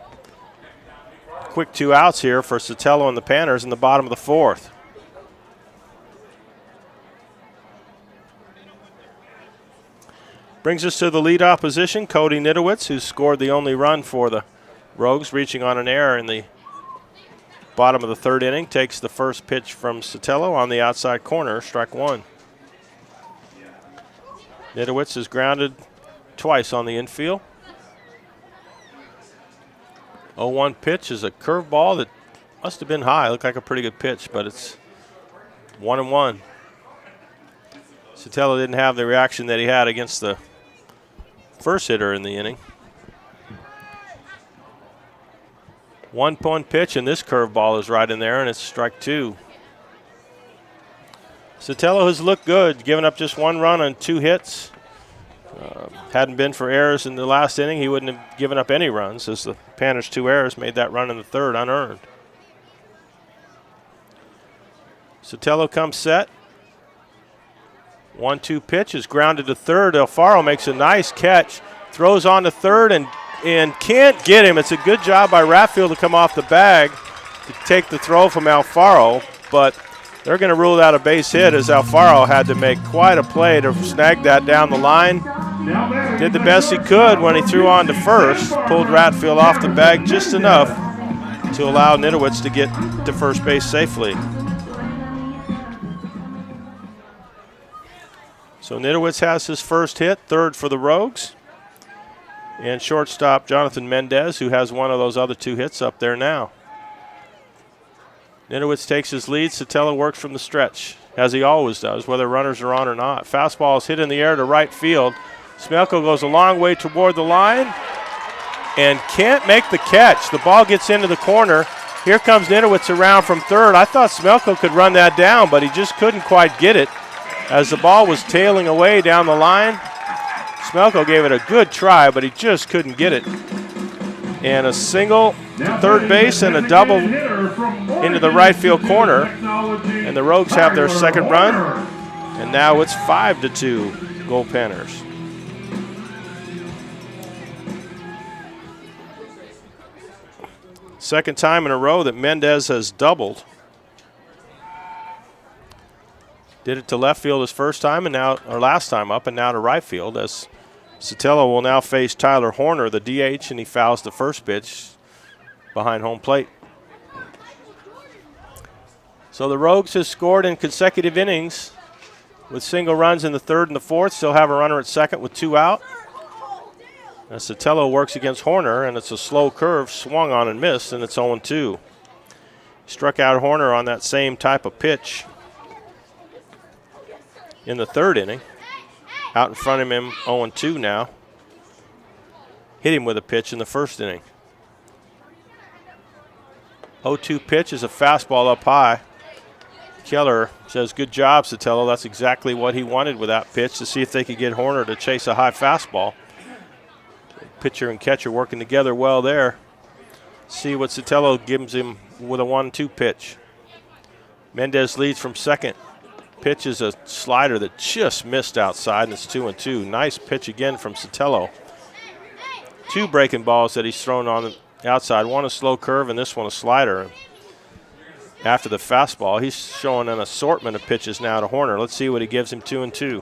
quick 2 outs here for Sotelo and the Panners in the bottom of the fourth. Brings us to the leadoff position, Cody Nidowitz, who scored the only run for the Rogues, reaching on an error in the bottom of the third inning. Takes the first pitch from Sotelo on the outside corner, strike one. Nidowitz is grounded twice on the infield. 0-1 pitch is a curveball that must have been high. Looked like a pretty good pitch, but it's 1-1. Sotelo didn't have the reaction that he had against the first hitter in the inning. 1-1 pitch, and this curveball is right in there, and it's strike 2. Sotelo has looked good, giving up just 1 run on 2 hits. Hadn't been for errors in the last inning, he wouldn't have given up any runs, as the Panners' 2 errors made that run in the third unearned. Sotelo comes set. 1-2 pitch is grounded to third. Alfaro makes a nice catch, throws on to third, and can't get him. It's a good job by Rattfield to come off the bag to take the throw from Alfaro, but they're going to rule that a base hit, as Alfaro had to make quite a play to snag that down the line. Did the best he could when he threw on to first, pulled Rattfield off the bag just enough to allow Nitowitz to get to first base safely. So Nitowitz has his first hit, third for the Rogues. And shortstop Jonathan Mendez, who has one of those other 2 hits up there now. Nitowitz takes his lead. Sotelo works from the stretch, as he always does, whether runners are on or not. Fastball is hit in the air to right field. Smelko goes a long way toward the line and can't make the catch. The ball gets into the corner. Here comes Nitowitz around from third. I thought Smelko could run that down, but he just couldn't quite get it as the ball was tailing away down the line. Smelko gave it a good try, but he just couldn't get it. And a single to third base and a double into the right field corner. And the Rogues have their second run. And now it's 5-2 Goldpanners. Second time in a row that Mendez has doubled. Did it to left field his first time and now, or last time up, and now to right field, as Sotelo will now face Tyler Horner, the DH, and he fouls the first pitch behind home plate. So the Rogues have scored in consecutive innings with single runs in the third and the fourth. Still have a runner at second with 2 out. As Sotelo works against Horner, and it's a slow curve, swung on and missed, and it's 0-2. Struck out Horner on that same type of pitch in the third inning. Out in front of him, 0-2 now. Hit him with a pitch in the first inning. 0-2 pitch is a fastball up high. Keller says, good job, Sotelo. That's exactly what he wanted with that pitch, to see if they could get Horner to chase a high fastball. Pitcher and catcher working together well there. See what Sotelo gives him with a 1-2 pitch. Mendez leads from second. Pitch is a slider that just missed outside, and it's 2-2. Nice pitch again from Sotelo. 2 breaking balls that he's thrown on the outside. One a slow curve and this one a slider. After the fastball, he's showing an assortment of pitches now to Horner. Let's see what he gives him. 2-2.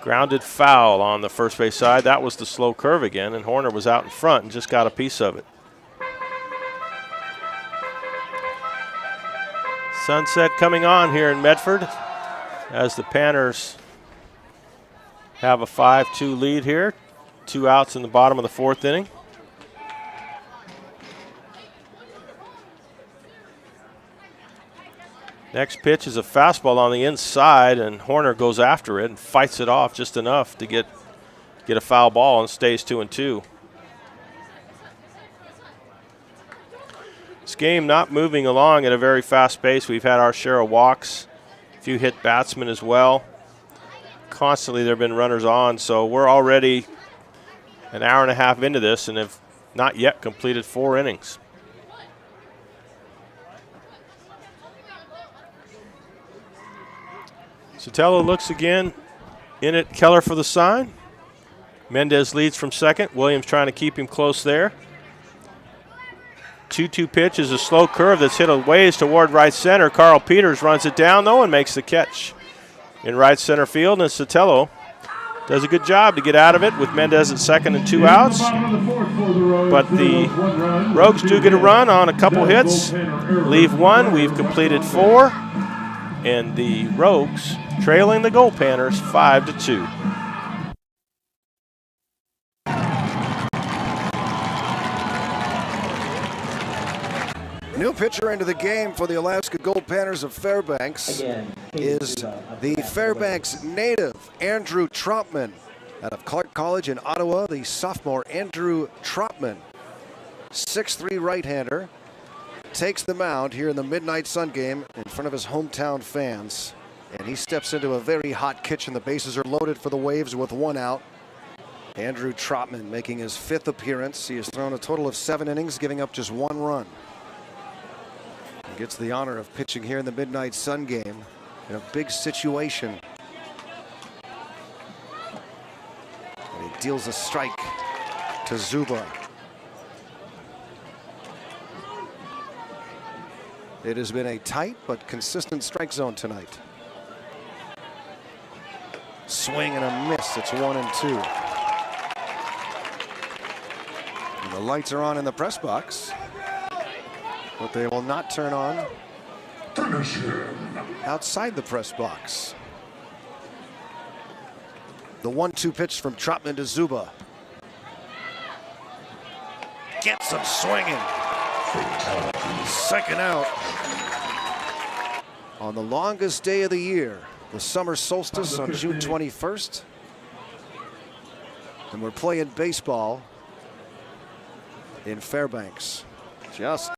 Grounded foul on the first base side. That was the slow curve again, and Horner was out in front and just got a piece of it. Sunset coming on here in Medford as the Panners have a 5-2 lead here. 2 outs in the bottom of the fourth inning. Next pitch is a fastball on the inside, and Horner goes after it and fights it off just enough to get a foul ball and stays 2-2. This game not moving along at a very fast pace. We've had our share of walks, a few hit batsmen as well. Constantly there have been runners on, so we're already an hour and a half into this and have not yet completed 4 innings. Sotelo looks again in at Keller for the sign. Mendez leads from second. Williams trying to keep him close there. 2-2 pitch is a slow curve that's hit a ways toward right center. Carl Peters runs it down, though, and makes the catch in right center field. And Sotelo does a good job to get out of it with Mendez at second and 2 outs. But the Rogues do get a run on a couple hits. Leave 1. We've completed 4. And the Rogues trailing the Goldpanners 5-2. New pitcher into the game for the Alaska Goldpanners of Fairbanks is the Fairbanks native, Andrew Trotman. Out of Clark College in Ottawa, the sophomore Andrew Trotman, 6'3" right-hander, takes the mound here in the Midnight Sun game in front of his hometown fans. And he steps into a very hot kitchen. The bases are loaded for the Waves with 1 out. Andrew Trotman making his 5th appearance. He has thrown a total of 7 innings, giving up just 1 run. He gets the honor of pitching here in the Midnight Sun game in a big situation. And he deals a strike to Zuba. It has been a tight but consistent strike zone tonight. Swing and a miss. It's 1-2. And the lights are on in the press box, but they will not turn on outside the press box. The 1-2 pitch from Trotman to Zuba. Gets him swinging. Second out. On the longest day of the year, the summer solstice on June 21st. And we're playing baseball in Fairbanks. Just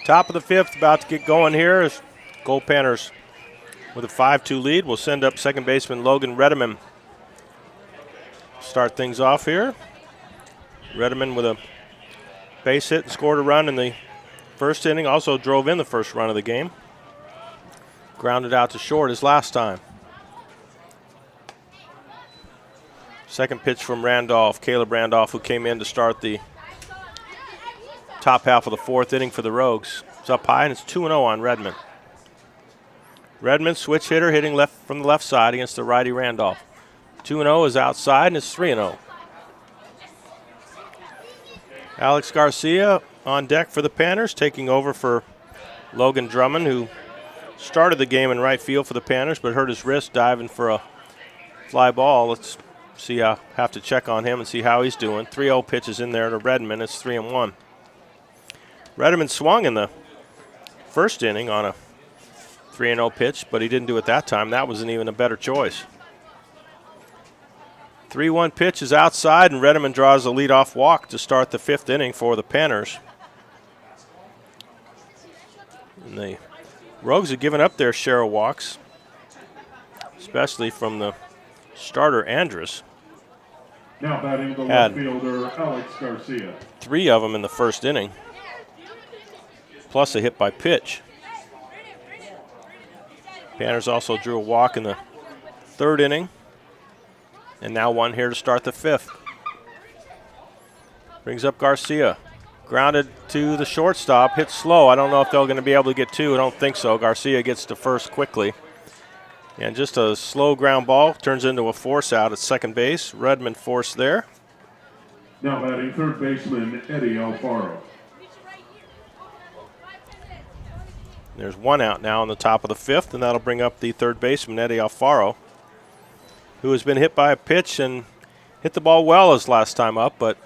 top of the 5th, about to get going here as Goldpanners with a 5-2 lead. We'll send up second baseman Logan Redeman. Start things off here. Redeman with a base hit and scored a run in the first inning. Also drove in the first run of the game. Grounded out to short his last time. Second pitch from Randolph, Caleb Randolph, who came in to start the top half of the 4th inning for the Rogues. It's up high and it's 2-0 on Redmond. Redmond, switch hitter, hitting left from the left side against the righty Randolph. 2-0 is outside and it's 3-0. Alex Garcia on deck for the Panners, taking over for Logan Drummond, who started the game in right field for the Panners but hurt his wrist diving for a fly ball. Let's see, have to check on him and see how he's doing. 3-0 pitches in there to Redmond. It's 3-1. Redmond swung in the first inning on a 3-0 pitch, but he didn't do it that time. That was even a better choice. 3-1 pitch is outside, and Redmond draws a leadoff walk to start the 5th inning for the Panners. And the Rogues have given up their share of walks, especially from the starter Andrus. Now batting the left fielder Alex Garcia. 3 of them in the first inning, plus a hit by pitch. Panners also drew a walk in the 3rd inning, and now 1 here to start the 5th. Brings up Garcia. Grounded to the shortstop, hit slow. I don't know if they're going to be able to get 2. I don't think so. Garcia gets to first quickly. And just a slow ground ball turns into a force out at second base. Redmond forced there. Now batting third baseman Eddie Alfaro. There's 1 out now on the top of the 5th, and that'll bring up the third baseman Eddie Alfaro, who has been hit by a pitch and hit the ball well his last time up, but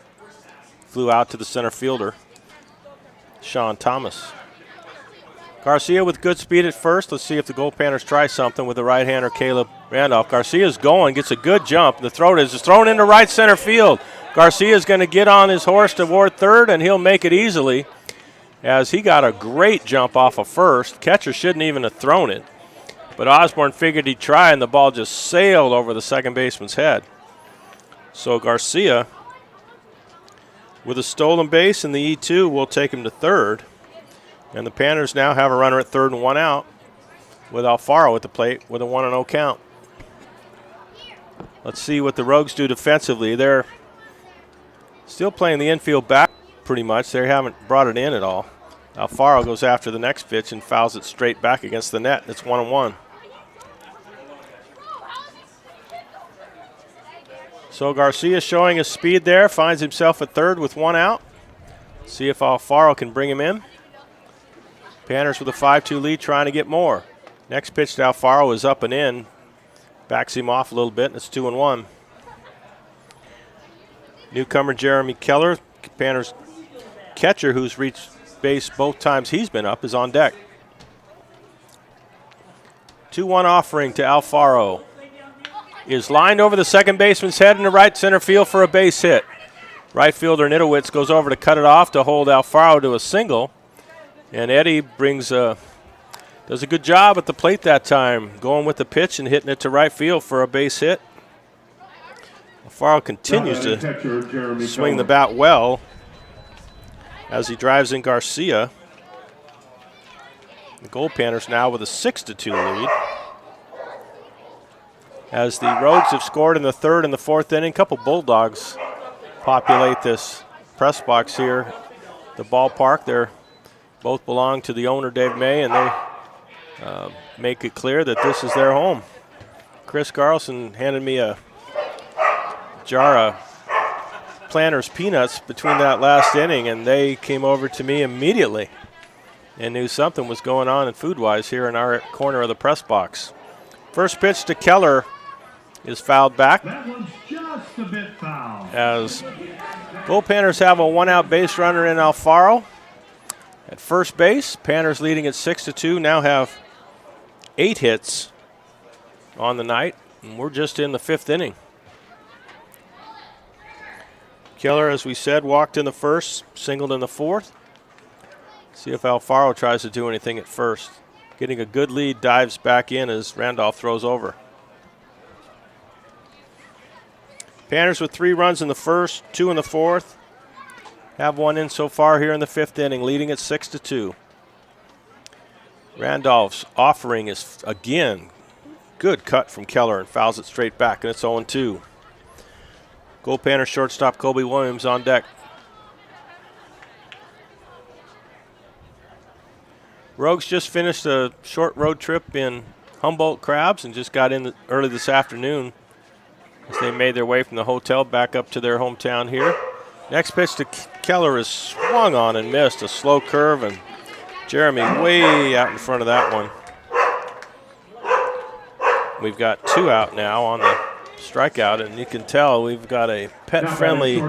flew out to the center fielder, Sean Thomas. Garcia with good speed at first. Let's see if the Goldpanners try something with the right-hander Caleb Randolph. Garcia's going, gets a good jump. The throw is thrown into right center field. Garcia's going to get on his horse toward third, and he'll make it easily, as he got a great jump off of first. Catcher shouldn't even have thrown it, but Osborne figured he'd try, and the ball just sailed over the second baseman's head. So Garcia, with a stolen base in the E2, will take him to third. And the Panners now have a runner at third and 1 out, with Alfaro at the plate with a 1-0 count. Let's see what the Rogues do defensively. They're still playing the infield back pretty much. They haven't brought it in at all. Alfaro goes after the next pitch and fouls it straight back against the net. It's 1-1. So Garcia showing his speed there, finds himself at third with 1 out. See if Alfaro can bring him in. Panners with a 5-2 lead, trying to get more. Next pitch to Alfaro is up and in. Backs him off a little bit, and it's 2-1. Newcomer Jeremy Keller, Panners catcher, who's reached base both times he's been up, is on deck. 2-1 offering to Alfaro. Is lined over the second baseman's head in the right center field for a base hit. Right fielder Nitowitz goes over to cut it off to hold Alfaro to a single. And Eddie does a good job at the plate that time, going with the pitch and hitting it to right field for a base hit. Alfaro continues to swing the bat well as he drives in Garcia. The Goldpanners now with a 6-2 lead. As the Rogues have scored in the third and the fourth inning, a couple Bulldogs populate this press box here. The ballpark, they both belong to the owner, Dave May, and they make it clear that this is their home. Chris Carlson handed me a jar of Planters peanuts between that last inning, and they came over to me immediately and knew something was going on in food-wise here in our corner of the press box. First pitch to Keller is fouled back. That one's just a bit foul. As Goldpanners have a one-out base runner in Alfaro. At first base, Panners leading at 6-2, now have 8 hits on the night, and we're just in the fifth inning. Keller, as we said, walked in the first, singled in the fourth. See if Alfaro tries to do anything at first. Getting a good lead, dives back in as Randolph throws over. Panners with 3 runs in the first, 2 in the fourth. Have 1 in so far here in the fifth inning, leading at 6-2. Randolph's offering is, again, good cut from Keller and fouls it straight back, and it's 0-2. Goldpanners shortstop Colby Williams on deck. Rogues just finished a short road trip in Humboldt Crabs and just got in early this afternoon as they made their way from the hotel back up to their hometown here. Next pitch to Keller is swung on and missed. A slow curve, and Jeremy way out in front of that one. We've got 2 out now on the strikeout, and you can tell we've got a pet-friendly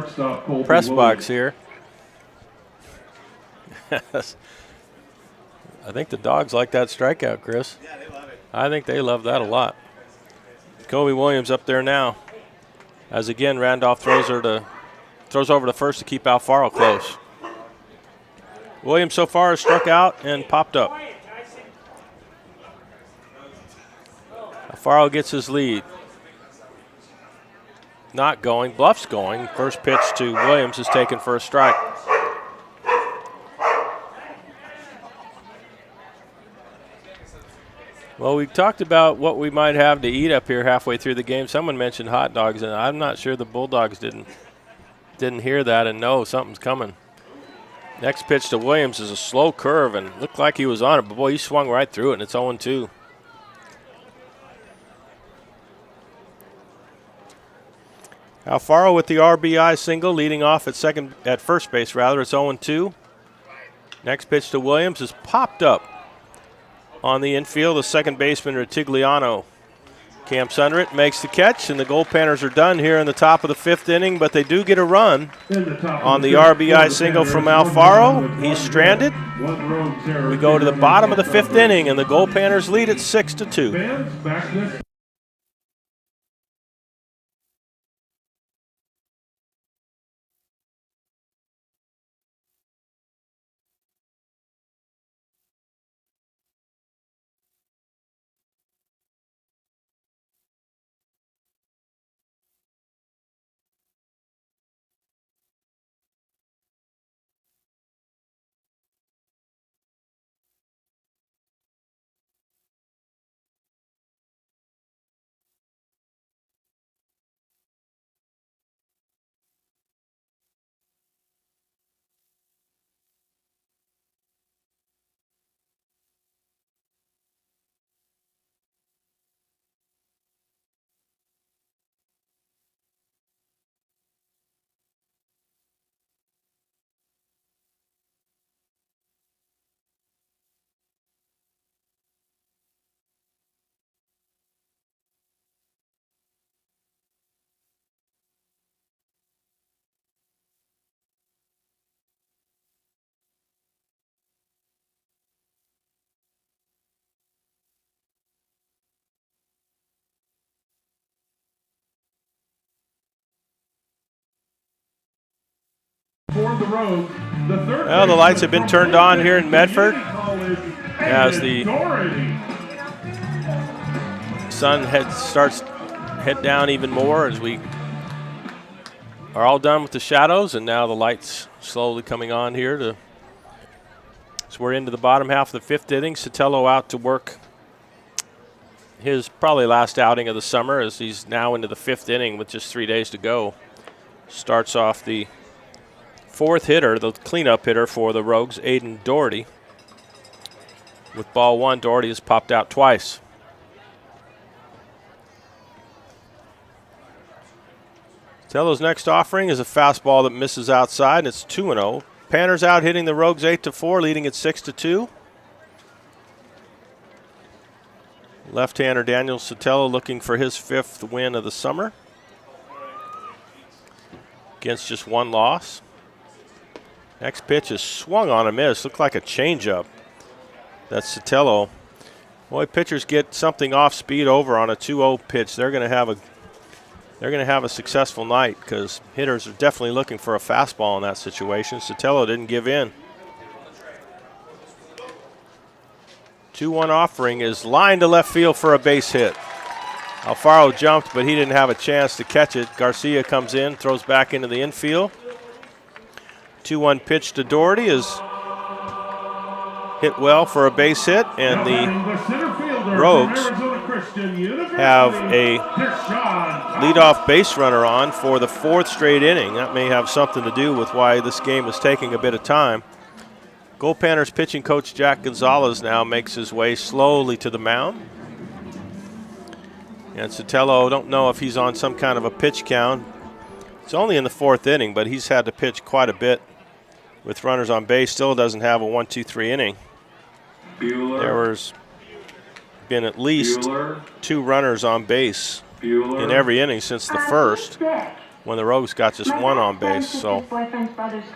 press box here. I think the dogs like that strikeout, Chris. Yeah, they love it. I think they love that a lot. Colby Williams up there now. As again, Randolph throws over to first to keep Alfaro close. Williams so far has struck out and popped up. Alfaro gets his lead. Not going, Bluff's going. First pitch to Williams is taken for a strike. Well, we talked about what we might have to eat up here halfway through the game. Someone mentioned hot dogs, and I'm not sure the Bulldogs didn't hear that and know something's coming. Next pitch to Williams is a slow curve, and looked like he was on it, but boy, he swung right through it, and it's 0-2. Alfaro with the RBI single, leading off at first base rather. It's 0-2. Next pitch to Williams is popped up on the infield. The second baseman Retigliano camps under it, makes the catch, and the Goldpanners are done here in the top of the fifth inning, but they do get a run on the RBI single from Alfaro. He's stranded. We go to the bottom of the fifth inning, and the Goldpanners lead at 6-2. for the Rogues. Well, the lights have been turned on here in Medford as the sun starts head down even more as we are all done with the shadows, and now the lights slowly coming on here. So we're into the bottom half of the fifth inning. Sotelo out to work his probably last outing of the summer as he's now into the fifth inning with just 3 days to go. Starts off the fourth hitter, the cleanup hitter for the Rogues, Aiden Doherty. With ball one, Doherty has popped out twice. Sotelo's next offering is a fastball that misses outside, and it's 2-0. Panners out hitting the Rogues 8-4, leading at 6-2. Left-hander Daniel Sotelo looking for his fifth win of the summer against just one loss. Next pitch is swung on a miss. Looked like a changeup. That's Sotelo. Boy, pitchers get something off speed over on a 2-0 pitch. They're going to have a successful night because hitters are definitely looking for a fastball in that situation. Sotelo didn't give in. 2-1 offering is lined to left field for a base hit. Alfaro jumped, but he didn't have a chance to catch it. Garcia comes in, throws back into the infield. 2-1 pitch to Doherty is hit well for a base hit, and the Rogues have a leadoff base runner on for the fourth straight inning. That may have something to do with why this game is taking a bit of time. Goldpanners pitching coach Jack Gonzalez now makes his way slowly to the mound. And Sotelo, don't know if he's on some kind of a pitch count. It's only in the fourth inning, but he's had to pitch quite a bit with runners on base. Still doesn't have a 1-2-3 inning. There's been at least 2 runners on base in every inning since the first, when the Rogues got just 1 on base. So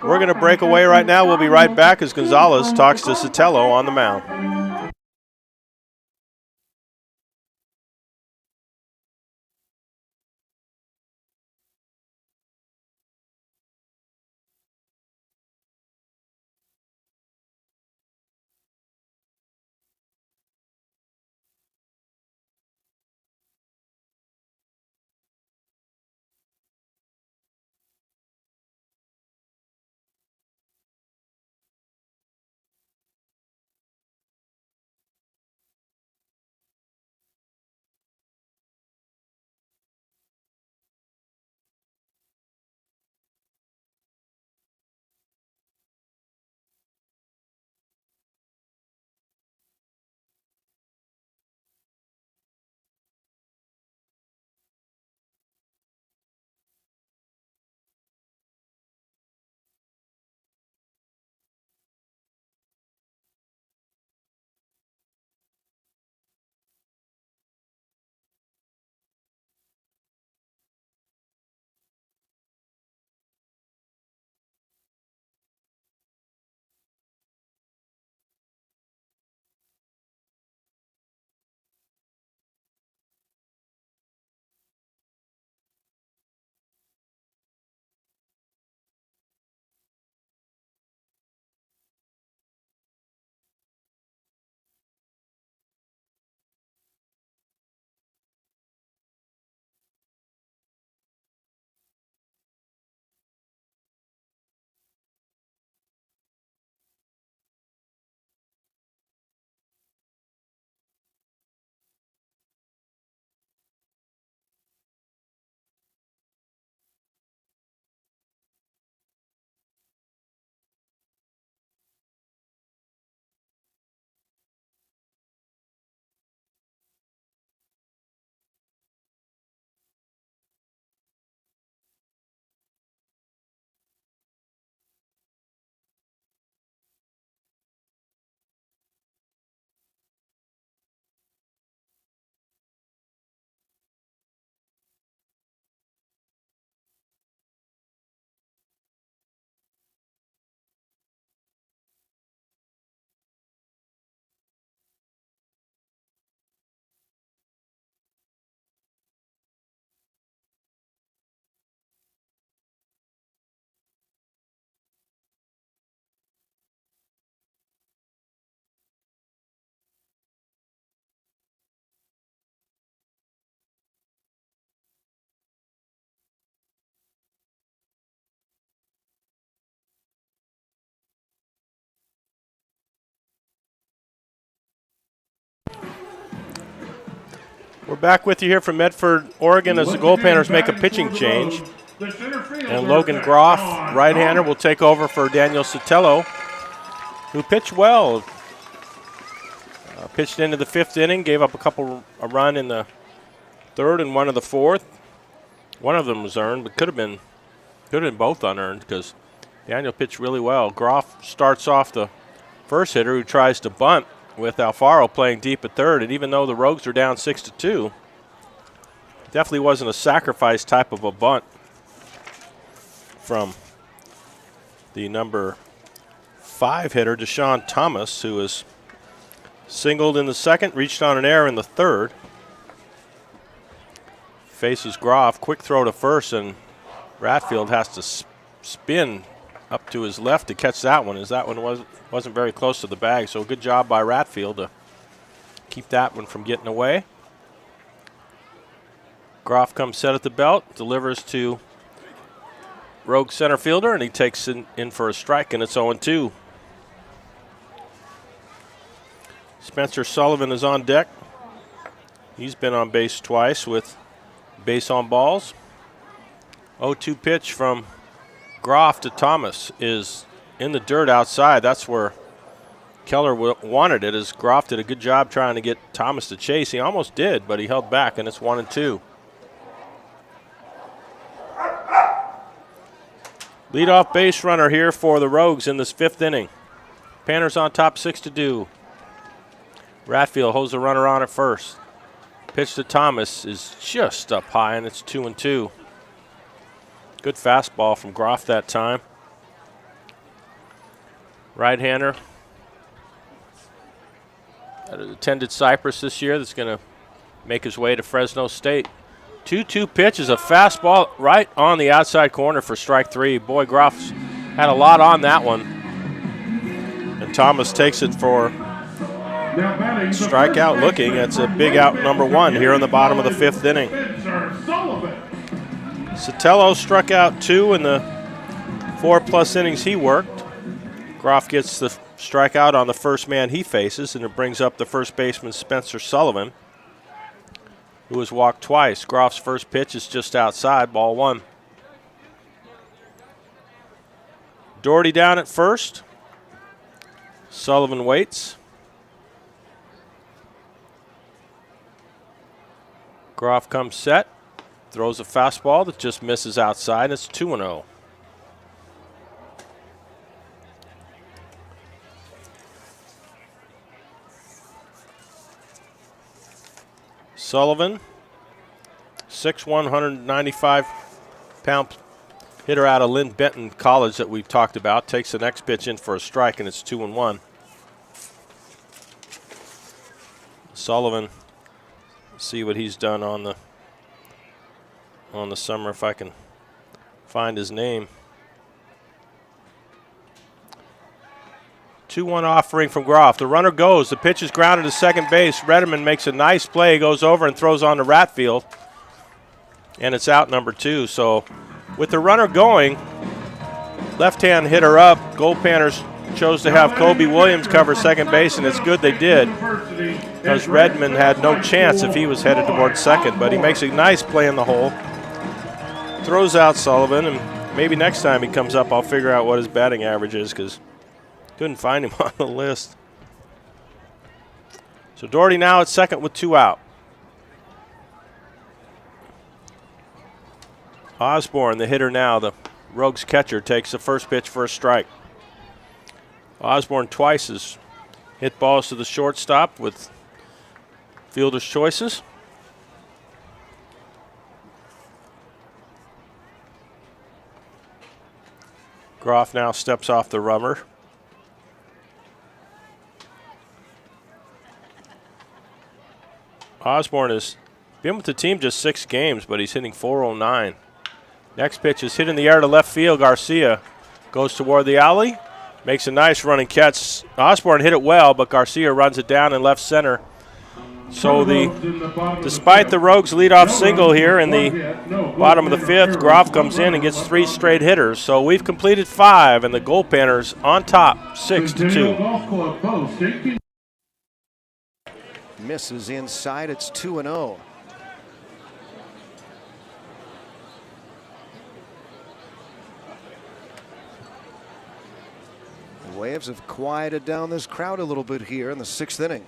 we're going to break away right now. We'll be right back as Gonzalez talks to Sotelo on the mound. We're back with you here from Medford, Oregon, as the Goldpanners make a pitching change. And Logan Groff, right-hander, will take over for Daniel Sotelo, who pitched well. Pitched into the 5th inning, gave up a run in the 3rd and one of the 4th. One of them was earned, but could have been both unearned because Daniel pitched really well. Groff starts off the first hitter, who tries to bunt with Alfaro playing deep at 3rd, and even though the Rogues are down 6-2, definitely wasn't a sacrifice type of a bunt from the number 5 hitter, Deshaun Thomas, who is singled in the 2nd, reached on an error in the 3rd. Faces Groff, quick throw to 1st, and Ratfield has to spin up to his left to catch that one, as that one wasn't very close to the bag. So good job by Ratfield to keep that one from getting away. Groff comes set at the belt, delivers to Rogue center fielder, and he takes in for a strike, and it's 0-2. Spencer Sullivan is on deck. He's been on base twice with base on balls. 0-2 pitch from Groff to Thomas is in the dirt outside. That's where Keller wanted it, as Groff did a good job trying to get Thomas to chase. He almost did, but he held back, and it's 1-2. Leadoff base runner here for the Rogues in this 5th inning. Panners on top 6-2. Ratfield holds the runner on at first. Pitch to Thomas is just up high, and it's 2-2. Good fastball from Groff that time. Right-hander. Attended Cypress this year, that's going to make his way to Fresno State. 2-2 pitch is a fastball right on the outside corner for strike 3. Boy, Groff's had a lot on that one. And Thomas takes it for strikeout looking. That's a big out number 1 here in the bottom of the 5th inning. Sotelo struck out 2 in the 4+ innings he worked. Groff gets the strikeout on the first man he faces, and it brings up the first baseman Spencer Sullivan, who has walked twice. Groff's first pitch is just outside, ball 1. Doherty down at first. Sullivan waits. Groff comes set, throws a fastball that just misses outside. It's 2-0. Sullivan, 6'1", 195-pound hitter out of Lynn Benton College that we've talked about, takes the next pitch in for a strike, and it's 2-1. Sullivan, see what he's done on the summer, if I can find his name. 2-1 offering from Groff. The runner goes. The pitch is grounded to second base. Redderman makes a nice play, goes over and throws on to Ratfield. And it's out number 2. So with the runner going, left-hand hitter up, Goldpanners chose to have Kobe Williams cover second base, and it's good they did, because Redman had no chance if he was headed towards second. But he makes a nice play in the hole. Throws out Sullivan, and maybe next time he comes up I'll figure out what his batting average is, because couldn't find him on the list. So Doherty now at second with 2 out. Osborne, the hitter now, the Rogues catcher, takes the first pitch for a strike. Osborne twice has hit balls to the shortstop with fielder's choices. Groff now steps off the rubber. Osborne has been with the team just 6 games, but he's hitting .409. Next pitch is hit in the air to left field. Garcia goes toward the alley, makes a nice running catch. Osborne hit it well, but Garcia runs it down in left center. So despite the Rogues' leadoff single here in the bottom of the 5th, Groff comes in and gets 3 straight hitters. So we've completed 5, and the Goldpanners on top 6-2. Misses inside. It's 2-0. Waves have quieted down this crowd a little bit here in the 6th inning.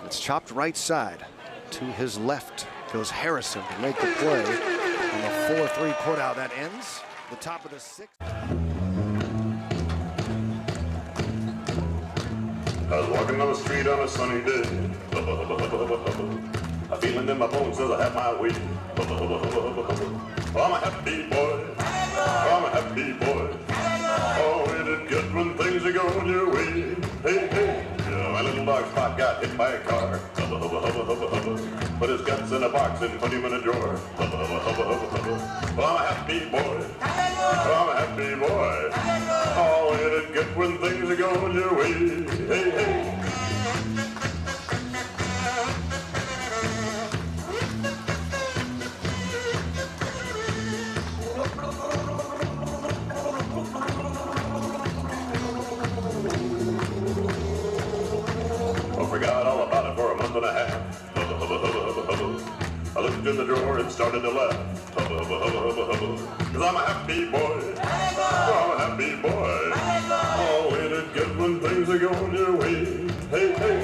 It's chopped right side. To his left goes Harrison to make the play. And the 4-3 putout that ends the top of the 6th. I was walking down the street on a sunny day. Hubba, hubba, hubba, hubba, hubba. A feeling in my bones says I have my way. Hubba, hubba, hubba, hubba, hubba. Oh, I'm a happy boy. Oh, I'm a happy boy. Oh, ain't it good when things are going your way? Hey, hey. Yeah, my little dog Spot got hit by a car. Hubba, hubba, hubba, hubba, hubba. Put his guts in a box and put him in a drawer. Hubba, hubba, hubba, hubba, hubba. Oh, I'm a happy boy. Oh, I'm a happy boy. Oh, ain't it good when things are going your way? Hey, hey. Forgot all about it for a month and a half. Hubba, hubba, hubba, hubba, hubba. I looked in the drawer and started to laugh. Hubba, hubba, hubba, hubba, hubba. Cause I'm a happy boy. I'm a happy boy. Oh, ain't it good when things are going your way? Hey, hey.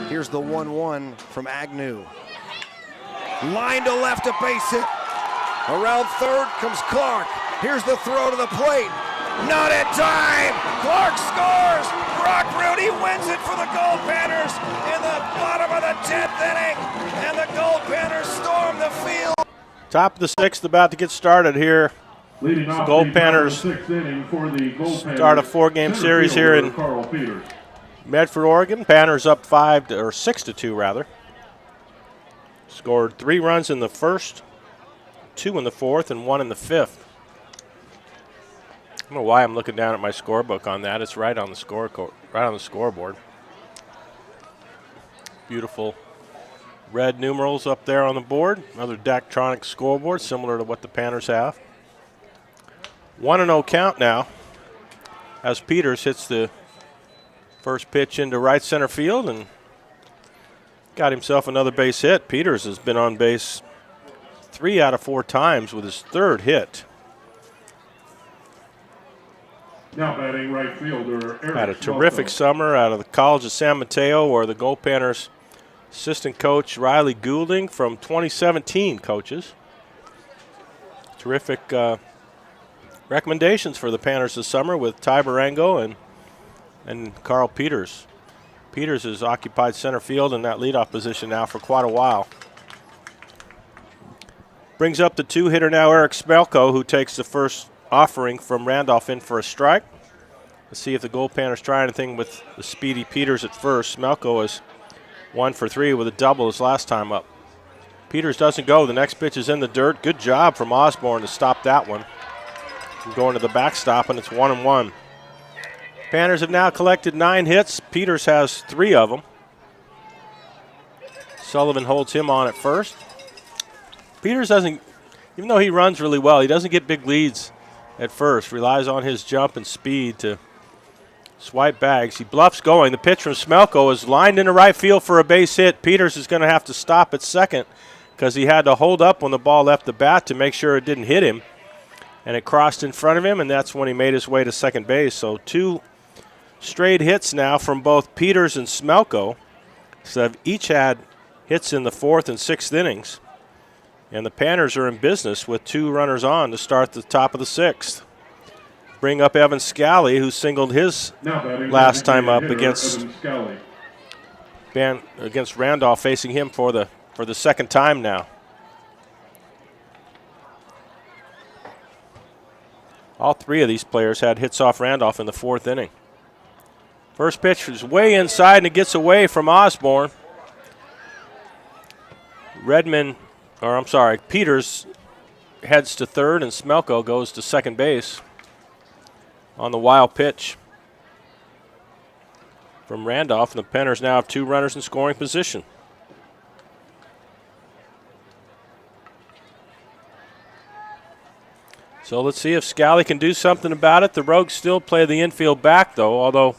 Here's the 1-1 from Agnew. Line to left, a base hit. Around third comes Clark. Here's the throw to the plate. Not in time. Clark scores. Brock Rudy wins it for the Goldpanners in the bottom of the 10th inning. And the Goldpanners storm the field. Top of the 6th about to get started here. Leading off Goldpanners the 6th inning for the Goldpanners. Start a 4-game series here in Medford, Oregon. Panners up 6-2 rather. Scored 3 runs in the first, 2 in the 4th, and 1 in the 5th. I don't know why I'm looking down at my scorebook on that. It's right on the scoreboard. Beautiful red numerals up there on the board. Another Daktronics scoreboard, similar to what the Panners have. 1-0 count now as Peters hits the first pitch into right center field and got himself another base hit. Peters has been on base 3 out of 4 times with his 3rd hit. Now batting right fielder Eric Had a terrific summer out of the College of San Mateo, where the Goldpanners assistant coach Riley Goulding from 2017 coaches. Terrific recommendations for the Panners this summer with Ty Barango and Carl Peters. Peters has occupied center field in that leadoff position now for quite a while. Brings up the 2-hitter now, Eric Smelko, who takes the first offering from Randolph in for a strike. Let's see if the Goldpanners try anything with the speedy Peters at first. Smelko is 1 for 3 with a double his last time up. Peters doesn't go. The next pitch is in the dirt. Good job from Osborne to stop that one from going to the backstop, and it's 1-1. Panners have now collected 9 hits. Peters has 3 of them. Sullivan holds him on at first. Peters doesn't, even though he runs really well, he doesn't get big leads at first. Relies on his jump and speed to swipe bags. He bluffs going. The pitch from Smelko is lined into right field for a base hit. Peters is going to have to stop at second because he had to hold up when the ball left the bat to make sure it didn't hit him. And it crossed in front of him, and that's when he made his way to second base. So 2 straight hits now from both Peters and Smelko. So they've each had hits in the 4th and 6th innings. And the Panners are in business with 2 runners on to start the top of the 6th. Bring up Evan Scally, who singled his last time up against Randolph, facing him for the 2nd time now. All 3 of these players had hits off Randolph in the 4th inning. First pitch is way inside, and it gets away from Osborne. Peters heads to third, and Smelko goes to second base on the wild pitch from Randolph. And the Panners now have 2 runners in scoring position. So let's see if Scally can do something about it. The Rogues still play the infield back, though, although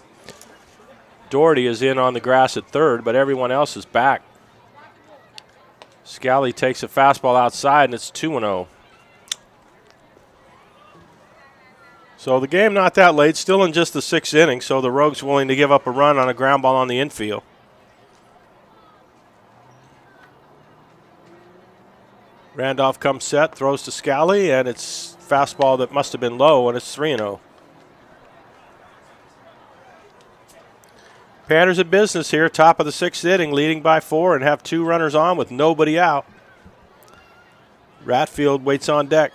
Doherty is in on the grass at third, but everyone else is back. Scally takes a fastball outside, and it's 2-0. So the game not that late, still in just the 6th inning, so the Rogues willing to give up a run on a ground ball on the infield. Randolph comes set, throws to Scally, and it's fastball that must have been low, and it's 3-0. Panners in business here, top of the 6th inning, leading by 4 and have 2 runners on with nobody out. Ratfield waits on deck.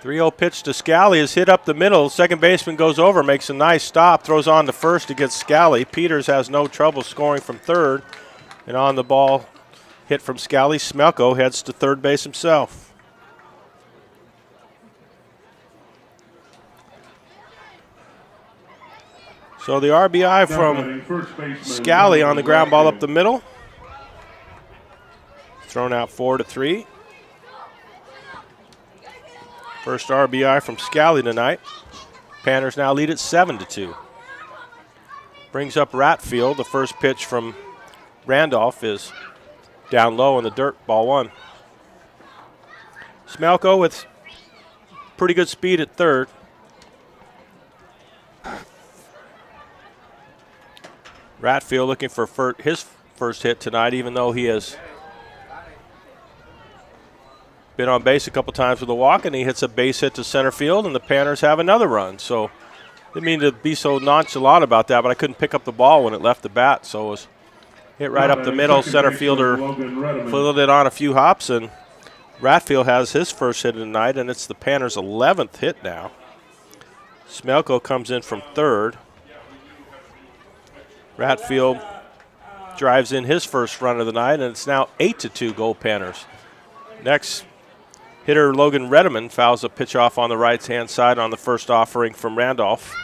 The 3-0 pitch to Scally is hit up the middle. Second baseman goes over, makes a nice stop, throws on to first to get Scally. Peters has no trouble scoring from third. And on the ball hit from Scally, Smelko heads to third base himself. So the RBI from Scally on the ground ball up the middle. Thrown out 4-3. First RBI from Scally tonight. Panners now lead at 7-2. Brings up Ratfield. The first pitch from Randolph is down low in the dirt, ball 1. Smelko with pretty good speed at third. Ratfield looking for his first hit tonight, even though he has been on base a couple times with a walk, and he hits a base hit to center field, and the Panners have another run. So didn't mean to be so nonchalant about that, but I couldn't pick up the ball when it left the bat, so it was hit right up the middle. Center fielder fielded it on a few hops, and Ratfield has his first hit of the night, and it's the Panners' 11th hit now. Smelko comes in from third. Ratfield drives in his first run of the night, and it's now 8-2 Goldpanners. Next, hitter Logan Redeman fouls a pitch off on the right-hand side on the first offering from Randolph.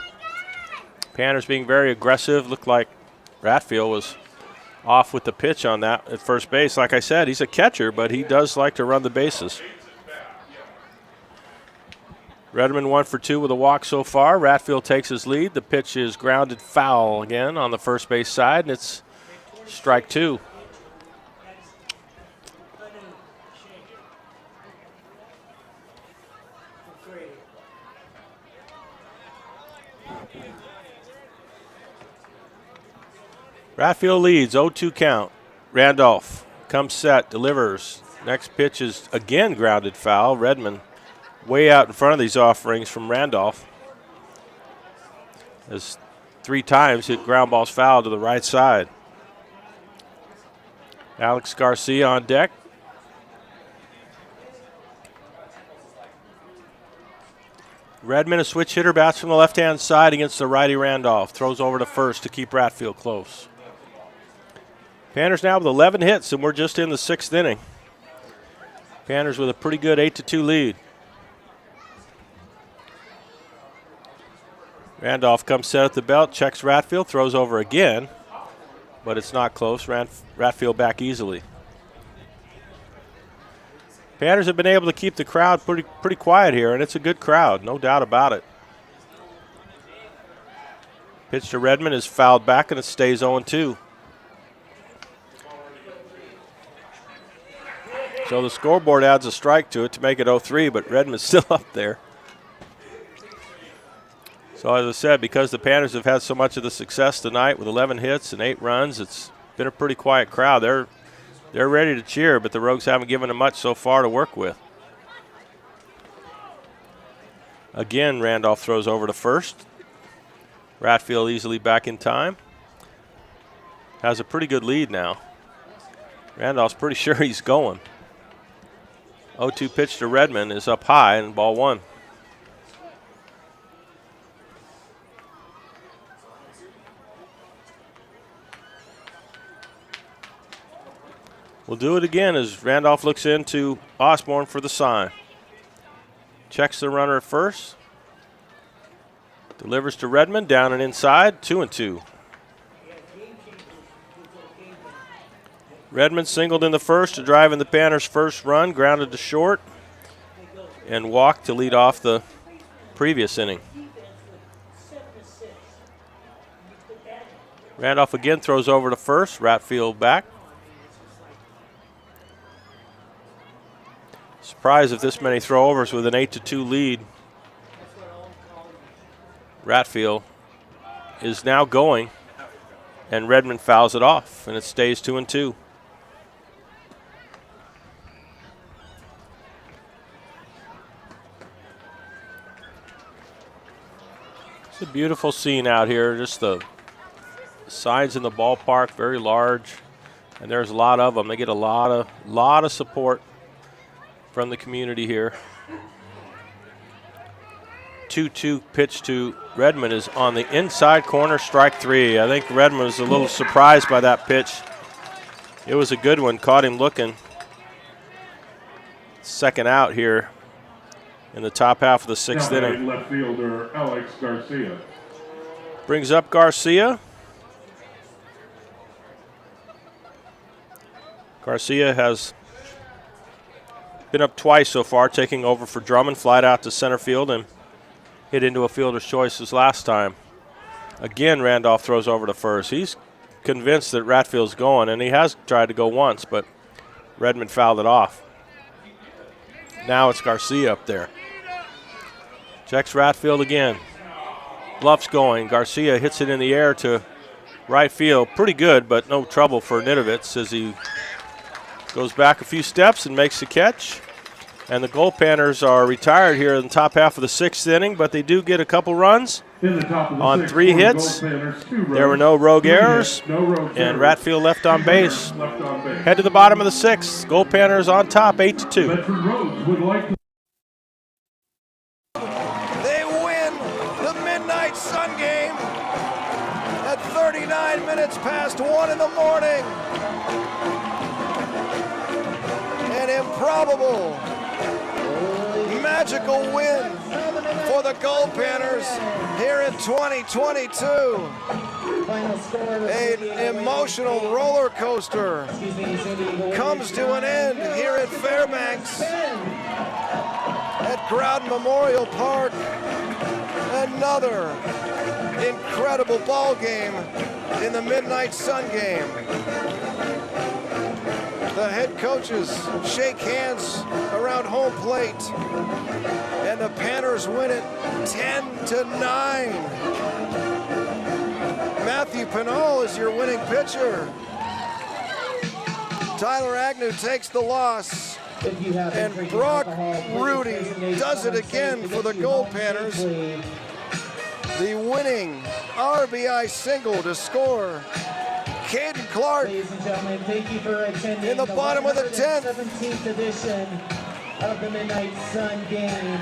Panners being very aggressive. Looked like Ratfield was off with the pitch on that at first base. Like I said, he's a catcher, but he does like to run the bases. Redeman 1 for 2 with a walk so far. Ratfield takes his lead. The pitch is grounded foul again on the first base side, and it's strike 2. Ratfield leads, 0-2 count. Randolph comes set, delivers. Next pitch is again grounded foul. Redmond way out in front of these offerings from Randolph. Has 3 times hit ground balls foul to the right side. Alex Garcia on deck. Redmond, a switch hitter, bats from the left-hand side against the righty Randolph. Throws over to first to keep Ratfield close. Panners now with 11 hits, and we're just in the 6th inning. Panners with a pretty good 8-2 lead. Randolph comes set at the belt, checks Ratfield, throws over again, but it's not close. Ratfield back easily. Panners have been able to keep the crowd pretty quiet here, and it's a good crowd, no doubt about it. Pitch to Redmond is fouled back, and it stays 0-2. So the scoreboard adds a strike to it to make it 0-3, but Redmond's still up there. So as I said, because the Panners have had so much of the success tonight with 11 hits and 8 runs, it's been a pretty quiet crowd. They're ready to cheer, but the Rogues haven't given them much so far to work with. Again, Randolph throws over to first. Ratfield easily back in time. Has a pretty good lead now. Randolph's pretty sure he's going. 0-2 pitch to Redmond is up high, and ball 1. We'll do it again as Randolph looks into Osborne for the sign. Checks the runner at first. Delivers to Redmond, down and inside, 2-2. Redmond singled in the first to drive in the Panners' first run, grounded to short, and walked to lead off the previous inning. Randolph again throws over to first. Ratfield back. Surprised if this many throwovers with an 8-2 lead. Ratfield is now going, and Redmond fouls it off, and it stays 2-2. It's a beautiful scene out here. Just the signs in the ballpark, very large, and there's a lot of them. They get a lot of support from the community here. 2-2 pitch to Redmond is on the inside corner, strike 3. I think Redmond was a little surprised by that pitch. It was a good one, caught him looking. Second out here in the top half of the 6th inning. Left fielder Alex Garcia. Brings up Garcia. Garcia has been up twice so far, taking over for Drummond, flied out to center field and hit into a fielder's choice his last time. Again, Randolph throws over to first. He's convinced that Ratfield's going, and he has tried to go once, but Redmond fouled it off. Now it's Garcia up there. Checks Ratfield again. Bluff's going. Garcia hits it in the air to right field. Pretty good, but no trouble for Nidovitz as he goes back a few steps and makes the catch. And the Goldpanners are retired here in the top half of the 6th inning, but they do get a couple runs on 3 hits. There were no rogue errors, and Ratfield left on base. Head to the bottom of the 6th. Goldpanners on top, 8-2. They win the Midnight Sun game at 39 minutes past 1 in the morning. An improbable, magical win for the Goldpanners here in 2022. An emotional roller coaster comes to an end here at Fairbanks at Groudon Memorial Park. Another incredible ball game in the Midnight Sun game. The head coaches shake hands around home plate, and the Panners win it 10-9. Matthew Pinal is your winning pitcher. Tyler Agnew takes the loss, and Brock Rudy does it again for the Goldpanners. The winning RBI single to score Caden Clark thank you for attending in the bottom of the 10th. 17th edition of the Midnight Sun game.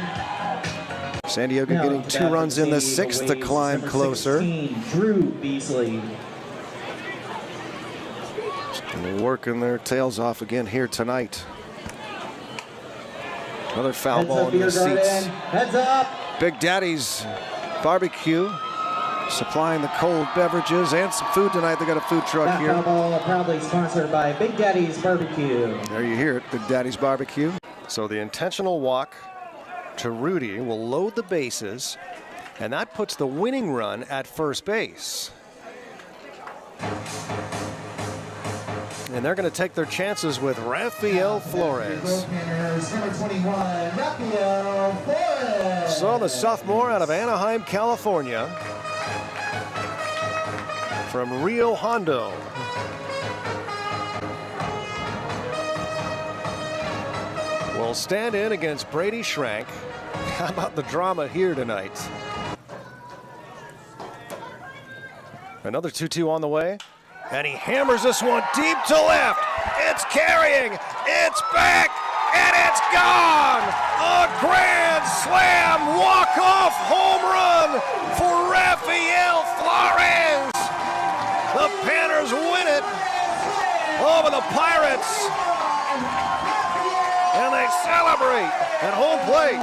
San Diego getting 2 runs in the 6th to climb closer. 16, Drew Beasley. Working their tails off again here tonight. Another foul ball in the seats. Heads up. Big Daddy's Barbecue supplying the cold beverages and some food tonight. They got a food truck here. Foul ball proudly sponsored by Big Daddy's Barbecue. There you hear it, Big Daddy's Barbecue. So the intentional walk to Rudy will load the bases, and that puts the winning run at first base. And they're going to take their chances with Rafael Flores. So the sophomore out of Anaheim, California, from Rio Hondo. Will stand in against Brady Schrank. How about the drama here tonight? Another 2-2 on the way. And he hammers this one deep to left. It's carrying, it's back, and it's gone! A grand slam walk-off home run for Rafael Flores! The Panners win it over the Pirates. And they celebrate at home plate.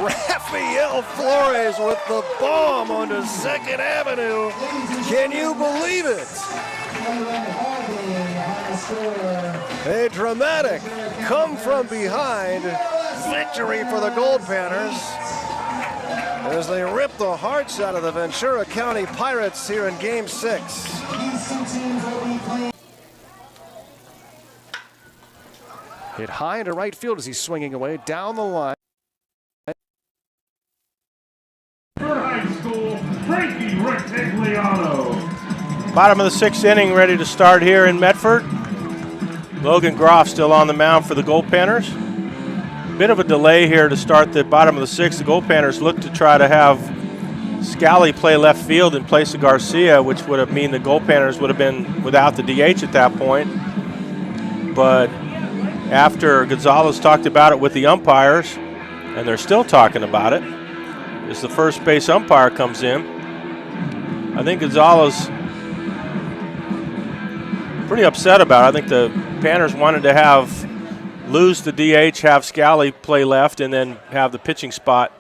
Rafael Flores with the bomb onto 2nd Avenue. Can you believe it? A dramatic come from behind victory for the Goldpanners as they rip the hearts out of the Ventura County Pirates here in Game 6. Hit high into right field as he's swinging away down the line. High School, Frankie Rectagliano. Bottom of the 6th inning, ready to start here in Medford. Logan Groff still on the mound for the Goldpanners. Bit of a delay here to start the bottom of the 6th. The Goldpanners look to try to have Scally play left field in place of Garcia, which would have mean the Goldpanners would have been without the DH at that point. But after Gonzalez talked about it with the umpires, and they're still talking about it, as the first base umpire comes in, I think Gonzalez pretty upset about it. I think the Panners wanted to lose the DH, have Scally play left, and then have the pitching spot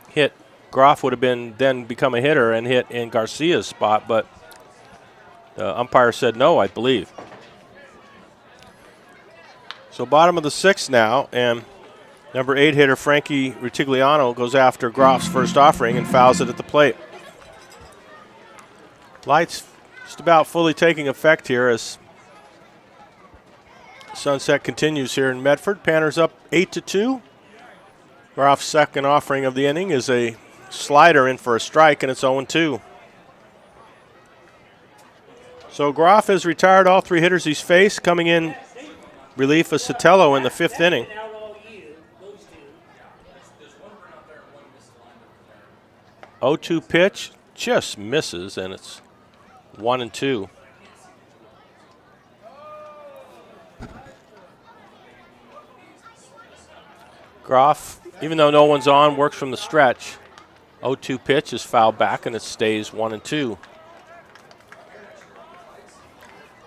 hit. Groff would have then become a hitter and hit in Garcia's spot, but the umpire said no, I believe. So bottom of the 6th now, and number 8 hitter Frankie Rectagliano goes after Groff's first offering and fouls it at the plate. Lights just about fully taking effect here as sunset continues here in Medford. Panners up 8-2. Groff's second offering of the inning is a slider in for a strike, and it's 0-2. So Groff has retired all 3 hitters he's faced, coming in relief of Sotelo in the 5th inning. 0-2 pitch, just misses, and it's 1-2. Groff, even though no one's on, works from the stretch. 0-2 pitch is fouled back, and it stays 1-2.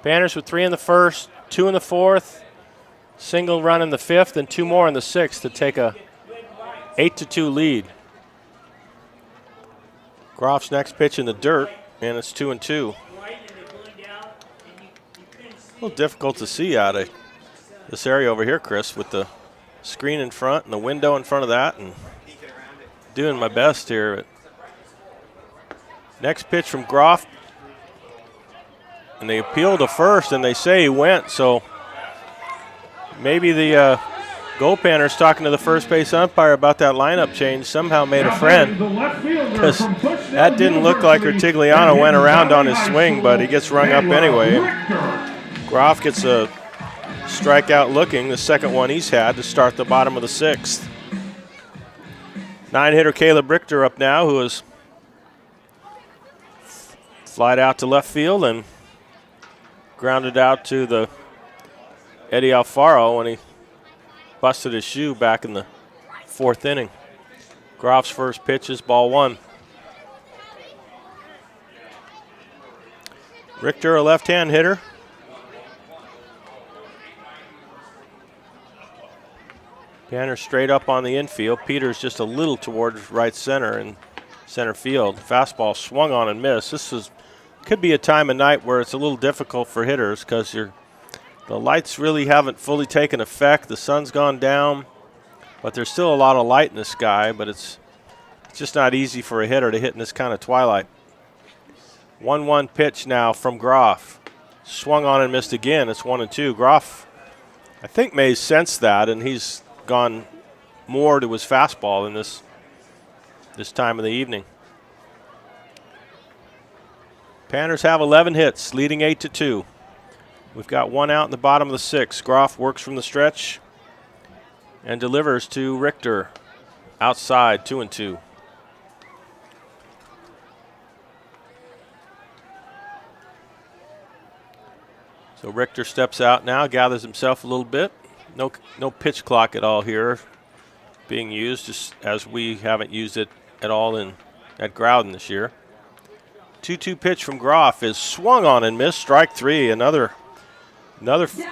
Panners with 3 in the 1st, 2 in the 4th, single run in the 5th, and 2 more in the 6th to take a 8-2 lead. Groff's next pitch in the dirt, and it's 2-2. A little difficult to see out of this area over here, Chris, with the screen in front and the window in front of that, and doing my best here. Next pitch from Groff, and they appeal to first, and they say he went, so maybe the Goldpanners talking to the first base umpire about that lineup change somehow made a friend, because that didn't look like Rectagliano went around on his swing, but he gets rung up anyway. Groff gets a strikeout looking, the second one he's had to start the bottom of the 6th. 9-hitter Caleb Richter up now, who has flied out to left field and grounded out to the Eddie Alfaro when he busted his shoe back in the 4th inning. Groff's first pitch is ball 1. Richter, a left-hand hitter. Panners straight up on the infield. Peters just a little towards right center and center field. Fastball swung on and missed. This could be a time of night where it's a little difficult for hitters because the lights really haven't fully taken effect. The sun's gone down, but there's still a lot of light in the sky, but it's just not easy for a hitter to hit in this kind of twilight. 1-1 pitch now from Groff. Swung on and missed again. It's 1-2. Groff, I think, may sense that, and he's gone more to his fastball in this time of the evening. Panners have 11 hits, leading 8-2. We've got 1 out in the bottom of the 6th. Groff works from the stretch and delivers to Richter outside, 2-2. So Richter steps out now, gathers himself a little bit. No pitch clock at all here being used, just as we haven't used it at all at Groudon this year. 2-2 pitch from Groff is swung on and missed. Strike 3. Another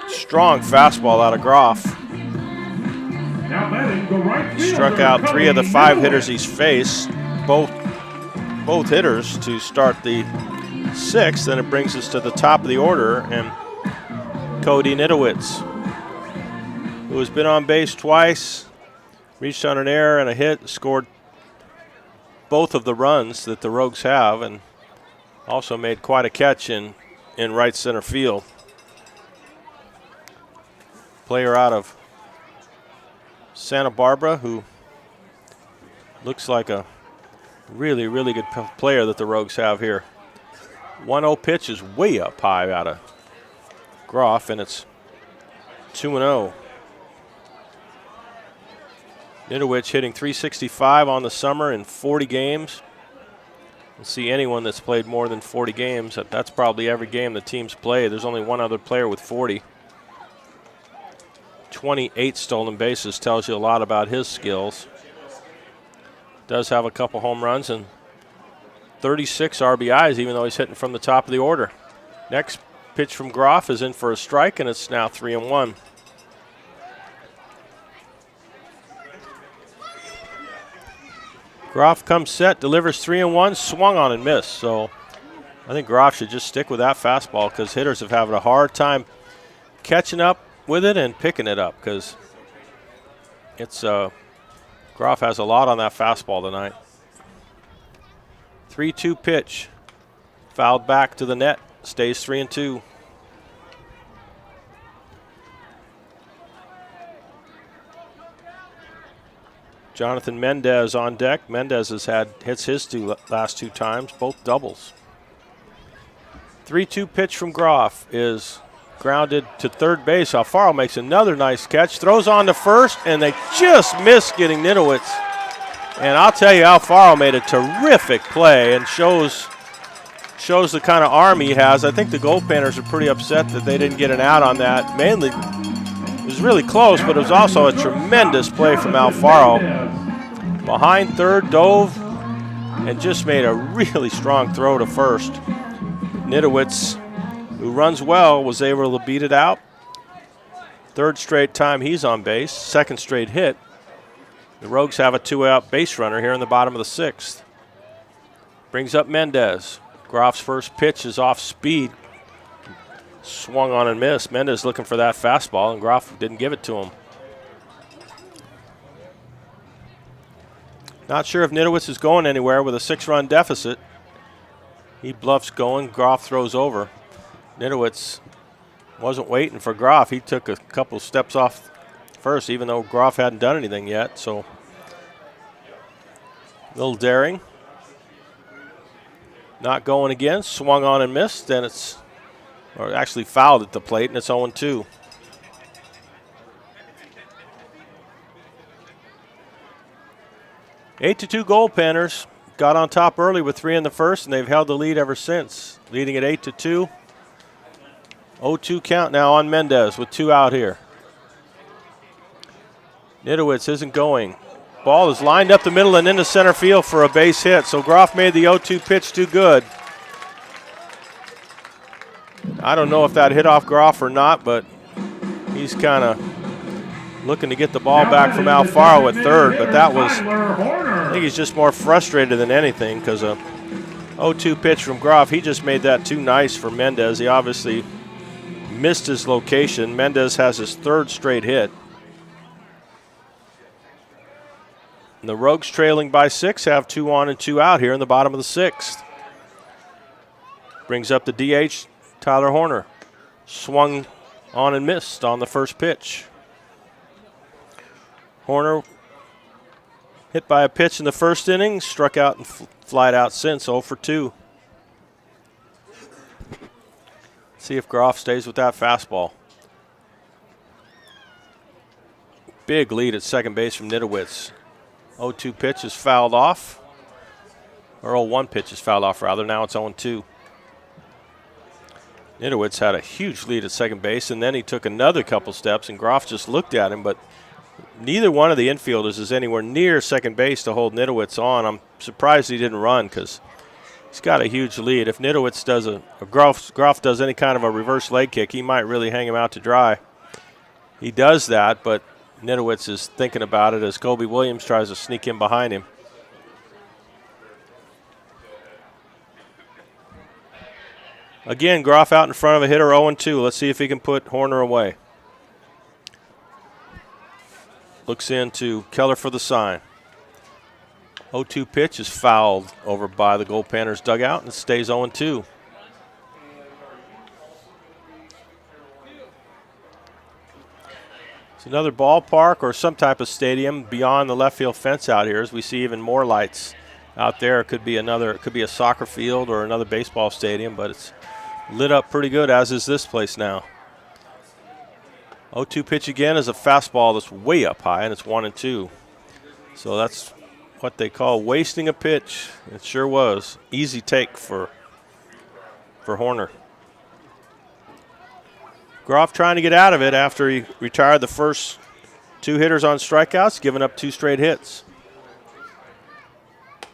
strong fastball out of Groff. Struck out 3 of the 5 hitters he's faced, both hitters to start the 6th. Then it brings us to the top of the order, and Cody Nitowitz, who has been on base twice, reached on an error and a hit, scored both of the runs that the Rogues have, and also made quite a catch in right center field. Player out of Santa Barbara who looks like a really, really good player that the Rogues have here. 1-0 pitch is way up high out of Groff, and it's 2-0. Nidowich hitting .365 on the summer in 40 games. We'll see anyone that's played more than 40 games. That's probably every game the team's played. There's only one other player with 40. 28 stolen bases tells you a lot about his skills. Does have a couple home runs and 36 RBIs, even though he's hitting from the top of the order. Next pitch from Groff is in for a strike, and it's now 3-1. Groff comes set, delivers 3-1, swung on and missed. So I think Groff should just stick with that fastball because hitters have having a hard time catching up with it and picking it up because it's Groff has a lot on that fastball tonight. 3-2 pitch, fouled back to the net, stays 3-2. Jonathan Mendez on deck. Mendez has had hits his last two times, both doubles. 3-2 pitch from Groff is grounded to third base. Alfaro makes another nice catch, throws on to first, and they just miss getting Nidowitz. And I'll tell you, Alfaro made a terrific play and shows the kind of arm he has. I think the Goldpanners are pretty upset that they didn't get an out on that. Mainly, it was really close, but it was also a tremendous play from Alfaro. Behind third, dove, and just made a really strong throw to first. Nidowitz, who runs well, was able to beat it out. Third straight time he's on base, second straight hit. The Rogues have a two-out base runner here in the bottom of the sixth. Brings up Mendez. Groff's first pitch is off speed. Swung on and missed. Mendez looking for that fastball, and Groff didn't give it to him. Not sure if Nidowitz is going anywhere with a 6-run deficit. He bluffs going. Groff throws over. Nidowitz wasn't waiting for Groff. He took a couple steps off first, even though Groff hadn't done anything yet. So, a little daring. Not going again. Swung on and missed. Then it's, or actually fouled at the plate, and it's 0-2. Eight to 2 Goldpanners got on top early with 3 in the first, and they've held the lead ever since. Leading at 8-2. 0-2 count now on Mendez with 2 out here. Nidowitz isn't going. Ball is lined up the middle and into center field for a base hit. So Groff made the 0-2 pitch too good. I don't know if that hit off Groff or not, but he's kind of looking to get the ball back from Alfaro at third. But that was, I think he's just more frustrated than anything because a 0-2 pitch from Groff, he just made that too nice for Mendez. He obviously missed his location. Mendez has his third straight hit. And the Rogues, trailing by 6, have 2 on and 2 out here in the bottom of the 6th. Brings up the DH, Tyler Horner. Swung on and missed on the first pitch. Horner hit by a pitch in the first inning, struck out and flied out since, 0-2. See if Groff stays with that fastball. Big lead at second base from Nidowitz. 0-2 pitch is fouled off. Or 0-1 pitch is fouled off, rather. Now it's 0-2. Nidowitz had a huge lead at second base, and then he took another couple steps, and Groff just looked at him, but neither one of the infielders is anywhere near second base to hold Nidowitz on. I'm surprised he didn't run because he's got a huge lead. If Nidowitz does Groff does any kind of a reverse leg kick, he might really hang him out to dry. He does that, but Nidowitz is thinking about it as Kobe Williams tries to sneak in behind him. Again, Groff out in front of a hitter, 0-2. Let's see if he can put Horner away. looks into Keller for the sign. 0-2 pitch is fouled over by the Goldpanners dugout and it stays 0-2. It's another ballpark or some type of stadium beyond the left field fence out here as we see even more lights out there. It could be a soccer field or another baseball stadium, but it's lit up pretty good, as is this place now. 0-2 pitch again is a fastball that's way up high, and it's 1-2. So that's what they call wasting a pitch. It sure was. Easy take for Horner. Groff trying to get out of it after he retired the first 2 hitters on strikeouts, giving up 2 straight hits.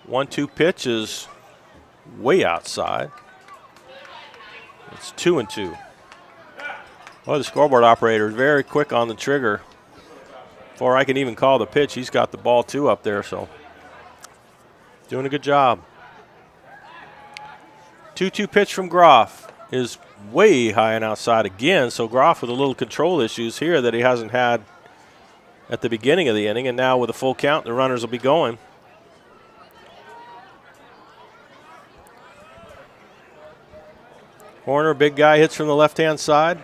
1-2 pitch is way outside. It's 2-2. Well, the scoreboard operator is very quick on the trigger. Before I can even call the pitch, he's got the ball 2 up there, so doing a good job. 2-2 pitch from Groff is way high and outside again, so Groff with a little control issues here that he hasn't had at the beginning of the inning, and now with a full count, the runners will be going. Horner, big guy, hits from the left-hand side.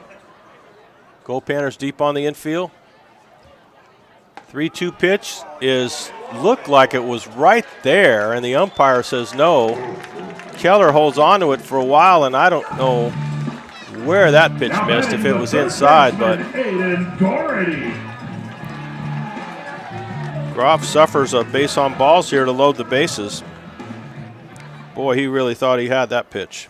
Goldpanners deep on the infield. 3-2 pitch looked like it was right there, and the umpire says no. Keller holds on to it for a while, and I don't know where that pitch missed, if it was inside, but Groff suffers a base on balls here to load the bases. Boy, he really thought he had that pitch.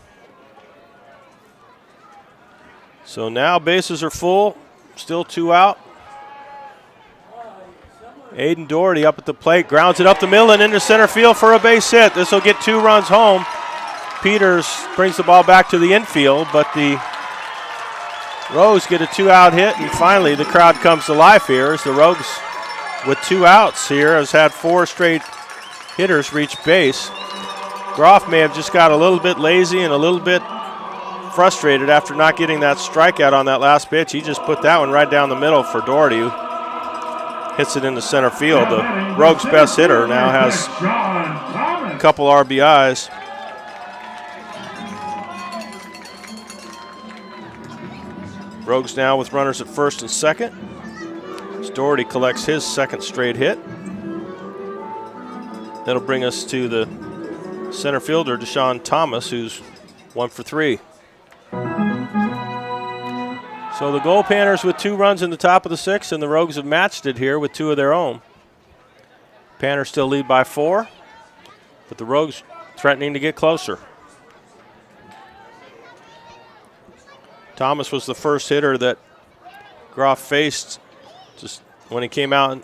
So now bases are full, still 2 out. Aiden Doherty up at the plate, grounds it up the middle and into center field for a base hit. This will get 2 runs home. Peters brings the ball back to the infield, but the Rogues get a 2-out hit, and finally the crowd comes to life here as the Rogues, with 2 outs here, has had 4 straight hitters reach base. Groff may have just got a little bit lazy and a little bit frustrated after not getting that strikeout on that last pitch. He just put that one right down the middle for Doherty, who hits it into center field. The Rogues' best hitter now has a couple RBIs. Rogues now with runners at first and second. As Doherty collects his 2nd straight hit. That'll bring us to the center fielder, Deshaun Thomas, who's 1 for 3. So the Goldpanners with 2 runs in the top of the 6th, and the Rogues have matched it here with 2 of their own. Panners still lead by 4, but the Rogues threatening to get closer. Thomas was the first hitter that Groff faced just when he came in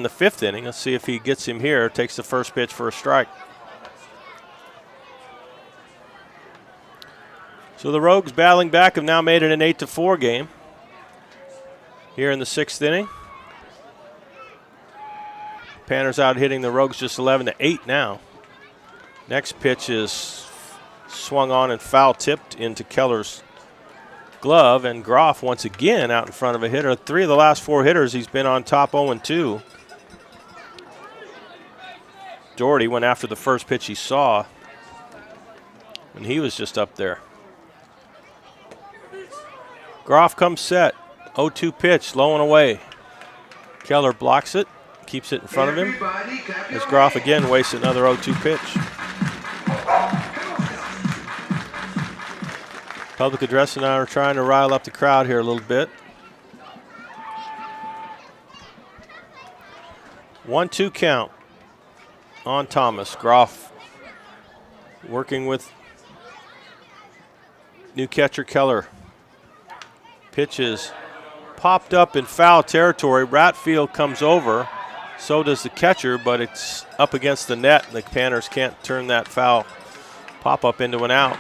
the 5th inning. Let's see if he gets him here. Takes the first pitch for a strike. So the Rogues battling back have now made it an 8-4 game here in the 6th inning. Panners out hitting the Rogues just 11-8 now. Next pitch is swung on and foul tipped into Keller's glove, and Groff once again out in front of a hitter. 3 of the last 4 hitters he's been on top 0-2. Doherty went after the first pitch he saw, and he was just up there. Groff comes set. 0-2 pitch, low and away. Keller blocks it, keeps it in front of him. As Groff again wastes another 0-2 pitch. Public address and I are trying to rile up the crowd here a little bit. 1-2 count on Thomas. Groff working with new catcher Keller. Pitch is popped up in foul territory. Ratfield comes over. So does the catcher, but it's up against the net. The Panners can't turn that foul pop-up into an out.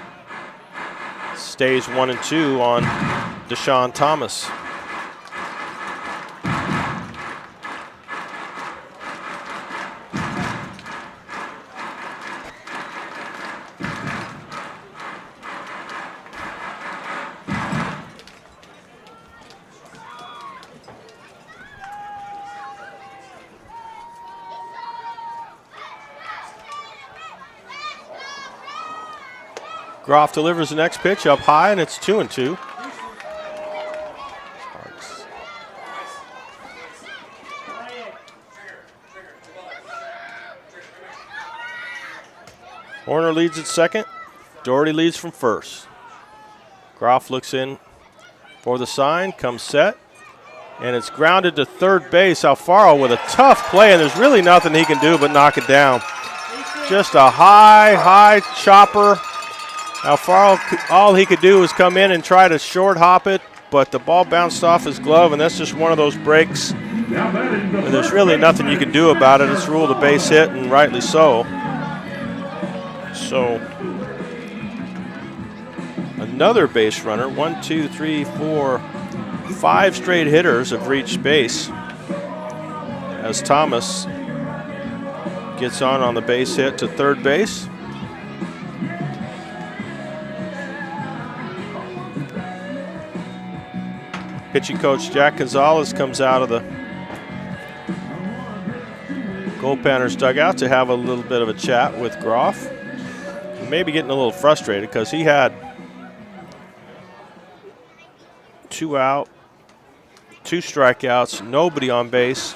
Stays 1-2 on Deshaun Thomas. Groff delivers the next pitch up high, and it's 2-2. Horner leads at second. Doherty leads from first. Groff looks in for the sign, comes set, and it's grounded to third base. Alfaro with a tough play, and there's really nothing he can do but knock it down. Just a high chopper. Alfaro, all he could do was come in and try to short hop it, but the ball bounced off his glove, and that's just one of those breaks. And there's really nothing you can do about it. It's ruled a base hit, and rightly so. So another base runner, 1, 2, 3, 4, 5 straight hitters have reached base as Thomas gets on the base hit to third base. Pitching coach Jack Gonzalez comes out of the Goldpanners dugout to have a little bit of a chat with Groff. Maybe getting a little frustrated because he had 2 out, 2 strikeouts, nobody on base.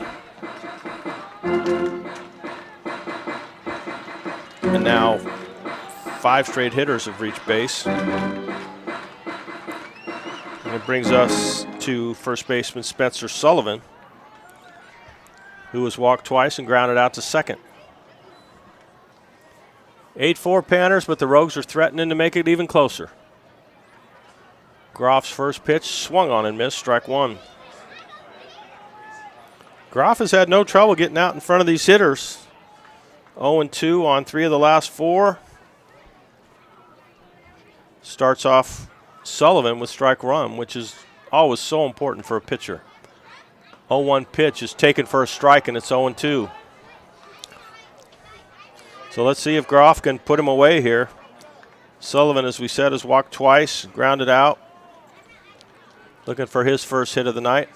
And now 5 straight hitters have reached base. And it brings us to first baseman Spencer Sullivan, who was walked twice and grounded out to second. 8-4 Panners, but the Rogues are threatening to make it even closer. Groff's first pitch swung on and missed, strike 1. Groff has had no trouble getting out in front of these hitters. 0-2 on 3 of the last 4. Starts off Sullivan with strike 1, which is always so important for a pitcher. 0-1 pitch is taken for a strike, and it's 0-2. So let's see if Groff can put him away here. Sullivan, as we said, has walked twice, grounded out. Looking for his first hit of the night.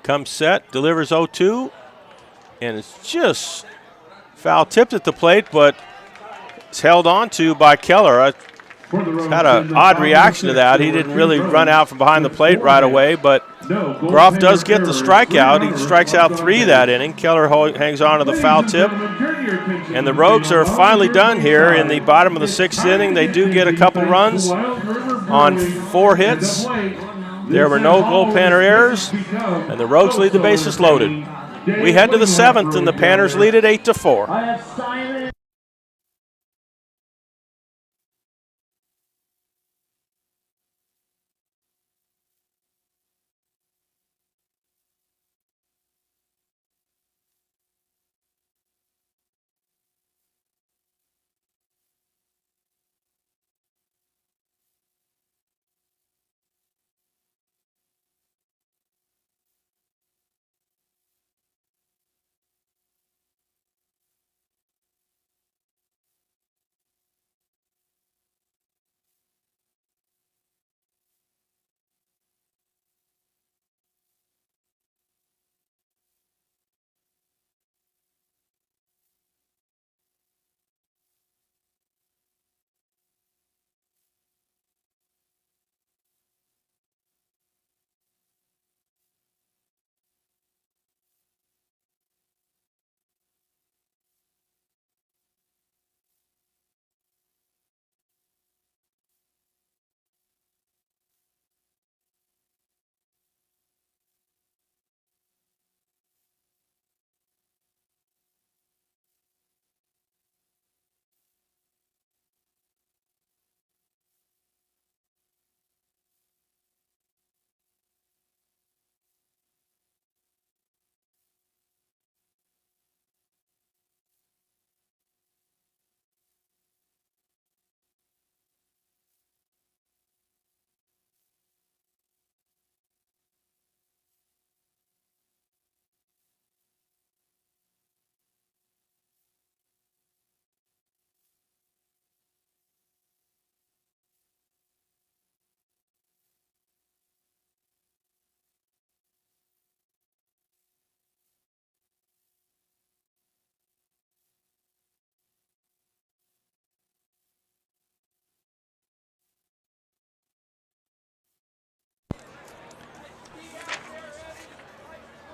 Comes set, delivers 0-2, and it's just foul tipped at the plate, but it's held on to by Keller. He's had an odd reaction to that. He didn't really run out from behind the plate right away, but Groff does get the strikeout. He strikes out 3 that inning. Keller hangs on to the foul tip. And the Rogues are finally done here in the bottom of the 6th inning. They do get a couple runs on 4 hits. There were no Goldpanner errors, and the Rogues lead the bases loaded. We head to the 7th, and the Panners lead it 8-4.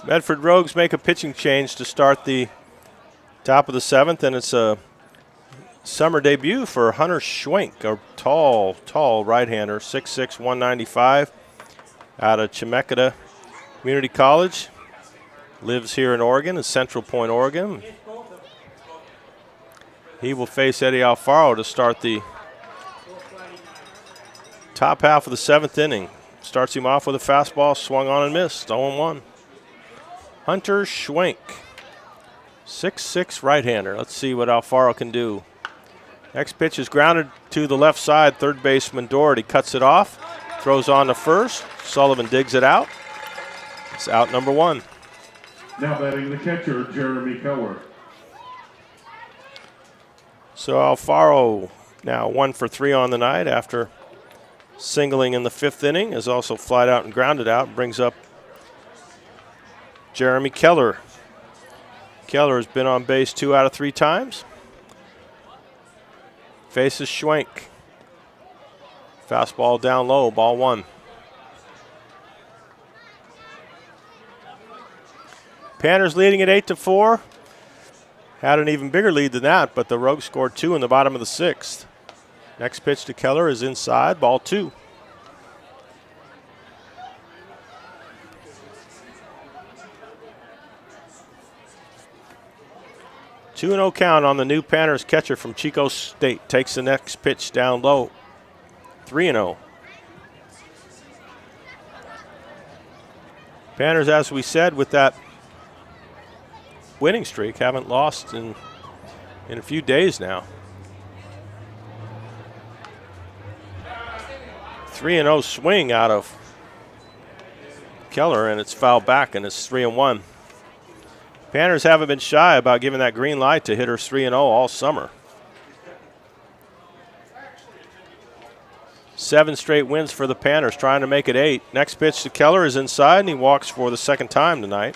Medford Rogues make a pitching change to start the top of the 7th, and it's a summer debut for Hunter Schwenk, a tall right-hander, 6'6", 195, out of Chemeketa Community College. Lives here in Oregon, in Central Point, Oregon. He will face Eddie Alfaro to start the top half of the 7th inning. Starts him off with a fastball, swung on and missed, 0-1. Hunter Schwenk, 6'6", right-hander. Let's see what Alfaro can do. Next pitch is grounded to the left side. Third baseman Doherty cuts it off, throws on to first. Sullivan digs it out. It's out number 1. Now batting the catcher, Jeremy Keller. So Alfaro now 1 for 3 on the night after singling in the 5th inning, is also flied out and grounded out, brings up Jeremy Keller. Keller has been on base 2 out of 3 times. Faces Schwenk. Fastball down low, ball 1. Panners leading at 8-4. Had an even bigger lead than that, but the Rogues scored 2 in the bottom of the 6th. Next pitch to Keller is inside, ball 2. Two 2-0 count on the new Panners catcher from Chico State. Takes the next pitch down low. 3-0. Panners, as we said, with that winning streak, haven't lost in a few days now. 3-0 swing out of Keller, and it's fouled back, and it's 3-1. Panners haven't been shy about giving that green light to hitters 3-0 all summer. 7 straight wins for the Panners, trying to make it 8. Next pitch to Keller is inside, and he walks for the 2nd time tonight.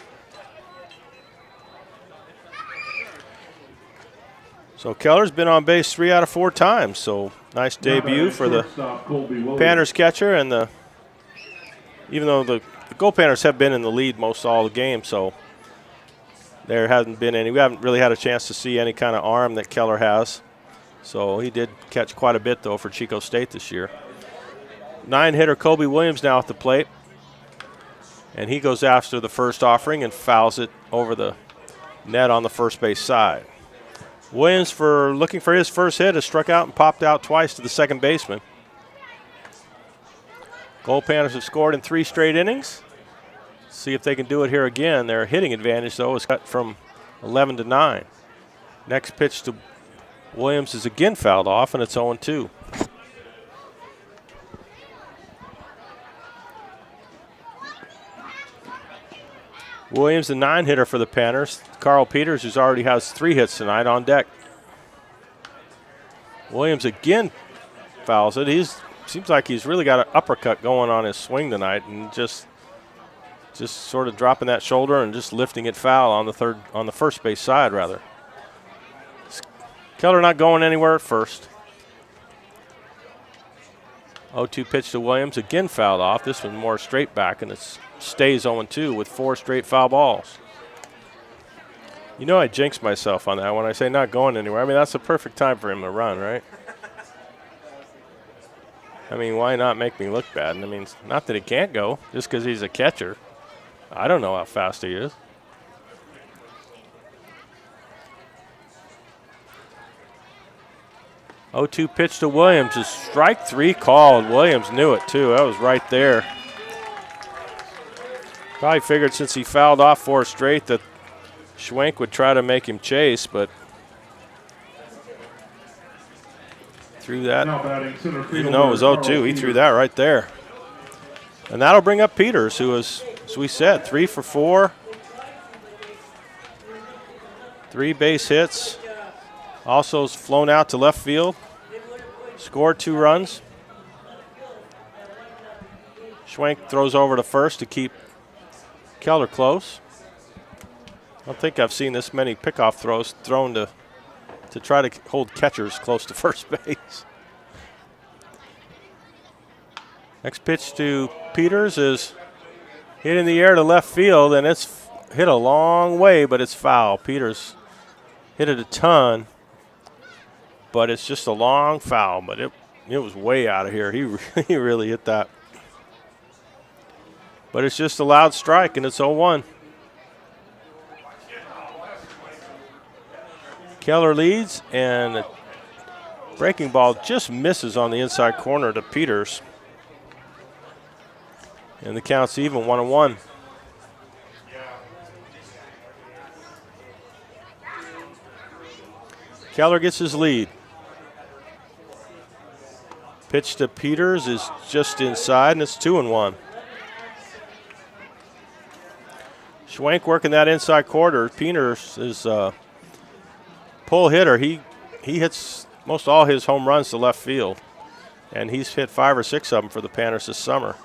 So Keller's been on base 3 out of 4 times, so nice debut for the Panners catcher. And even though the Goldpanners have been in the lead most all the game, so there hasn't been any. We haven't really had a chance to see any kind of arm that Keller has. So he did catch quite a bit, though, for Chico State this year. 9-hitter Kobe Williams now at the plate. And he goes after the first offering and fouls it over the net on the first base side. Williams, looking for his first hit, has struck out and popped out twice to the second baseman. Goldpanners have scored in 3 straight innings. See if they can do it here again. Their hitting advantage, though, is cut from 11 to 9. Next pitch to Williams is again fouled off, and it's 0-2. Williams, the 9-hitter for the Panners. Carl Peters, who already has 3 hits tonight, on deck. Williams again fouls it. Seems like he's really got an uppercut going on his swing tonight, and just sort of dropping that shoulder and just lifting it foul on the first base side, rather. Keller not going anywhere at first. 0-2 pitch to Williams, again fouled off. This one more straight back, and it stays 0-2 with 4 straight foul balls. You know I jinxed myself on that when I say not going anywhere. I mean, that's the perfect time for him to run, right? I mean, why not make me look bad? I mean, not that he can't go, just because he's a catcher. I don't know how fast he is. Oh, 2 pitch to Williams is strike 3 called. Williams knew it too. That was right there. Probably figured since he fouled off 4 straight that Schwenk would try to make him chase, but threw that. Even though it was 0-2, he threw that right there. And that'll bring up Peters, who is, as we said, 3 for 4. 3 base hits. Also has flown out to left field. Scored 2 runs. Schwenk throws over to first to keep Keller close. I don't think I've seen this many pickoff throws thrown to try to hold catchers close to first base. Next pitch to Peters is hit in the air to left field, and it's hit a long way, but it's foul. Peters hit it a ton, but it's just a long foul. But it was way out of here. He really hit that. But it's just a loud strike, and it's 0-1. Keller leads, and the breaking ball just misses on the inside corner to Peters. And the count's even, 1-1. Keller gets his lead. Pitch to Peters is just inside, and it's 2-1. Schwenk working that inside corner. Peters is pull hitter. He hits most all his home runs to left field, and he's hit 5 or 6 of them for the Panners this summer.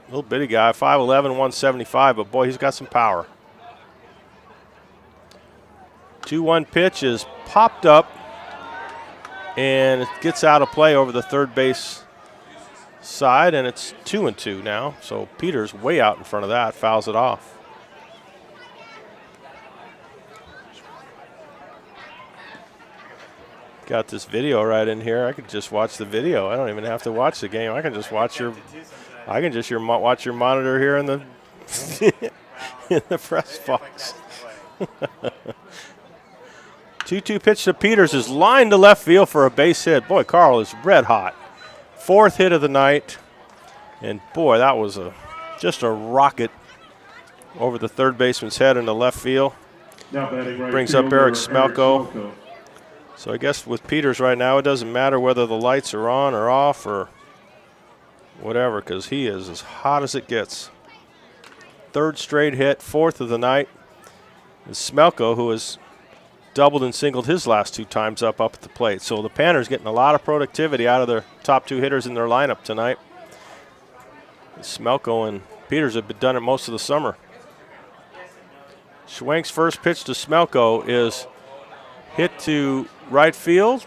Little bitty guy, 5'11", 175, but boy, he's got some power. 2-1 pitch is popped up, and it gets out of play over the third base side, and it's 2-2 now. So Peters way out in front of that, fouls it off. Got this video right in here. I could just watch the video. I don't even have to watch the game. I can just watch your. I can just watch your monitor here in the in the press box. 2-2 pitch to Peters is lined to left field for a base hit. Boy, Carl is red hot. 4th hit of the night, and boy, that was just a rocket over the third baseman's head into left field. Now batting right Brings up fielder Eric Smelko. So I guess with Peters right now, it doesn't matter whether the lights are on or off or whatever, because he is as hot as it gets. 3rd straight hit, 4th of the night. And Smelko, who has doubled and singled his last 2 times up at the plate. So the Panners getting a lot of productivity out of their top 2 hitters in their lineup tonight. Smelko and Peters have been done it most of the summer. Schwenk's first pitch to Smelko is hit to right field,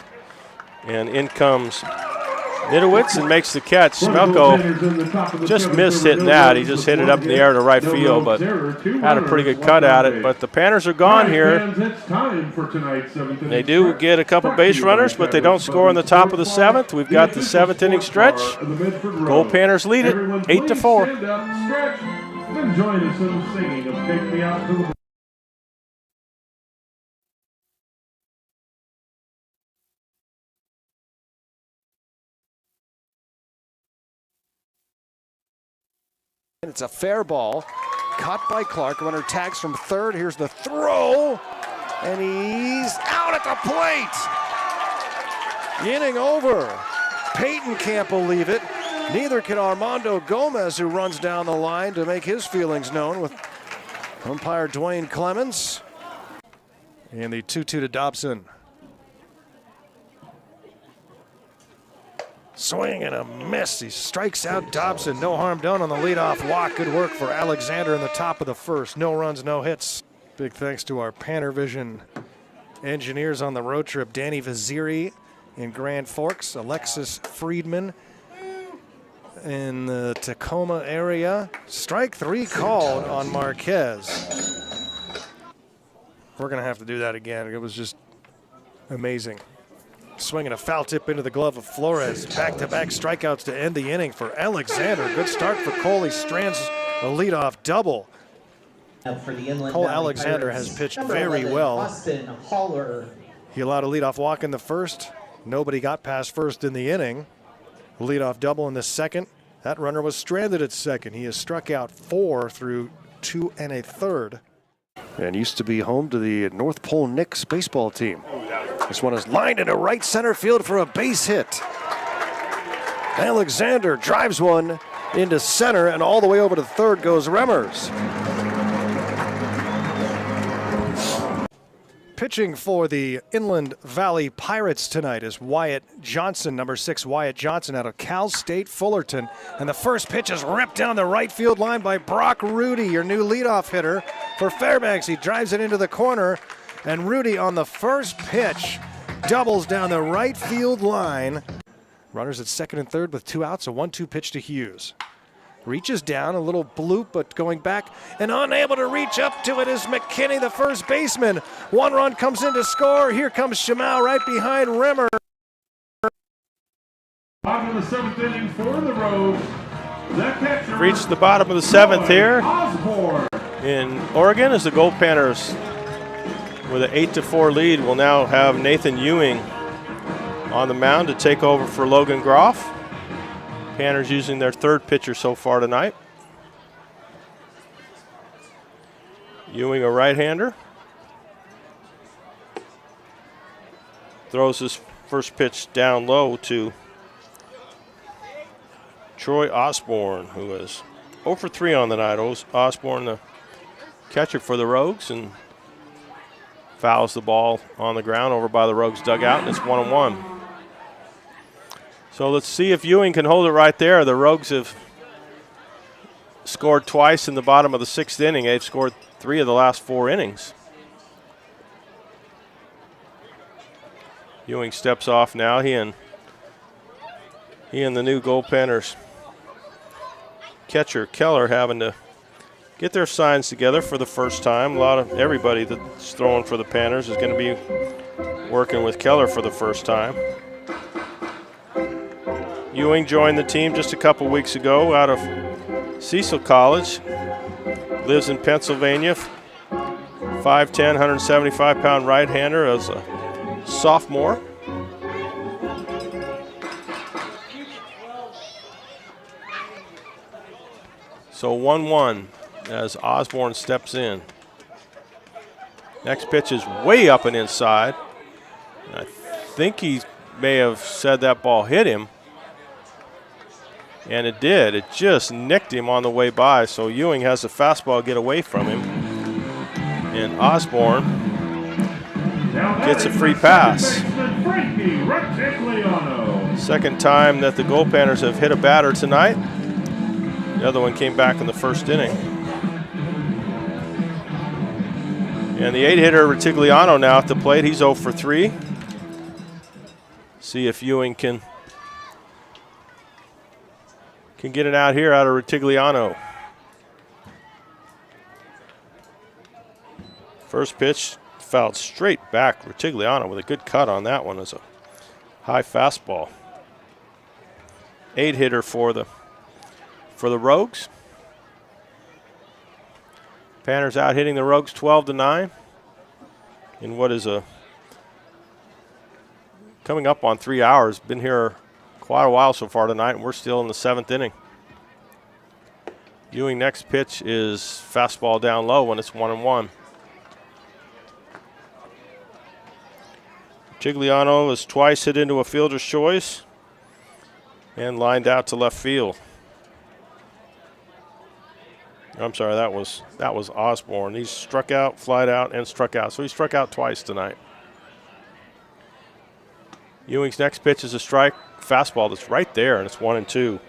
and in comes Nidowitz and makes the catch. Smelko just missed hitting that. He just hit it up in the air to right field, but had a pretty good cut at it. But the Panners are gone here. They do get a couple base runners, but they don't score in the top of the 7th. We've got the 7th inning stretch. Goldpanners lead it 8-4. Then join us in the singing of Take Me Out to the It's a fair ball, caught by Clark. Runner tags from 3rd. Here's the throw, and he's out at the plate. Inning over. Peyton can't believe it. Neither can Armando Gomez, who runs down the line to make his feelings known with umpire Dwayne Clemens. And the 2-2 to Dobson. Swing and a miss. He strikes out Dobson. No harm done on the leadoff walk. Good work for Alexander in the top of the 1st. No runs, no hits. Big thanks to our PannerVision engineers on the road trip. Danny Vaziri in Grand Forks. Alexis Friedman in the Tacoma area. Strike 3 called on Marquez. We're going to have to do that again. It was just amazing. Swinging a foul tip into the glove of Flores. Back-to-back strikeouts to end the inning for Alexander. Good start for Cole. He strands a leadoff double. Cole Alexander has pitched very well. He allowed a leadoff walk in the 1st. Nobody got past 1st in the inning. Leadoff double in the 2nd. That runner was stranded at 2nd. He has struck out 4 through 2 1/3. And used to be home to the North Pole Knicks baseball team. This one is lined into right center field for a base hit. Alexander drives one into center, and all the way over to 3rd goes Remmers. Pitching for the Inland Valley Pirates tonight is Wyatt Johnson, number 6 Wyatt Johnson out of Cal State Fullerton. And the first pitch is ripped down the right field line by Brock Rudy, your new leadoff hitter for Fairbanks. He drives it into the corner, and Rudy on the first pitch doubles down the right field line. Runners at 2nd and 3rd with 2 outs, a 1-2 pitch to Hughes. Reaches down, a little bloop, but going back and unable to reach up to it is McKinney, the first baseman. One run comes in to score. Here comes Shamal right behind Rimmer. Bottom of the 7th inning for the Rogues. That catcher Reached the bottom of the 7th here Osborne. in Oregon as the Goldpanners, with an 8-4 lead, will now have Nathan Ewing on the mound to take over for Logan Groff. Panners using their 3rd pitcher so far tonight. Ewing, a right-hander. Throws his first pitch down low to Troy Osborne, who is 0 for 3 on the night. Osborne, the catcher for the Rogues, and fouls the ball on the ground over by the Rogues dugout, and it's 1-1. So let's see if Ewing can hold it right there. The Rogues have scored twice in the bottom of the 6th inning. They've scored 3 of the last 4 innings. Ewing steps off now. He and the new Goldpanners catcher Keller having to get their signs together for the first time. Everybody that's throwing for the Panners is going to be working with Keller for the first time. Ewing joined the team just a couple weeks ago out of Cecil College. Lives in Pennsylvania. 5'10", 175-pound right-hander as a sophomore. So 1-1 as Osborne steps in. Next pitch is way up and inside. I think he may have said that ball hit him. And it did. It just nicked him on the way by. So Ewing has a fastball get away from him. And Osborne gets a free pass. Second time that the Goldpanners have hit a batter tonight. The other one came back in the 1st inning. And the 8-hitter Retigliano now at the plate. He's 0 for 3. See if Ewing can get it out here out of Retigliano. First pitch fouled straight back. Retigliano with a good cut on that one as a high fastball. 8-hitter for the Rogues. Panners out hitting the Rogues 12-9 in what is coming up on 3 hours. Been here quite a while so far tonight, and we're still in the 7th inning. Ewing next pitch is fastball down low, and it's 1-1. Retigliano has twice hit into a fielder's choice and lined out to left field. I'm sorry, that was Osborne. He's struck out, flied out, and struck out. So he struck out twice tonight. Ewing's next pitch is a strike fastball that's right there, and it's 1-2.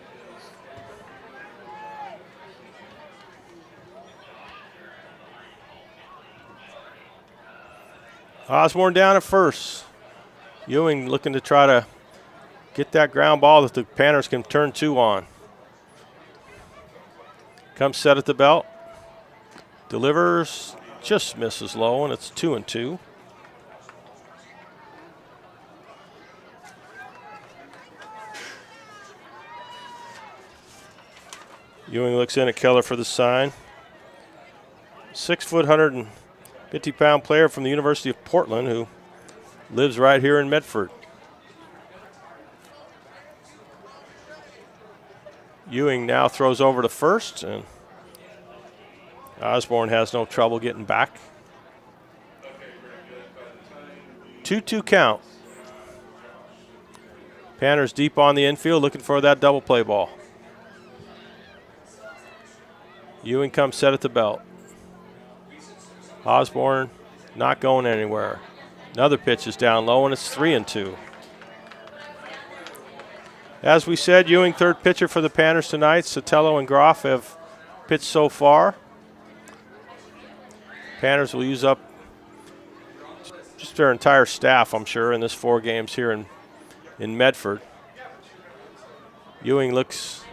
Osborne down at first. Ewing looking to try to get that ground ball that the Panners can turn 2 on. Comes set at the belt. Delivers, just misses low, and it's 2-2. Ewing looks in at Keller for the sign. 6 foot, 150-pound player from the University of Portland who lives right here in Medford. Ewing now throws over to first, and Osborne has no trouble getting back. 2-2 count. Panners deep on the infield looking for that double play ball. Ewing comes set at the belt. Osborne not going anywhere. Another pitch is down low, and it's 3-2. As we said, Ewing, 3rd pitcher for the Panners tonight. Sotelo and Groff have pitched so far. Panners will use up just their entire staff, I'm sure, in this 4 games here in Medford. Ewing looks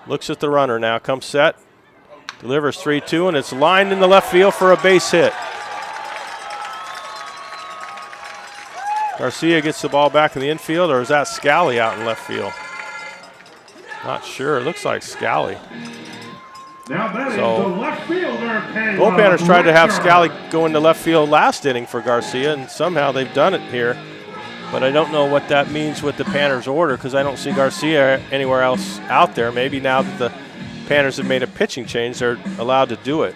Looks at the runner now, comes set, delivers 3-2, and it's lined in the left field for a base hit. Garcia gets the ball back in the infield, or is that Scally out in left field? Not sure. It looks like Scally. Now that So, is the left fielder. Goldpanners tried to have Scally go into left field last inning for Garcia, and somehow they've done it here. But I don't know what that means with the Panners order, because I don't see Garcia anywhere else out there. Maybe now that the Panners have made a pitching change, they're allowed to do it.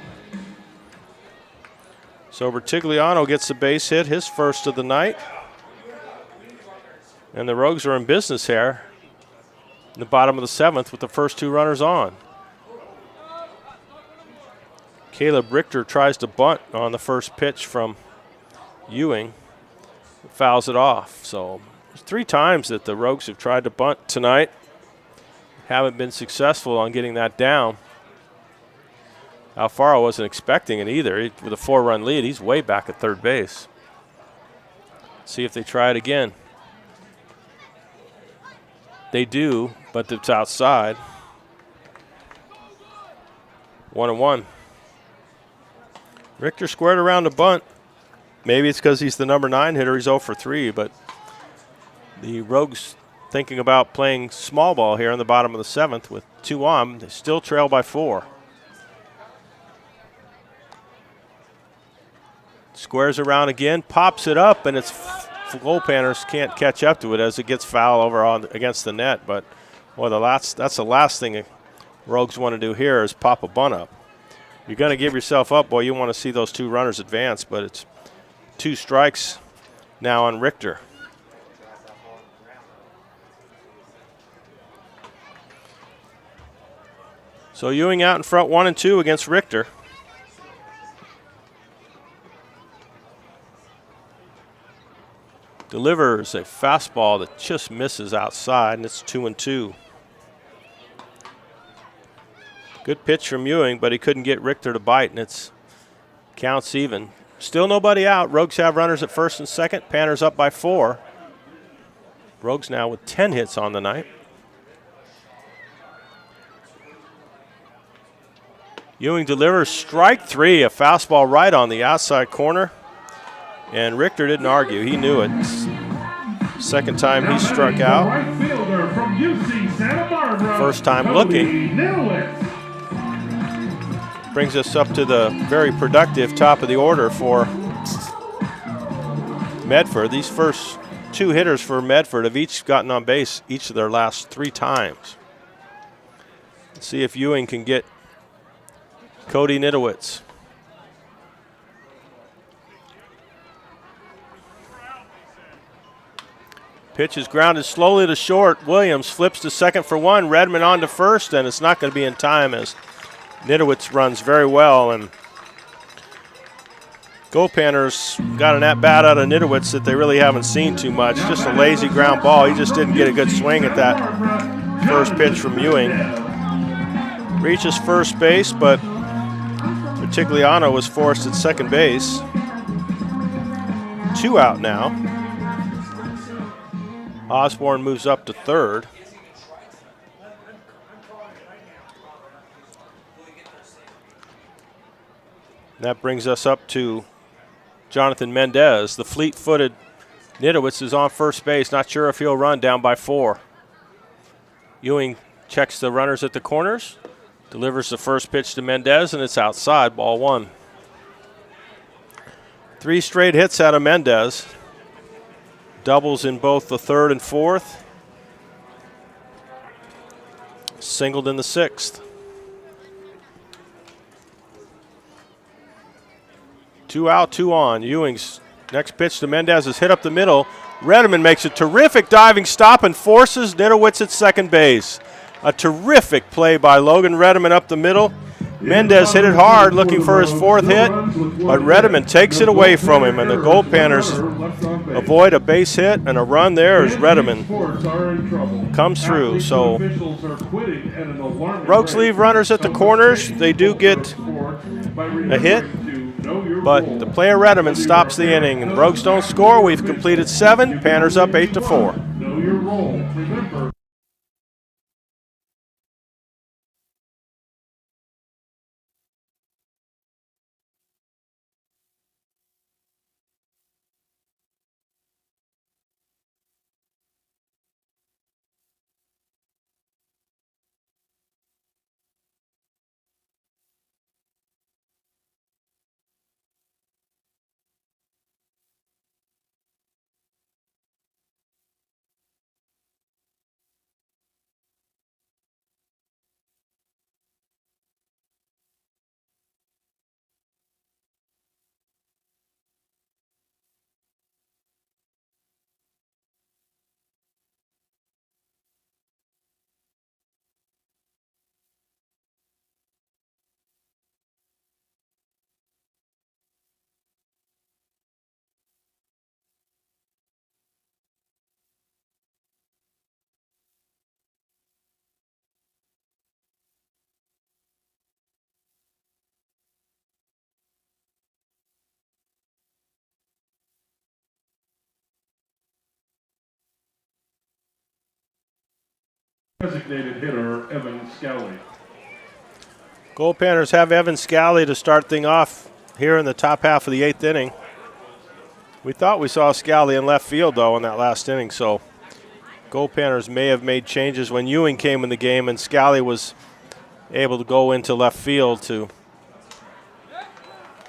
So Bertigliano gets the base hit, his first of the night. And the Rogues are in business here in the bottom of the 7th with the first 2 runners on. Caleb Richter tries to bunt on the first pitch from Ewing. Fouls it off. So there's 3 times that the Rogues have tried to bunt tonight. Haven't been successful on getting that down. Alfaro wasn't expecting it either. With a 4-run lead, he's way back at third base. See if they try it again. They do, but it's outside. 1-1. Richter squared around the bunt. Maybe it's because he's the number 9 hitter. He's 0 for 3, but the Rogues thinking about playing small ball here in the bottom of the 7th with 2 on. They still trail by 4. Squares around again, pops it up, and it's Goldpanners can't catch up to it as it gets foul over against the net. But boy, that's the last thing Rogues want to do here is pop a bunt up. You're going to give yourself up, boy. You want to see those 2 runners advance, but it's 2 strikes now on Richter. So Ewing out in front 1-2 against Richter. Delivers a fastball that just misses outside, and it's 2-2. Good pitch from Ewing, but he couldn't get Richter to bite, and it's counts even. Still nobody out. Rogues have runners at first and second. Panners up by 4. Rogues now with 10 hits on the night. Ewing delivers strike 3, a fastball right on the outside corner. And Richter didn't argue. He knew it. Second time he struck out. First time looking. Brings us up to the very productive top of the order for Medford. These first 2 hitters for Medford have each gotten on base each of their last 3 times. Let's see if Ewing can get Cody Nitowitz. Pitch is grounded slowly to short. Williams flips to second for 1. Redmond on to first, and it's not going to be in time as Nitowitz runs very well. And Goldpanners got an at-bat out of Nitowitz that they really haven't seen too much. Just a lazy ground ball. He just didn't get a good swing at that first pitch from Ewing. Reaches first base, but Bertigliano was forced at second base. 2 out now. Osborne moves up to third. That brings us up to Jonathan Mendez. The fleet-footed Nitowitz is on first base. Not sure if he'll run, down by 4. Ewing checks the runners at the corners, delivers the first pitch to Mendez, and it's outside, ball 1. 3 straight hits out of Mendez. Doubles in both the 3rd and 4th. Singled in the 6th. 2 out, 2 on. Ewing's next pitch to Mendez is hit up the middle. Redmond makes a terrific diving stop and forces Nitowitz at second base. A terrific play by Logan Redmond up the middle. Mendez hit it hard, looking for his 4th hit, but Redmond takes it away from him, and the Goldpanners avoid a base hit and a run there as Redmond comes through. So Rogues leave runners at the corners. They do get a hit, but the player Redmond stops the inning, and Rogues don't score. We've completed 7. Panners up 8-4. Designated hitter, Evan Scally. Goldpanners have Evan Scally to start thing off here in the top half of the 8th inning. We thought we saw Scally in left field, though, in that last inning, so Goldpanners may have made changes when Ewing came in the game and Scally was able to go into left field too.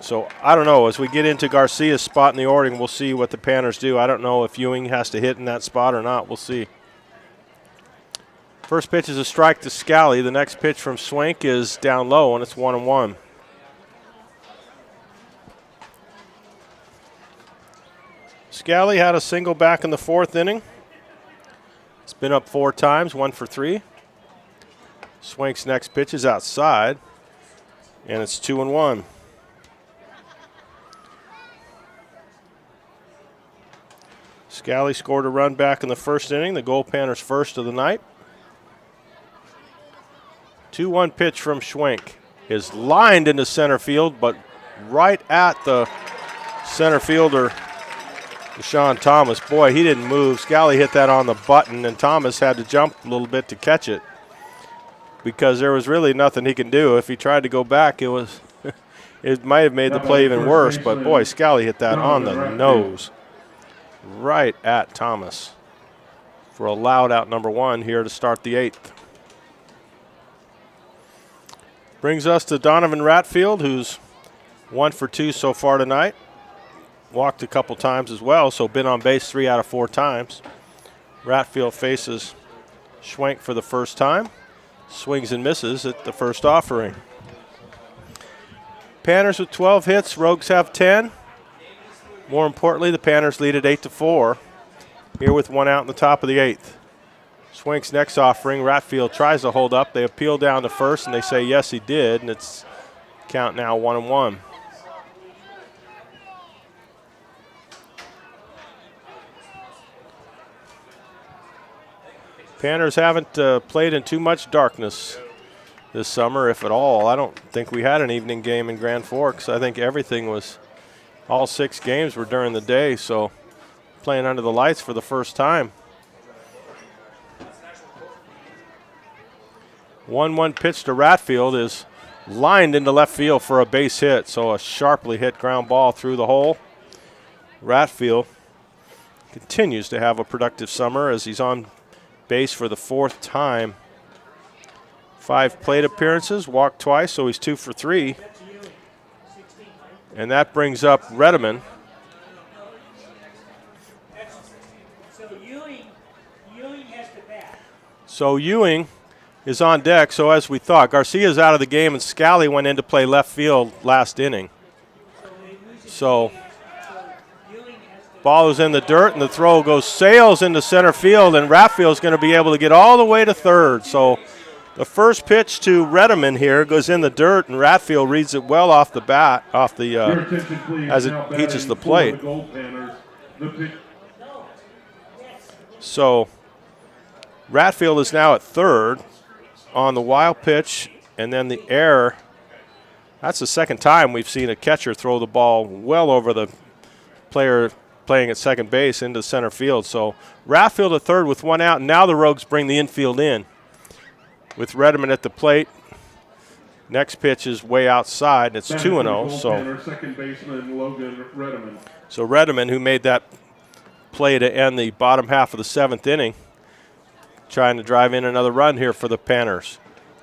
So I don't know. As we get into Garcia's spot in the order, we'll see what the Panners do. I don't know if Ewing has to hit in that spot or not. We'll see. First pitch is a strike to Scally. The next pitch from Swank is down low, and it's 1-1. Scally had a single back in the 4th inning. It's been up 4 times, 1 for 3. Swank's next pitch is outside, and it's 2-1. Scally scored a run back in the 1st inning, the Goldpanners' first of the night. 2-1 pitch from Schwenk is lined into center field, but right at the center fielder, Deshaun Thomas. Boy, he didn't move. Scally hit that on the button, and Thomas had to jump a little bit to catch it because there was really nothing he can do. If he tried to go back, it might have made the play even worse, but boy, Scally hit that on the nose right at Thomas for a loud out number 1 here to start the 8th. Brings us to Donovan Ratfield, who's 1 for 2 so far tonight. Walked a couple times as well, so been on base 3 out of 4 times. Ratfield faces Schwenk for the first time. Swings and misses at the first offering. Panners with 12 hits, Rogues have 10. More importantly, the Panners lead at 8-4. Here with 1 out in the top of the 8th. Schwenk's next offering, Ratfield tries to hold up. They appeal down to first, and they say yes, he did, and it's count now 1-1. Panners haven't played in too much darkness this summer, if at all. I don't think we had an evening game in Grand Forks. I think everything was, all 6 games were during the day, so playing under the lights for the first time. 1-1 pitch to Ratfield is lined into left field for a base hit, so a sharply hit ground ball through the hole. Ratfield continues to have a productive summer as he's on base for the 4th time. 5 plate appearances, walked twice, so he's 2 for 3. And that brings up Redeman. So Ewing is on deck, so as we thought. Garcia's out of the game, and Scally went in to play left field last inning. So ball is in the dirt, and the throw sails into center field, and Raffield's going to be able to get all the way to third. So the first pitch to Redeman here goes in the dirt, and Ratfield reads it well off the bat, as it reaches the plate. So Ratfield is now at third on the wild pitch, and then the error. That's the second time we've seen a catcher throw the ball well over the player playing at second base into center field. So Ratfield at third with 1 out, and now the Rogues bring the infield in with Redeman at the plate. Next pitch is way outside, and it's 2-0. Second baseman Logan Redeman. So Redeman, who made that play to end the bottom half of the 7th inning, trying to drive in another run here for the Panners.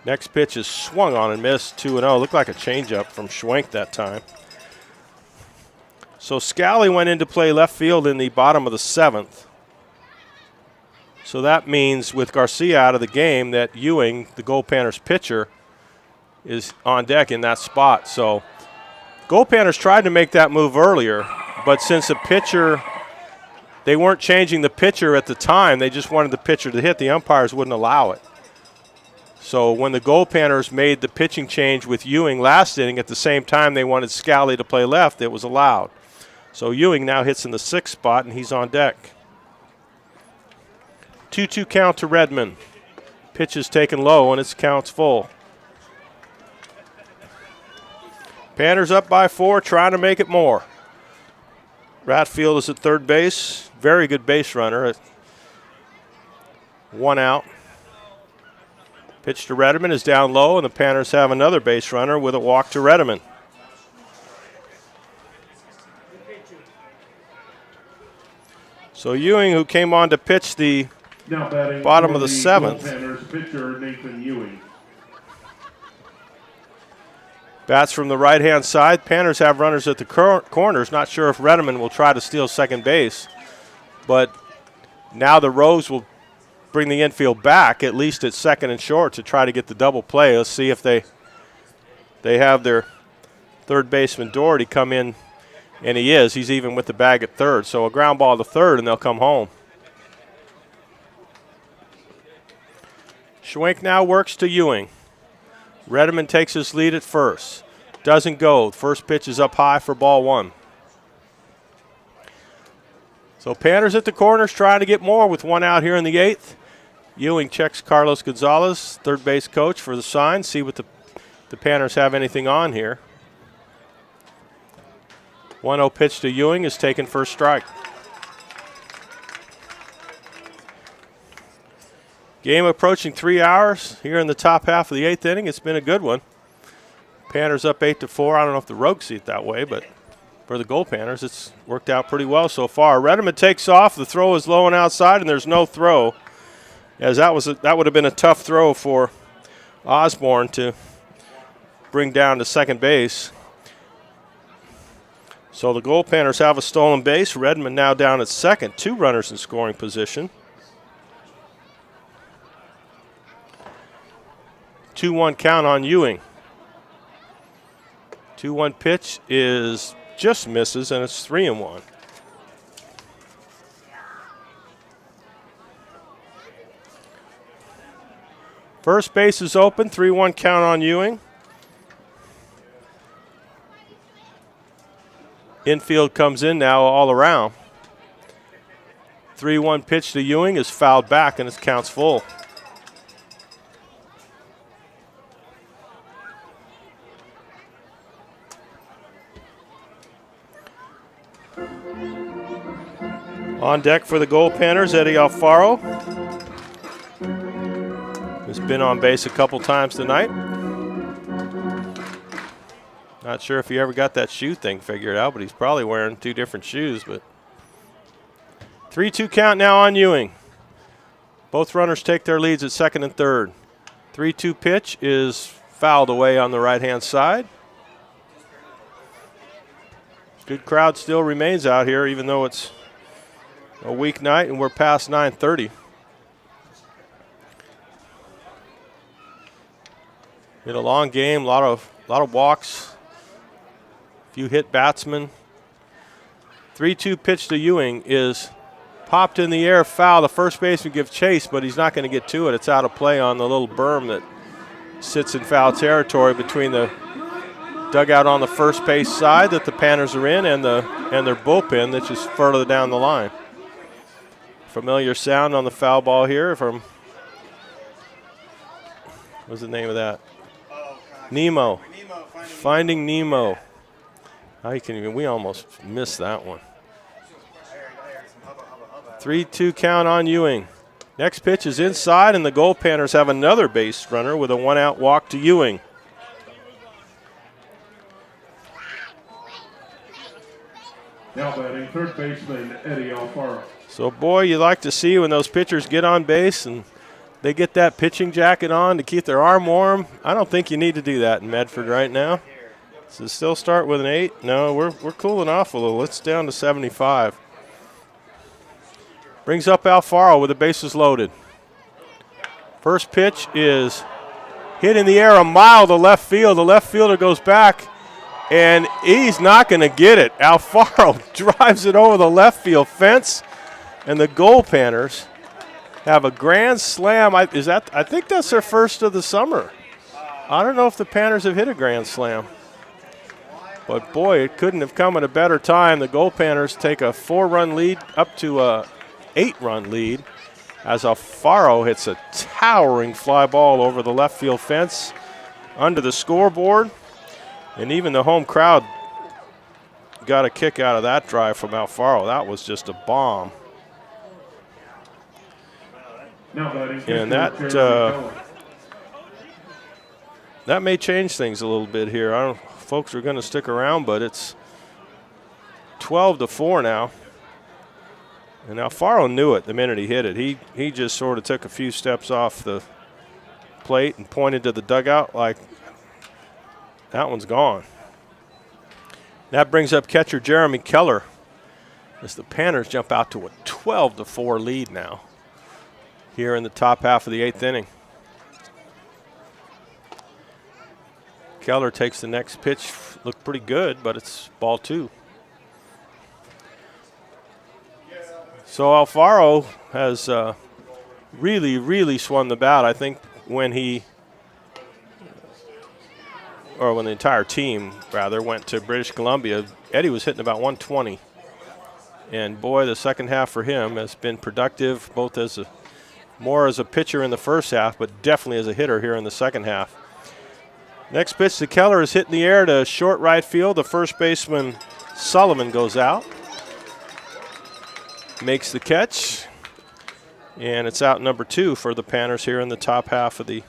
Next pitch is swung on and missed, 2-0. Looked like a changeup from Schwenk that time. So Scally went in to play left field in the bottom of the 7th. So that means with Garcia out of the game that Ewing, the Goldpanners pitcher, is on deck in that spot. So Goldpanners tried to make that move earlier, but since a pitcher, they weren't changing the pitcher at the time, they just wanted the pitcher to hit, the umpires wouldn't allow it. So when the Goldpanners made the pitching change with Ewing last inning, at the same time they wanted Scally to play left, it was allowed. So Ewing now hits in the 6th spot, and he's on deck. 2-2 count to Redmond. Pitch is taken low, and its count's full. Panners up by 4, trying to make it more. Ratfield is at third base. Very good base runner at 1 out. Pitch to Redmond is down low, and the Panners have another base runner with a walk to Redmond. So Ewing, who came on to pitch the bottom of the seventh, pitcher Nathan Ewing. bats from the right-hand side. Panners have runners at the corners. Not sure if Redmond will try to steal second base, but now the Rogues will bring the infield back, at least at second and short, to try to get the double play. Let's see if they have their third baseman Doherty come in, and he is. He's even with the bag at third. So a ground ball to third, and they'll come home. Schwenk now works to Ewing. Redmond takes his lead at first. Doesn't go. First pitch is up high for ball one. So Panners at the corners trying to get more with one out here in the eighth. Ewing checks Carlos Gonzalez, third base coach, for the sign. See what the Panners have anything on here. 1-0 pitch to Ewing is taken for a strike. Game approaching 3 hours here in the top half of the eighth inning. It's been a good one. Panners up 8-4. I don't know if the Rogues see it that way, but for the Goldpanners, it's worked out pretty well so far. Redmond takes off. The throw is low and outside, and there's no throw, as that would have been a tough throw for Osborne to bring down to second base. So the Goldpanners have a stolen base. Redmond now down at second. 2 runners in scoring position. 2-1 count on Ewing. 2-1 pitch is just misses, and it's 3-1. First base is open. 3-1 count on Ewing. Infield comes in now all around. 3-1 pitch to Ewing is fouled back, and it counts full. On deck for the Goldpanners, Eddie Alfaro. Has been on base a couple times tonight. Not sure if he ever got that shoe thing figured out, but he's probably wearing 2 different shoes. But 3-2 count now on Ewing. Both runners take their leads at second and third. 3-2 pitch is fouled away on the right-hand side. Good crowd still remains out here, even though it's a weeknight and we're past 9:30. Been a long game, a lot of walks, few hit batsmen. 3-2 pitch to Ewing is popped in the air, foul. The first baseman gives chase, but he's not going to get to it. It's out of play on the little berm that sits in foul territory between the dugout on the first base side that the Panners are in and their bullpen that's just further down the line. Familiar sound on the foul ball here from, what's the name of that? Nemo. Finding Nemo. How you can even, we almost missed that one. 3-2 count on Ewing. Next pitch is inside, and the Goldpanners have another base runner with a 1-out walk to Ewing. Now batting third baseman Eddie Alfaro. So, boy, you like to see when those pitchers get on base and they get that pitching jacket on to keep their arm warm. I don't think you need to do that in Medford right now. So still start with an 8. No, we're cooling off a little. It's down to 75. Brings up Alfaro with the bases loaded. First pitch is hit in the air a mile to left field. The left fielder goes back, and he's not going to get it. Alfaro drives it over the left field fence, and the Goldpanners have a grand slam. I think that's their first of the summer. I don't know if the Panners have hit a grand slam. But, boy, it couldn't have come at a better time. The Goldpanners take a 4-run lead up to a 8-run lead as Alfaro hits a towering fly ball over the left field fence under the scoreboard. And even the home crowd got a kick out of that drive from Alfaro. That was just a bomb. that may change things a little bit here. I don't know if folks are going to stick around, but it's 12-4 now. And Alfaro knew it the minute he hit it. He just sort of took a few steps off the plate and pointed to the dugout like that one's gone. That brings up catcher Jeremy Keller as the Panners jump out to a 12-4 lead now here in the top half of the 8th inning. Keller takes the next pitch, looked pretty good, but it's ball 2. So Alfaro has really swung the bat. I think when the entire team, rather, went to British Columbia, Eddie was hitting about 120. And boy, the second half for him has been productive, both more as a pitcher in the first half, but definitely as a hitter here in the second half. Next pitch to Keller is hit in the air to short right field. The first baseman, Sullivan, goes out. Makes the catch. And it's out number 2 for the Panners here in the top half of the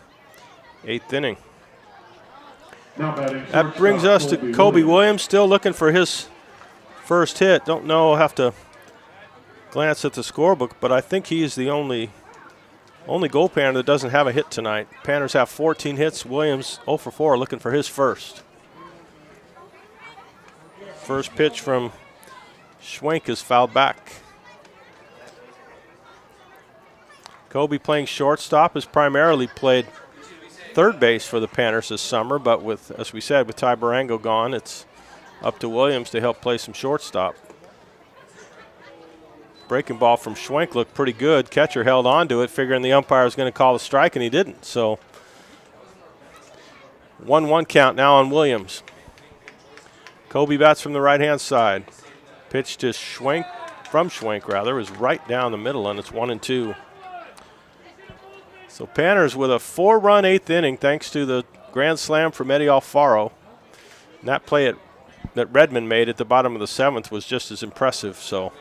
8th inning. That brings us to Kobe Williams, still looking for his first hit. Don't know, I'll have to glance at the scorebook, but I think he's the only Goldpanner that doesn't have a hit tonight. Panners have 14 hits. Williams 0 for 4, looking for his first. First pitch from Schwenk is fouled back. Kobe, playing shortstop, has primarily played third base for the Panners this summer, but with, as we said, with Ty Barango gone, it's up to Williams to help play some shortstop. Breaking ball from Schwenk looked pretty good. Catcher held on to it, figuring the umpire was going to call a strike, and he didn't. So 1-1 count now on Williams. Kobe bats from the right-hand side. Pitch to Schwenk, from Schwenk rather, is right down the middle, and it's 1-2. So Panners with a 4-run 8th inning thanks to the grand slam from Eddie Alfaro. And that play that Redmond made at the bottom of the 7th was just as impressive. So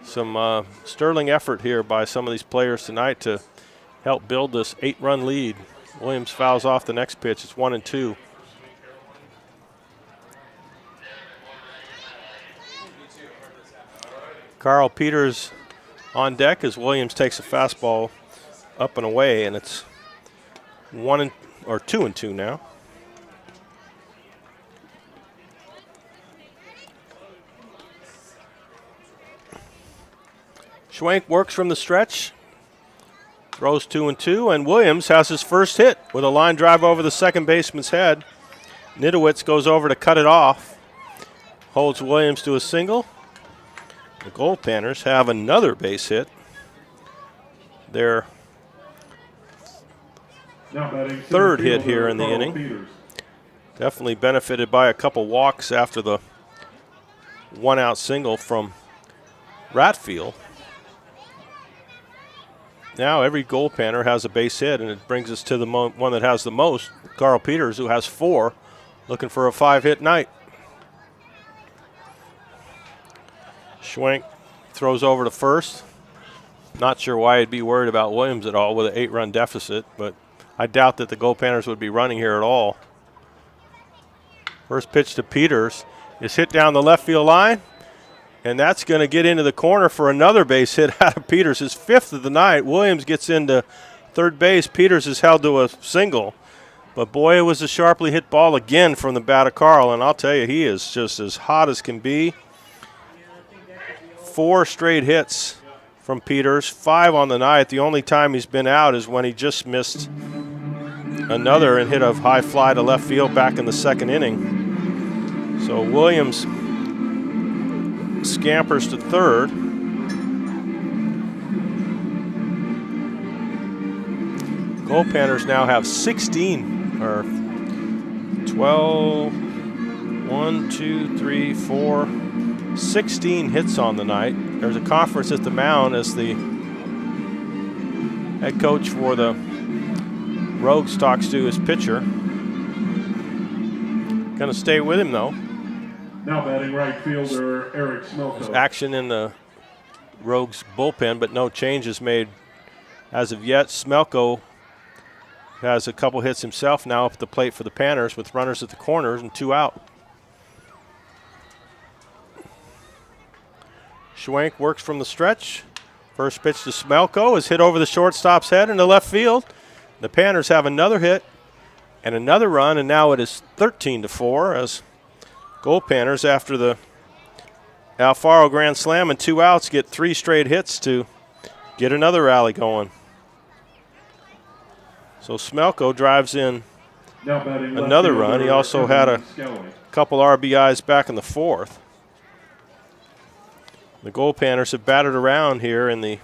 some sterling effort here by some of these players tonight to help build this 8-run lead. Williams fouls off the next pitch. It's 1-2. Carl Peters on deck as Williams takes a fastball up and away, and it's 2-2 now. Schwenk works from the stretch, throws 2-2, and Williams has his first hit with a line drive over the second baseman's head. Nidowitz goes over to cut it off, holds Williams to a single. The Goldpanners have another base hit. Their third hit here in the inning. Definitely benefited by a couple walks after the one-out single from Ratfield. Now every Goldpanner has a base hit, and it brings us to the one that has the most, Carl Peters, who has 4, looking for a 5-hit night. Schwenk throws over to first. Not sure why he'd be worried about Williams at all with an 8-run deficit, but I doubt that the Goldpanners would be running here at all. First pitch to Peters is hit down the left field line, and that's going to get into the corner for another base hit out of Peters, his 5th of the night. Williams gets into third base. Peters is held to a single. But, boy, it was a sharply hit ball again from the bat of Carl, and I'll tell you, he is just as hot as can be. 4 straight hits from Peters, 5 on the night. The only time he's been out is when he just missed another and hit a high fly to left field back in the 2nd inning. So Williams scampers to third. Goldpanners now have 16, or 12, 1, 2, 3, 4, 16 hits on the night. There's a conference at the mound as the head coach for the Rogues talks to his pitcher. Going to stay with him, though. Now batting right fielder Eric Smelko. There's action in the Rogues bullpen, but no changes made as of yet. Smelko has a couple hits himself now up at the plate for the Panners with runners at the corners and 2 out. Schwenk works from the stretch. First pitch to Smelko is hit over the shortstop's head into left field. The Panners have another hit and another run, and now it is 13-4 as Goldpanners, after the Alfaro grand slam and 2 outs, get 3 straight hits to get another rally going. So Smelko drives in another run. He also had a couple RBIs back in the 4th. The Goldpanners have batted around here in the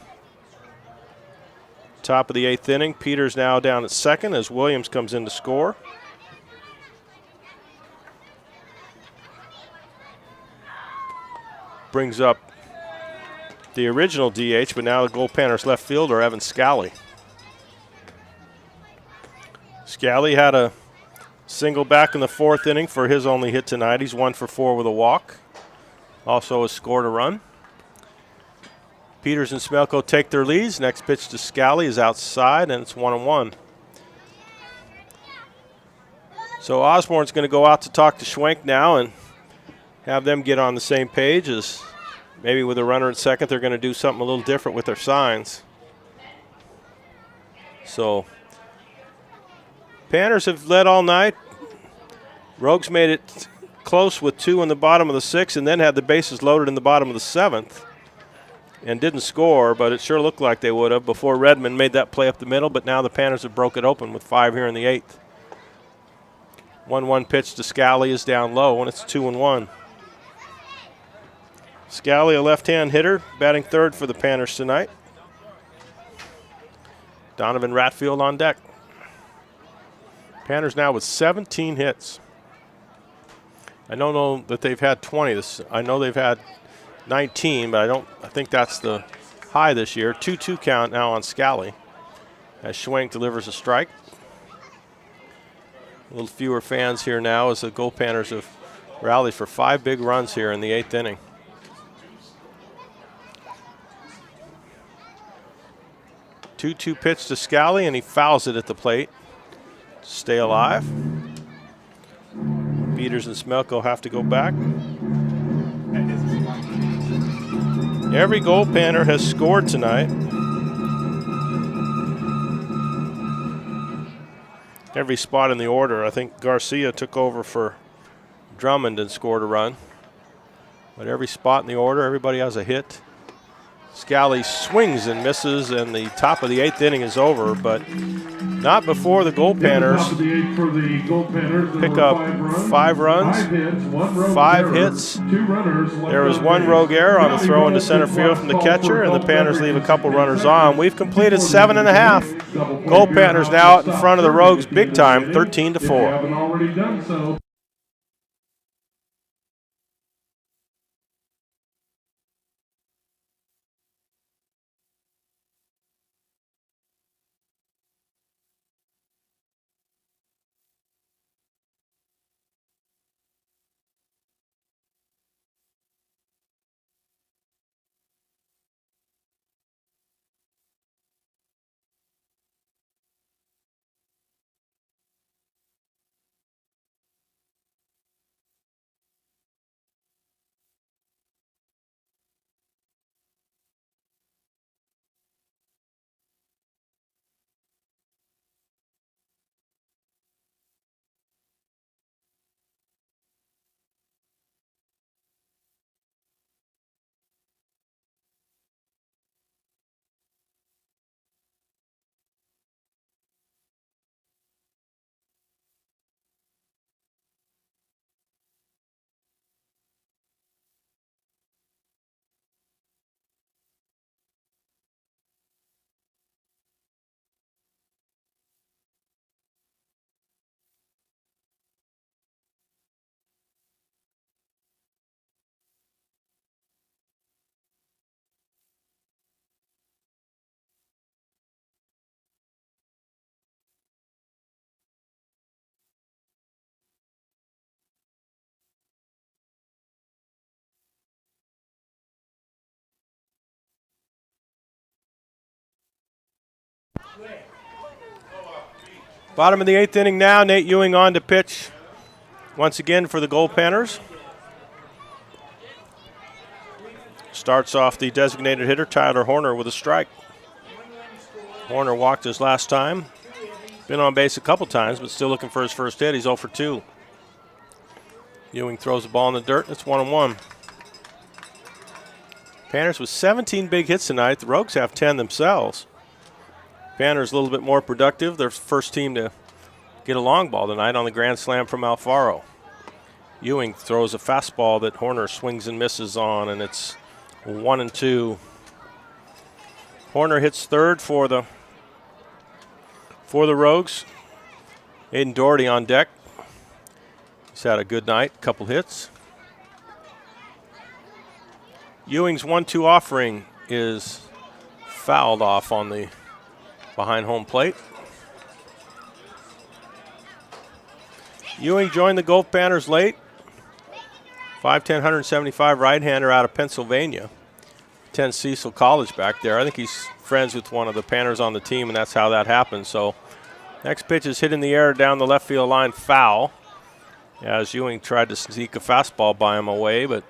top of the 8th inning. Peters now down at second as Williams comes in to score. Brings up the original DH, but now the Goldpanners left fielder, Evan Scally. Scally had a single back in the 4th inning for his only hit tonight. He's 1 for 4 with a walk. Also has scored a run. Peters and Smelko take their leads. Next pitch to Scally is outside, and it's 1-1. So Osborne's going to go out to talk to Schwenk now and have them get on the same page, as maybe with a runner at second, they're going to do something a little different with their signs. So Panners have led all night. Rogues made it close with 2 in the bottom of the 6th and then had the bases loaded in the bottom of the 7th. And didn't score, but it sure looked like they would have before Redmond made that play up the middle, but now the Panners have broke it open with 5 here in the 8th. 1-1 pitch to Scally is down low, and it's 2-1. Scally, a left-hand hitter, batting third for the Panners tonight. Donovan Ratfield on deck. Panners now with 17 hits. I don't know that they've had 20. I know they've had 19, but I think that's the high this year. 2-2 count now on Scally as Schwenk delivers a strike. A little fewer fans here now as the Goldpanners have rallied for 5 big runs here in the 8th inning. Two pitch to Scally, and he fouls it at the plate. Stay alive. Peters and Smelko have to go back. Every Goldpanner has scored tonight. Every spot in the order. I think Garcia took over for Drummond and scored a run. But every spot in the order, everybody has a hit. Scally swings and misses, and the top of the 8th inning is over, but not before the Goldpanners pick up 5 runs, 5 hits. There was 1 rogue error on the throw into center field from the catcher, and the Panners leave a couple runners on. We've completed 7.5. Goldpanners now out in front of the Rogues big time, 13-4. Bottom of the 8th inning now. Nate Ewing on to pitch once again for the Goldpanners. Starts off the designated hitter, Tyler Horner, with a strike. Horner walked his last time. Been on base a couple times, but still looking for his first hit. He's 0 for 2. Ewing throws the ball in the dirt, and it's 1-1. Panners with 17 big hits tonight. The Rogues have 10 themselves. Panners a little bit more productive. They're first team to get a long ball tonight on the grand slam from Alfaro. Ewing throws a fastball that Horner swings and misses on, and it's 1-2. Horner hits third for the Rogues. Aiden Doherty on deck. He's had a good night, couple hits. Ewing's 1-2 offering is fouled off on the behind home plate. Ewing joined the Goldpanners late. 5'10", 175 right-hander out of Pennsylvania. Attends Cecil College back there. I think he's friends with one of the Panners on the team, and that's how that happened. So next pitch is hit in the air down the left field line, foul. As Ewing tried to sneak a fastball by him away, but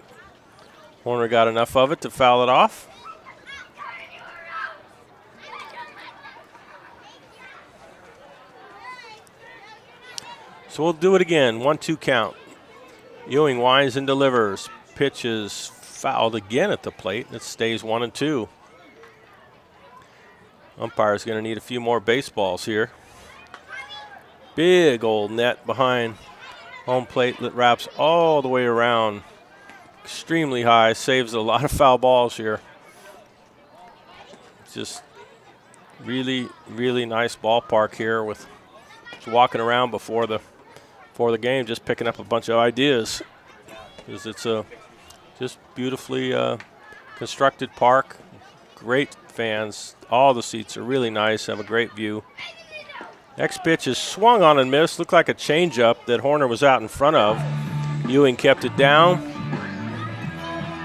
Horner got enough of it to foul it off. So we'll do it again, 1-2 count. Ewing winds and delivers. Pitch is fouled again at the plate, and it stays 1-2. Umpire's going to need a few more baseballs here. Big old net behind home plate that wraps all the way around. Extremely high, saves a lot of foul balls here. Just really, really nice ballpark here with walking around before the game, just picking up a bunch of ideas. Because it's a just beautifully constructed park. Great fans. All the seats are really nice, have a great view. Next pitch is swung on and missed. Looked like a changeup that Horner was out in front of. Ewing kept it down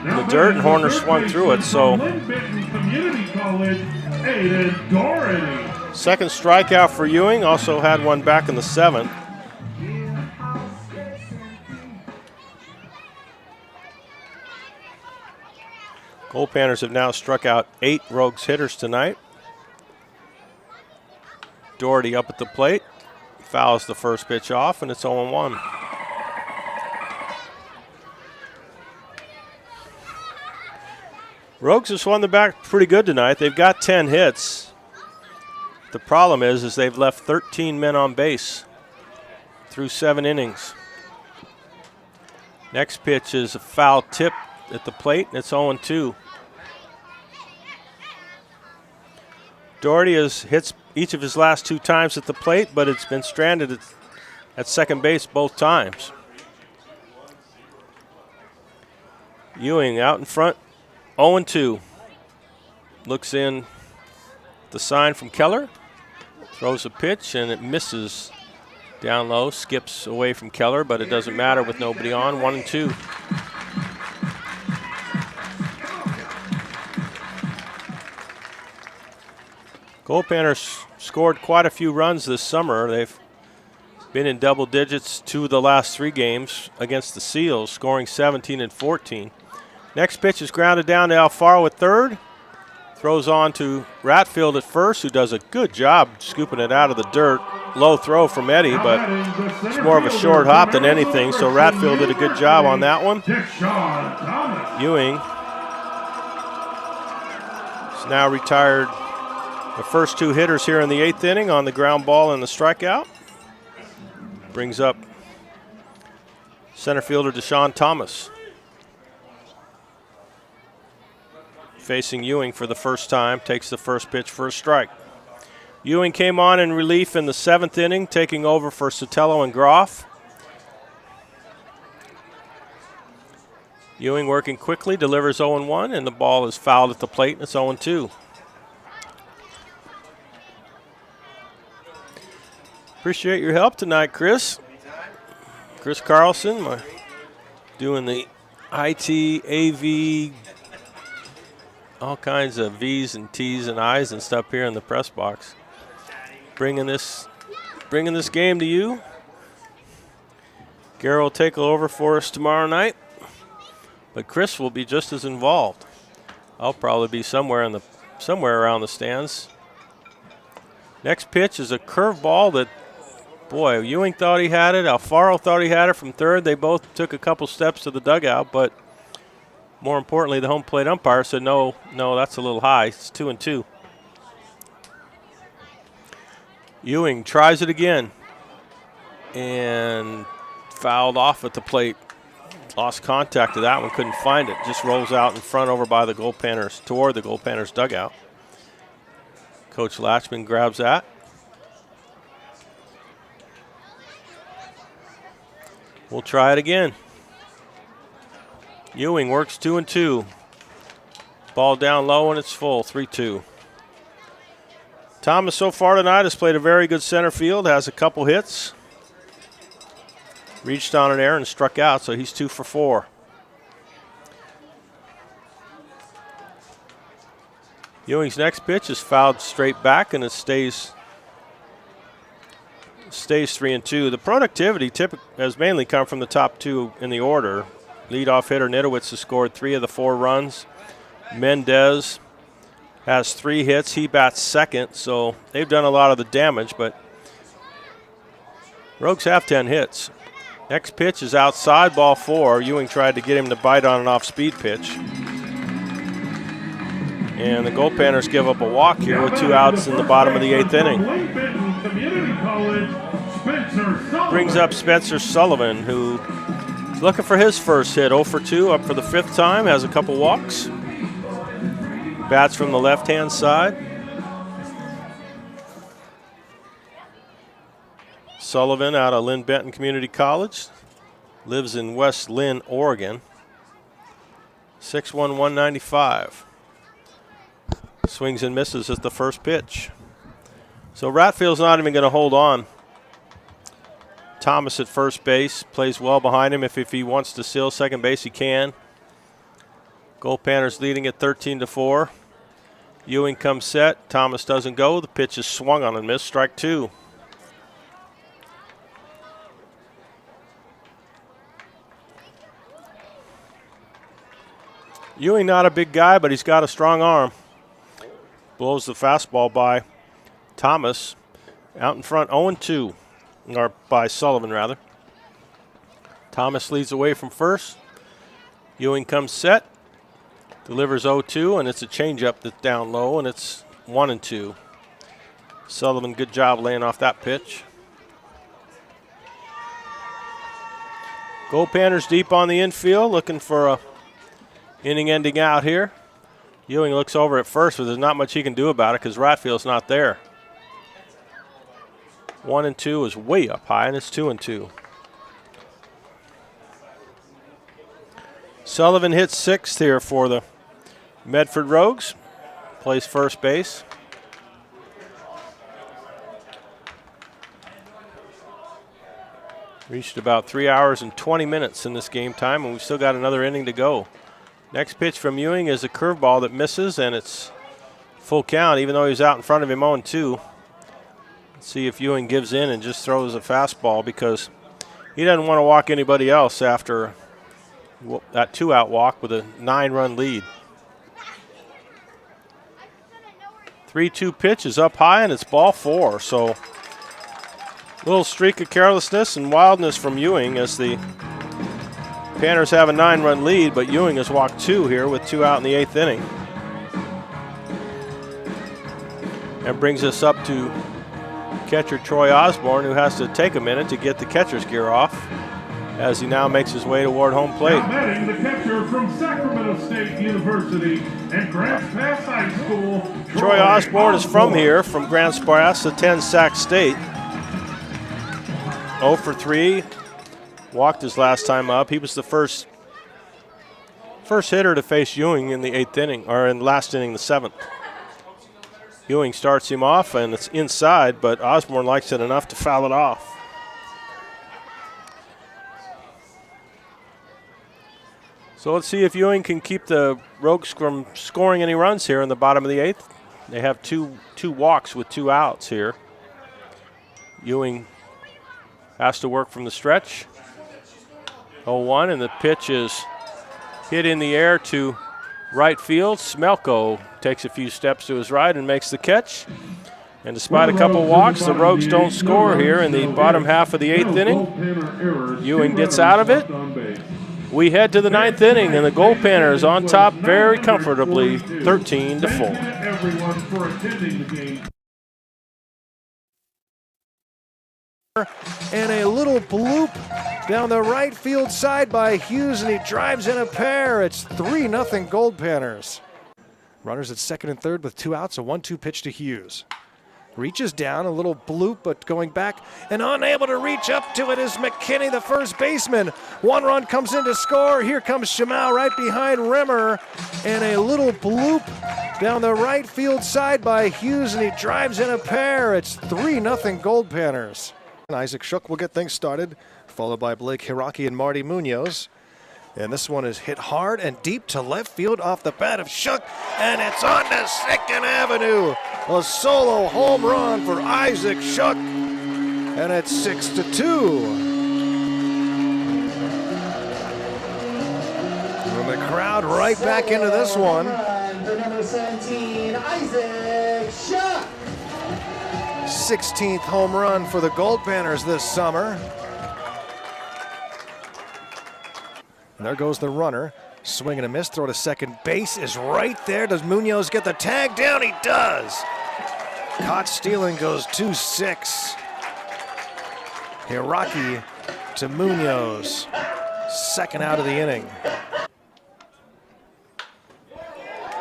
in the dirt, and Horner swung through it. So second strikeout for Ewing. Also had one back in the 7th. Goldpanners have now struck out 8 Rogues hitters tonight. Doherty up at the plate, fouls the first pitch off, and it's 0-1. Rogues have swung the bat pretty good tonight. They've got 10 hits. The problem is they've left 13 men on base through 7 innings. Next pitch is a foul tip at the plate, and it's 0-2. Doherty has hits each of his last 2 times at the plate, but it's been stranded at second base both times. Ewing out in front, 0-2. Looks in the sign from Keller, throws a pitch, and it misses down low, skips away from Keller, but it doesn't matter with nobody on, 1-2. Goldpanners scored quite a few runs this summer. They've been in double digits 2 of the last 3 games against the Seals, scoring 17 and 14. Next pitch is grounded down to Alfaro at third. Throws on to Ratfield at first, who does a good job scooping it out of the dirt. Low throw from Eddie, but it's more of a short hop than anything, so Ratfield did a good job on that one. Ewing is now retired the first 2 hitters here in the 8th inning on the ground ball and the strikeout. Brings up center fielder Deshaun Thomas. Facing Ewing for the first time, takes the first pitch for a strike. Ewing came on in relief in the 7th inning, taking over for Sotelo and Groff. Ewing working quickly, delivers 0-1, and the ball is fouled at the plate, and it's 0-2. Appreciate your help tonight, Chris. Chris Carlson, doing the IT, AV, all kinds of V's and T's and I's and stuff here in the press box. Bringing this bringing this game to you. Gary will take over for us tomorrow night, but Chris will be just as involved. I'll probably be somewhere around the stands. Next pitch is a curveball that, boy, Ewing thought he had it. Alfaro thought he had it from third. They both took a couple steps to the dugout, but more importantly, the home plate umpire said, no, that's a little high. It's 2-2. Ewing tries it again and fouled off at the plate. Lost contact to that one, couldn't find it. Just rolls out in front over by the Goldpanners, toward the Goldpanners dugout. Coach Latchman grabs that. We'll try it again. Ewing works 2-2. Ball down low and it's full, 3-2. Thomas so far tonight has played a very good center field, has a couple hits. Reached on an error and struck out, so he's 2 for 4. Ewing's next pitch is fouled straight back, and it stays 3-2. The productivity has mainly come from the top two in the order. Leadoff hitter Nidowitz has scored 3 of the 4 runs. Mendez has 3 hits. He bats second, so they've done a lot of the damage, but Rogues have 10 hits. Next pitch is outside, ball 4. Ewing tried to get him to bite on an off-speed pitch. And the Goldpanners give up a walk here with 2 outs in the bottom of the 8th inning. Brings up Spencer Sullivan, who is looking for his first hit. 0 for 2, up for the 5th time, has a couple walks. Bats from the left-hand side. Sullivan out of Lynn Benton Community College. Lives in West Lynn, Oregon. 6'1", 195. Swings and misses at the first pitch. So Ratfield's not even going to hold on. Thomas at first base, plays well behind him. If he wants to steal second base, he can. Goldpanners leading at 13-4. Ewing comes set. Thomas doesn't go. The pitch is swung on and missed. Strike 2. Ewing not a big guy, but he's got a strong arm. Blows the fastball by Thomas. Out in front, 0-2. Or by Sullivan, rather. Thomas leads away from first. Ewing comes set. Delivers 0-2, and it's a changeup that's down low, and it's 1-2. Sullivan, good job laying off that pitch. Goldpanners deep on the infield, looking for a inning ending out here. Ewing looks over at first, but there's not much he can do about it because Ratfield's not there. 1-2 is way up high, and it's 2-2. Sullivan hits 6th here for the Medford Rogues. Plays first base. Reached about 3 hours and 20 minutes in this game time, and we've still got another inning to go. Next pitch from Ewing is a curveball that misses, and it's full count, even though he's out in front of him 0-2. Let's see if Ewing gives in and just throws a fastball, because he doesn't want to walk anybody else after that 2-out walk with a 9-run lead. 3-2 pitch is up high, and it's ball 4. So a little streak of carelessness and wildness from Ewing as the Panners have a 9-run lead, but Ewing has walked 2 here with 2 out in the 8th inning. That brings us up to catcher Troy Osborne, who has to take a minute to get the catcher's gear off as he now makes his way toward home plate. Now batting the catcher from Sacramento State University and Grants Pass High School, Troy Osborne is from here, from Grants Pass, attends Sac State. 0 for 3. Walked his last time up. He was the first hitter to face Ewing in the 8th inning, or in the last inning, the 7th. Ewing starts him off, and it's inside, but Osborne likes it enough to foul it off. So let's see if Ewing can keep the Rogues from scoring any runs here in the bottom of the 8th. They have two walks with 2 outs here. Ewing has to work from the stretch. 0-1, and the pitch is hit in the air to right field. Smelko takes a few steps to his right and makes the catch. And despite a couple walks, the Rogues don't score here in the bottom half of the 8th inning. Ewing gets out of it. We head to the 9th inning, and the Goldpanners on top very comfortably, 13-4. And a little bloop down the right field side by Hughes, and he drives in a pair. It's 3-0 Goldpanners. Runners at second and third with 2 outs, a 1-2 pitch to Hughes. Reaches down, a little bloop, but going back and unable to reach up to it is McKinney, the first baseman. 1 run comes in to score. Here comes Shamau right behind Rimmer, and a little bloop down the right field side by Hughes, and he drives in a pair. It's 3-0 Goldpanners. Isaac Shook will get things started, followed by Blake Hiraki and Marty Munoz. And this one is hit hard and deep to left field off the bat of Shook, and it's on to 2nd Avenue. A solo home run for Isaac Shook, and it's 6-2. And the crowd right back into this one. For number 17, Isaac Shook. 16th home run for the Goldpanners this summer. And there goes the runner. Swing and a miss, throw to second base is right there. Does Munoz get the tag down? He does. Caught stealing, goes 2-6. Hiraki to Munoz. 2nd out of the inning.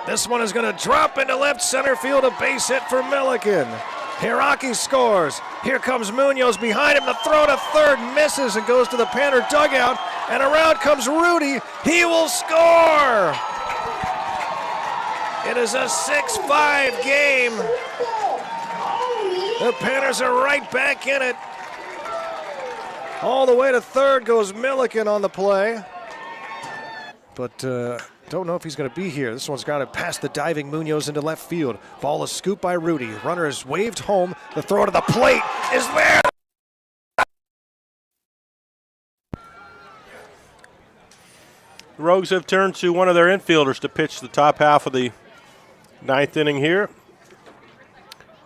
This one is going to drop into left center field, a base hit for Milliken. Hiraki scores. Here comes Munoz behind him. The throw to third misses and goes to the Panner dugout. And around comes Rudy. He will score. It is a 6-5 game. The Panners are right back in it. All the way to third goes Milliken on the play. But don't know if he's going to be here. This one's got to pass the diving Munoz into left field. Ball is scooped by Rudy. Runner is waved home. The throw to the plate is there. The Rogues have turned to one of their infielders to pitch the top half of the 9th inning here.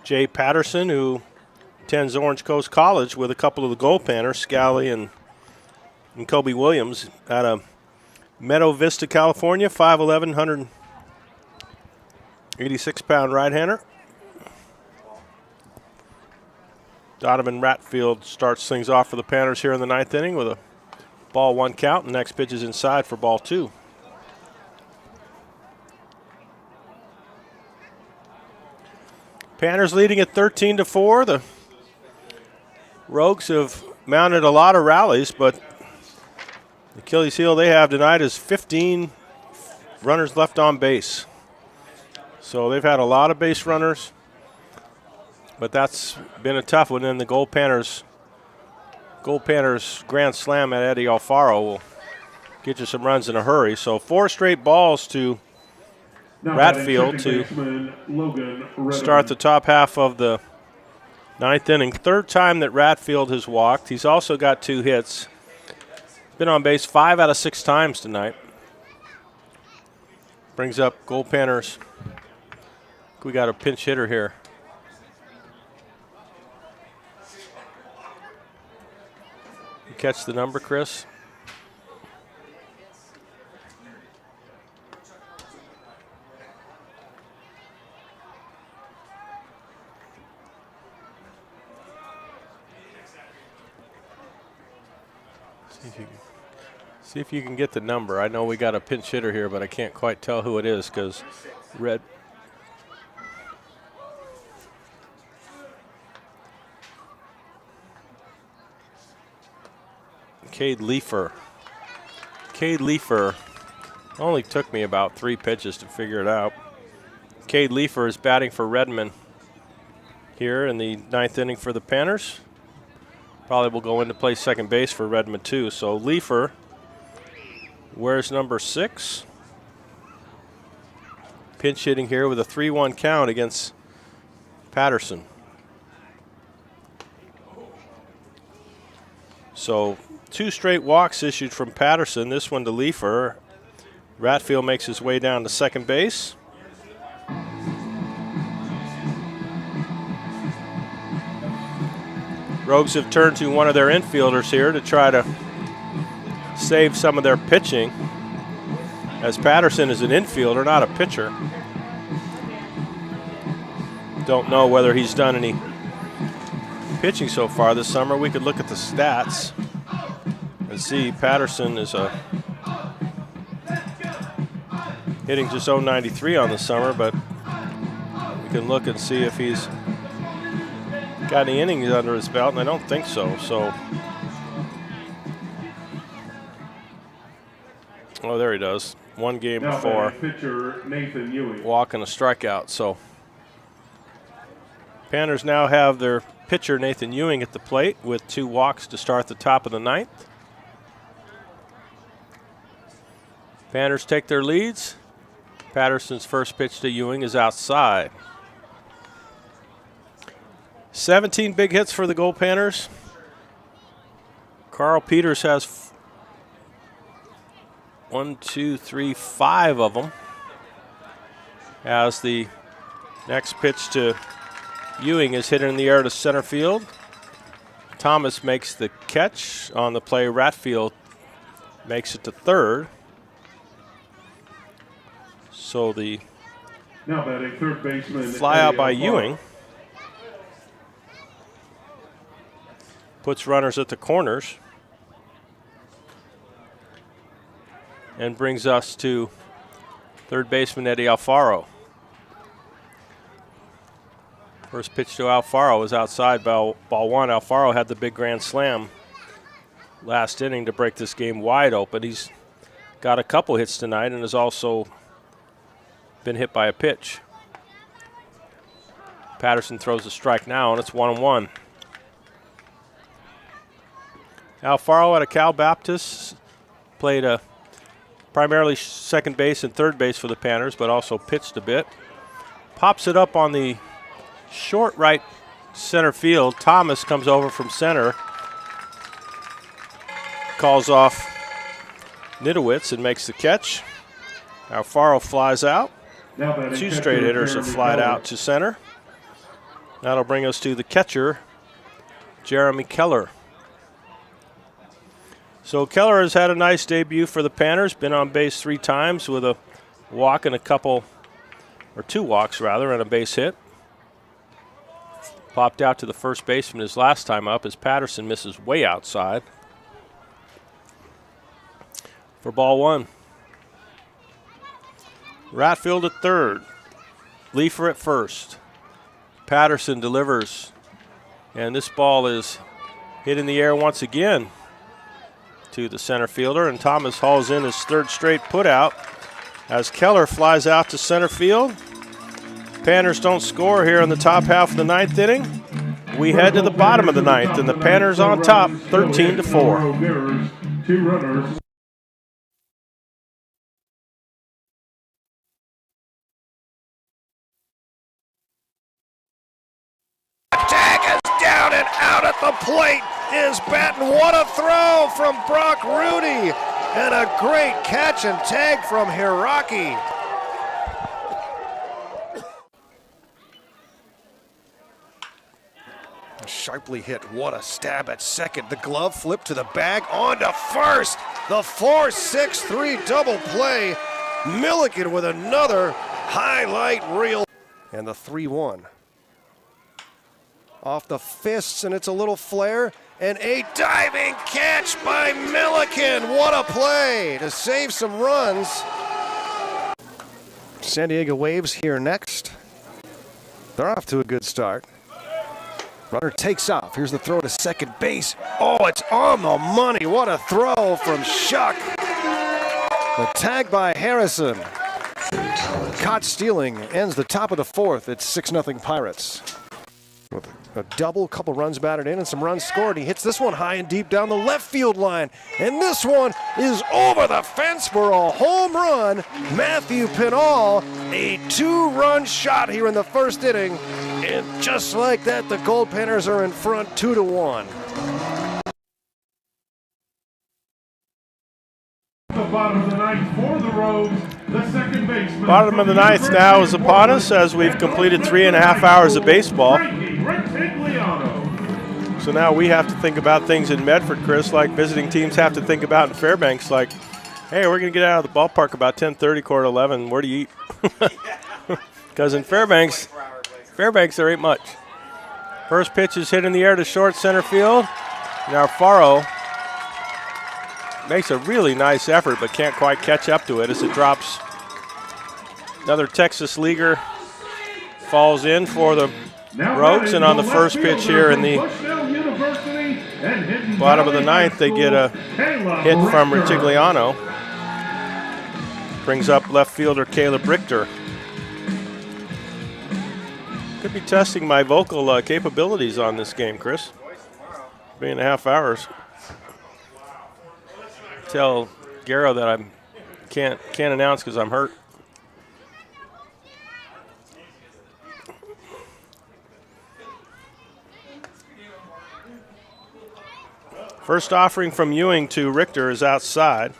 Jay Patterson, who attends Orange Coast College with a couple of the Goldpanners, Scally and Kobe Williams, out of Meadow Vista, California, 5'11", 186-pound right-hander. Donovan Ratfield starts things off for the Panners here in the 9th inning with a ball 1 count, and next pitch is inside for ball 2. Panners leading at 13-4. The Rogues have mounted a lot of rallies, but the Achilles heel they have tonight is 15 runners left on base. So they've had a lot of base runners, but that's been a tough one. And the Goldpanners grand slam at Eddie Alfaro will get you some runs in a hurry. So 4 straight balls to Ratfield to start the top half of the 9th inning. 3rd time that Ratfield has walked. He's also got 2 hits. Been on base 5 out of 6 times tonight. Brings up Goldpanners. We got a pinch hitter here. You catch the number, Chris? See if you can get the number. I know we got a pinch hitter here, but I can't quite tell who it is because red. Cade Leifer. Cade Leifer only took me about 3 pitches to figure it out. Cade Leifer is batting for Redmond here in the 9th inning for the Panners. Probably will go into play second base for Redmond too. So Leifer wears number 6. Pinch hitting here with a 3-1 count against Patterson. So 2 straight walks issued from Patterson, this one to Leifer. Ratfield makes his way down to second base. Rogues have turned to one of their infielders here to try to save some of their pitching, as Patterson is an infielder, not a pitcher. Don't know whether he's done any pitching so far this summer. We could look at the stats and see Patterson is hitting just .093 on the summer, but we can look and see if he's got any innings under his belt, and I don't think so. Oh, there he does. 1 game Now before. Pitcher Nathan Ewing. Walk and a strikeout. So Panners now have their pitcher Nathan Ewing at the plate with 2 walks to start the top of the 9th. Panners take their leads. Patterson's first pitch to Ewing is outside. 17 big hits for the Goldpanners. Carl Peters has 5 of them. As the next pitch to Ewing is hit in the air to center field. Thomas makes the catch on the play. Ratfield makes it to third. So the now batting third baseman fly out by Alfaro. Ewing puts runners at the corners and brings us to third baseman Eddie Alfaro. First pitch to Alfaro was outside ball 1. Alfaro had the big grand slam last inning to break this game wide open. He's got a couple hits tonight and has also been hit by a pitch. Patterson throws a strike now, and it's 1-1. Alfaro out of Cal Baptist played primarily second base and third base for the Panners, but also pitched a bit. Pops it up on the short right center field. Thomas comes over from center, calls off Nidowitz and makes the catch. Alfaro flies out. 2 straight hitters have flied out to center. That'll bring us to the catcher, Jeremy Keller. So Keller has had a nice debut for the Panners, been on base 3 times with a walk and 2 walks rather, and a base hit. Popped out to the first baseman his last time up as Patterson misses way outside for ball 1. Ratfield at third, Leifer at first. Patterson delivers, and this ball is hit in the air once again to the center fielder, and Thomas hauls in his 3rd straight putout as Keller flies out to center field. Panners don't score here in the top half of the 9th inning. We head to the bottom of the 9th, and the Panners on top, 13-4. 2 runners. Tag is down and out at the plate is Batten. What a throw from Brock Rudy, and a great catch and tag from Hiraki. Sharply hit. What a stab at second. The glove flip to the bag, on to first. The 4-6-3 double play. Milliken with another highlight reel. And the 3-1. Off the fists, and it's a little flare. And a diving catch by Milliken. What a play to save some runs. San Diego Waves here next. They're off to a good start. Runner takes off. Here's the throw to second base. Oh, it's on the money. What a throw from Shuck. The tag by Harrison. Caught stealing. Ends the top of the 4th. It's 6-0 Pirates. With a double, couple runs batted in, and some runs scored. He hits this one high and deep down the left field line. And this one is over the fence for a home run. Matthew Pinal, a 2-run shot here in the 1st inning. And just like that, the Goldpanners are in front 2-1. bottom of the ninth for the Rogues, the second baseman. Bottom of the ninth now is upon us as we've completed 3.5 hours of baseball. So now we have to think about things in Medford, Chris, like visiting teams have to think about in Fairbanks, like, hey, we're going to get out of the ballpark about 10:30, quarter 11. Where do you eat? Because in Fairbanks, there ain't much. First pitch is hit in the air to short center field. Now Faro makes a really nice effort but can't quite catch up to it as it drops. Another Texas leaguer falls in for the Rogues, and on the first pitch here in the bottom of the ninth, they get a hit from Ritigliano. Brings up left fielder Caleb Richter. Could be testing my vocal capabilities on this game, Chris. 3.5 hours. Tell Garrow that I can't announce because I'm hurt. First offering from Ewing to Richter is outside.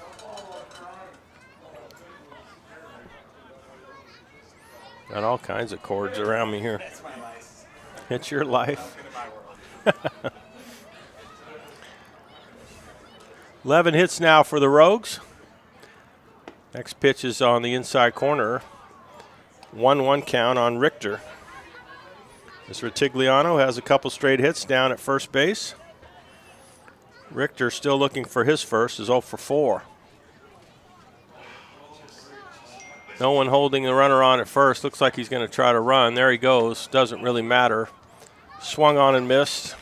Got all kinds of chords around me here. That's my life. It's your life. 11 hits now for the Rogues. Next pitch is on the inside corner. 1-1 count on Richter. As Ritigliano has a couple straight hits down at first base. Richter still looking for his first, is 0 for 4. No one holding the runner on at first. Looks like he's going to try to run. There he goes. Doesn't really matter. Swung on and missed.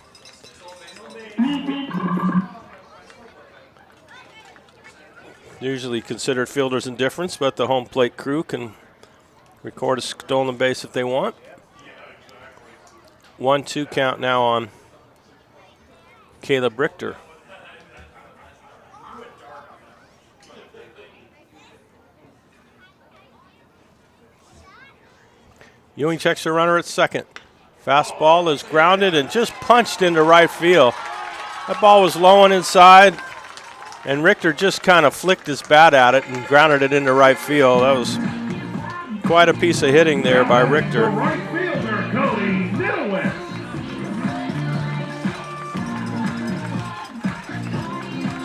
Usually considered fielder's indifference, but the home plate crew can record a stolen base if they want. 1-2 count now on Caleb Richter. Ewing checks the runner at second. Fastball is grounded and just punched into right field. That ball was low and inside, and Richter just kind of flicked his bat at it and grounded it into right field. That was quite a piece of hitting there by Richter.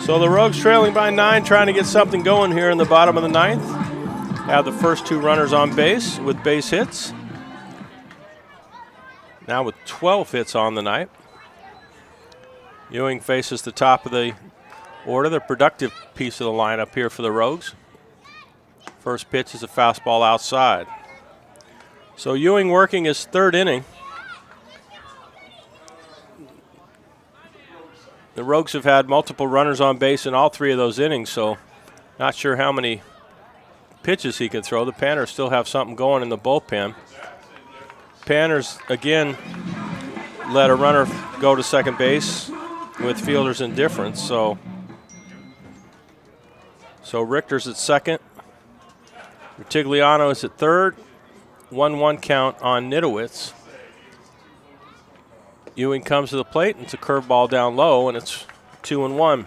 So the Rogues trailing by 9, trying to get something going here in the bottom of the ninth. Have the first 2 runners on base with base hits. Now with 12 hits on the night. Ewing faces the top of the order, the productive piece of the lineup here for the Rogues. First pitch is a fastball outside. So Ewing working his 3rd inning. The Rogues have had multiple runners on base in all 3 of those innings, so not sure how many pitches he can throw. The Panners still have something going in the bullpen. Panners, again, let a runner go to second base with fielder's indifference. So Richter's at second. Ritigliano is at third. 1-1 count on Nidowitz. Ewing comes to the plate, and it's a curveball down low, and it's 2-1.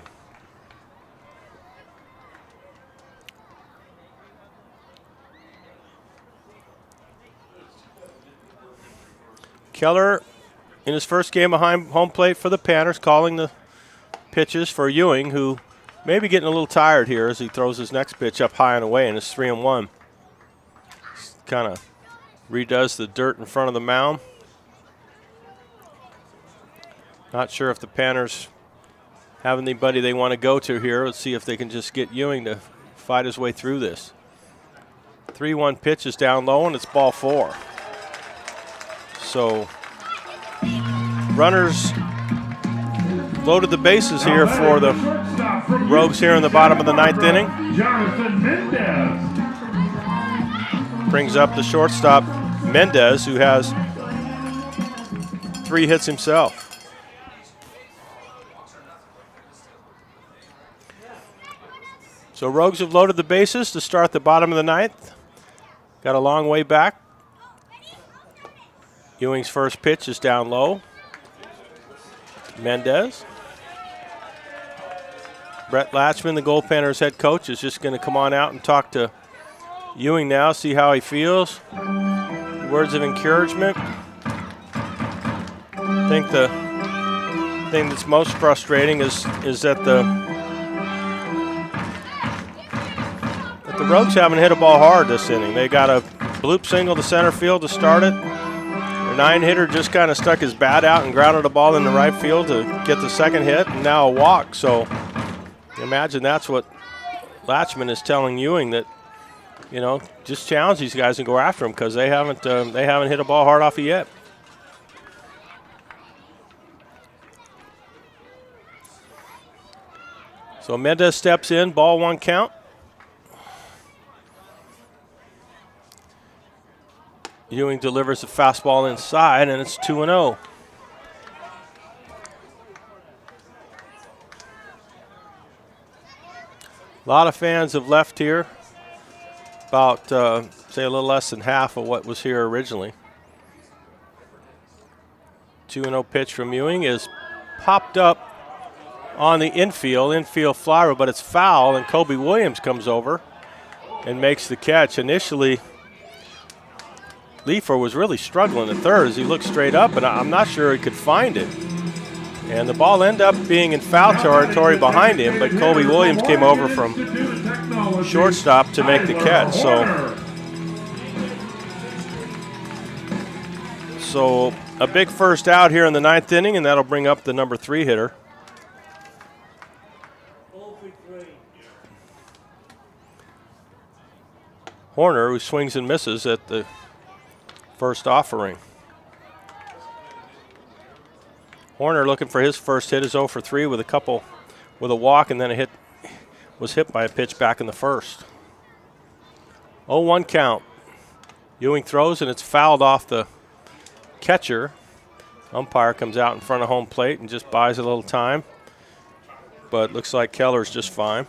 Keller, in his first game behind home plate for the Panners, calling the pitches for Ewing, who may be getting a little tired here as he throws his next pitch up high and away, and it's 3-1. Kind of redoes the dirt in front of the mound. Not sure if the Panners have anybody they want to go to here. Let's see if they can just get Ewing to fight his way through this. 3-1 pitch is down low, and it's ball 4. So runners loaded the bases here for the Rogues here in the bottom of the 9th inning. Brings up the shortstop Mendez, who has 3 hits himself. So Rogues have loaded the bases to start the bottom of the 9th. Got a long way back. Ewing's first pitch is down low. Mendez. Brett Latchman, the Goldpanners head coach, is just going to come on out and talk to Ewing now, see how he feels. Words of encouragement. I think the thing that's most frustrating is that the Rogues haven't hit a ball hard this inning. They got a bloop single to center field to start it. Their 9-hitter just kind of stuck his bat out and grounded a ball in the right field to get the second hit, and now a walk. So imagine that's what Latchman is telling Ewing, that, you know, just challenge these guys and go after them, because they haven't hit a ball hard off it yet. So Mendez steps in, ball 1 count. Ewing delivers a fastball inside, and it's 2-0. A lot of fans have left here. About, say, a little less than half of what was here originally. 2-0 pitch from Ewing is popped up on the infield flyer, but it's foul, and Kobe Williams comes over and makes the catch. Initially, Leifer was really struggling at third as he looked straight up, and I'm not sure he could find it. And the ball ended up being in foul territory behind him, but Kobe Williams came over from shortstop to make the catch. So a big first out here in the 9th inning, and that'll bring up the number 3 hitter. Horner, who swings and misses at the first offering. Horner looking for his first hit, is 0 for 3 with a walk, and then was hit by a pitch back in the first. 0-1 count. Ewing throws, and it's fouled off the catcher. Umpire comes out in front of home plate and just buys a little time, but looks like Keller's just fine.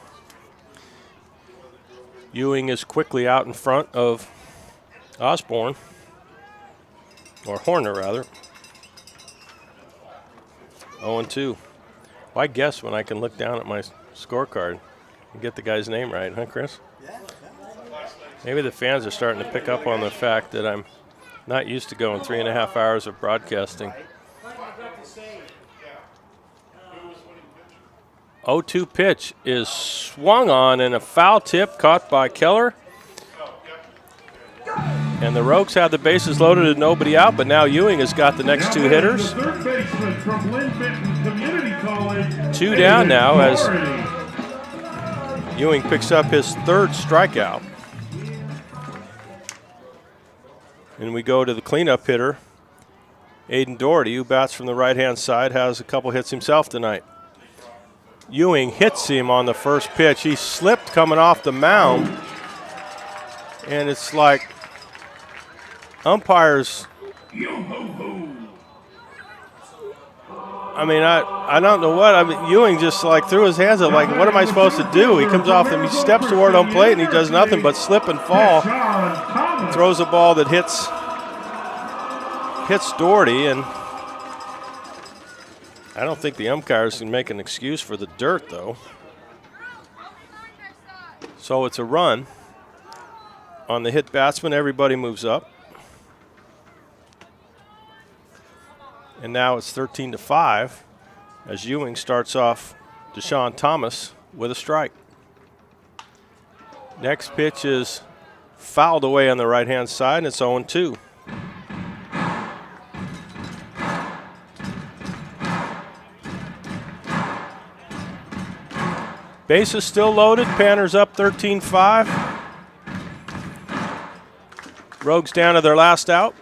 Ewing is quickly out in front of Osborne, or Horner rather. 0-2. Why guess when I can look down at my scorecard and get the guy's name right, huh, Chris? Maybe the fans are starting to pick up on the fact that I'm not used to going 3.5 hours of broadcasting. 0-2 pitch is swung on, and a foul tip caught by Keller. And the Rogues have the bases loaded and nobody out, but now Ewing has got the next 2 hitters. 2 down now as Ewing picks up his 3rd strikeout. And we go to the cleanup hitter, Aiden Doherty, who bats from the right-hand side, has a couple hits himself tonight. Ewing hits him on the first pitch. He slipped coming off the mound, and it's like umpires. I mean, I don't know what. I mean, Ewing just like threw his hands up, like, what am I supposed to do? He comes off them, he steps toward home plate, and he does nothing but slip and fall. Throws a ball that hits Doherty, and I don't think the umpires can make an excuse for the dirt, though. So it's a run on the hit batsman. Everybody moves up. And now it's 13-5 as Ewing starts off Deshaun Thomas with a strike. Next pitch is fouled away on the right-hand side, and it's 0-2. Base is still loaded. Panners up 13-5. Rogues down to their last out.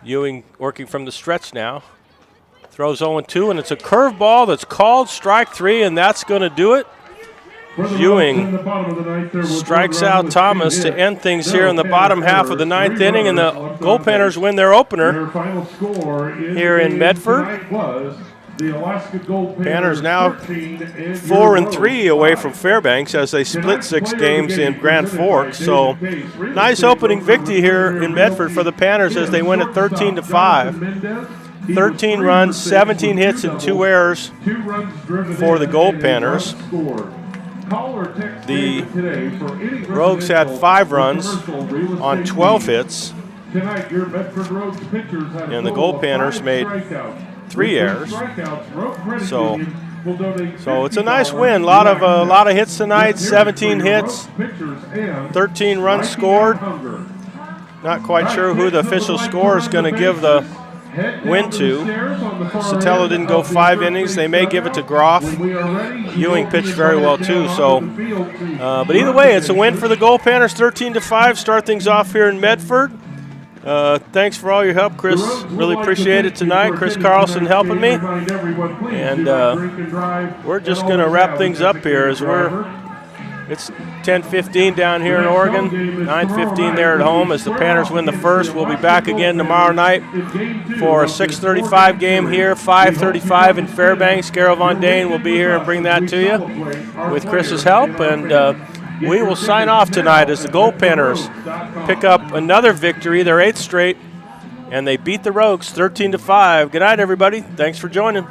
Ewing working from the stretch now. Throws 0-2, and it's a curveball that's called strike 3, and that's going to do it. Ewing strikes out Thomas to end things here in the bottom half of the 9th inning, and the Goldpanners win their opener here in Medford. Panners now 4-3 away from Fairbanks as they split 6 games in Grand Forks. So nice opening victory here in Medford for the Panners as they win at 13-5. 13 runs, 17 hits, and 2 errors for the Goldpanners. The Rogues had 5 runs on 12 hits, and the Goldpanners made 3 errors. So it's a nice win. A lot of hits tonight. 17 hits, 13 runs scored. Not quite sure who the official score is going to give the win to. Sotelo didn't go 5 innings. They may give it to Groff. Ewing pitched very well too. So, but either way, it's a win for the Goldpanners. 13-5. Start things off here in Medford. Thanks for all your help, Chris. Really appreciate it tonight. Chris Carlson helping me. And we're just going to wrap things up here as it's 10:15 down here in Oregon, 9:15 there at home as the Panners win the first. We'll be back again tomorrow night for a 6:35 game here, 5:35 in Fairbanks. Garrow Von Dane will be here and bring that to you with Chris's help. And we will sign off tonight as the Goldpanners pick up another victory, their 8th straight, and they beat the Rogues 13-5. Good night, everybody. Thanks for joining.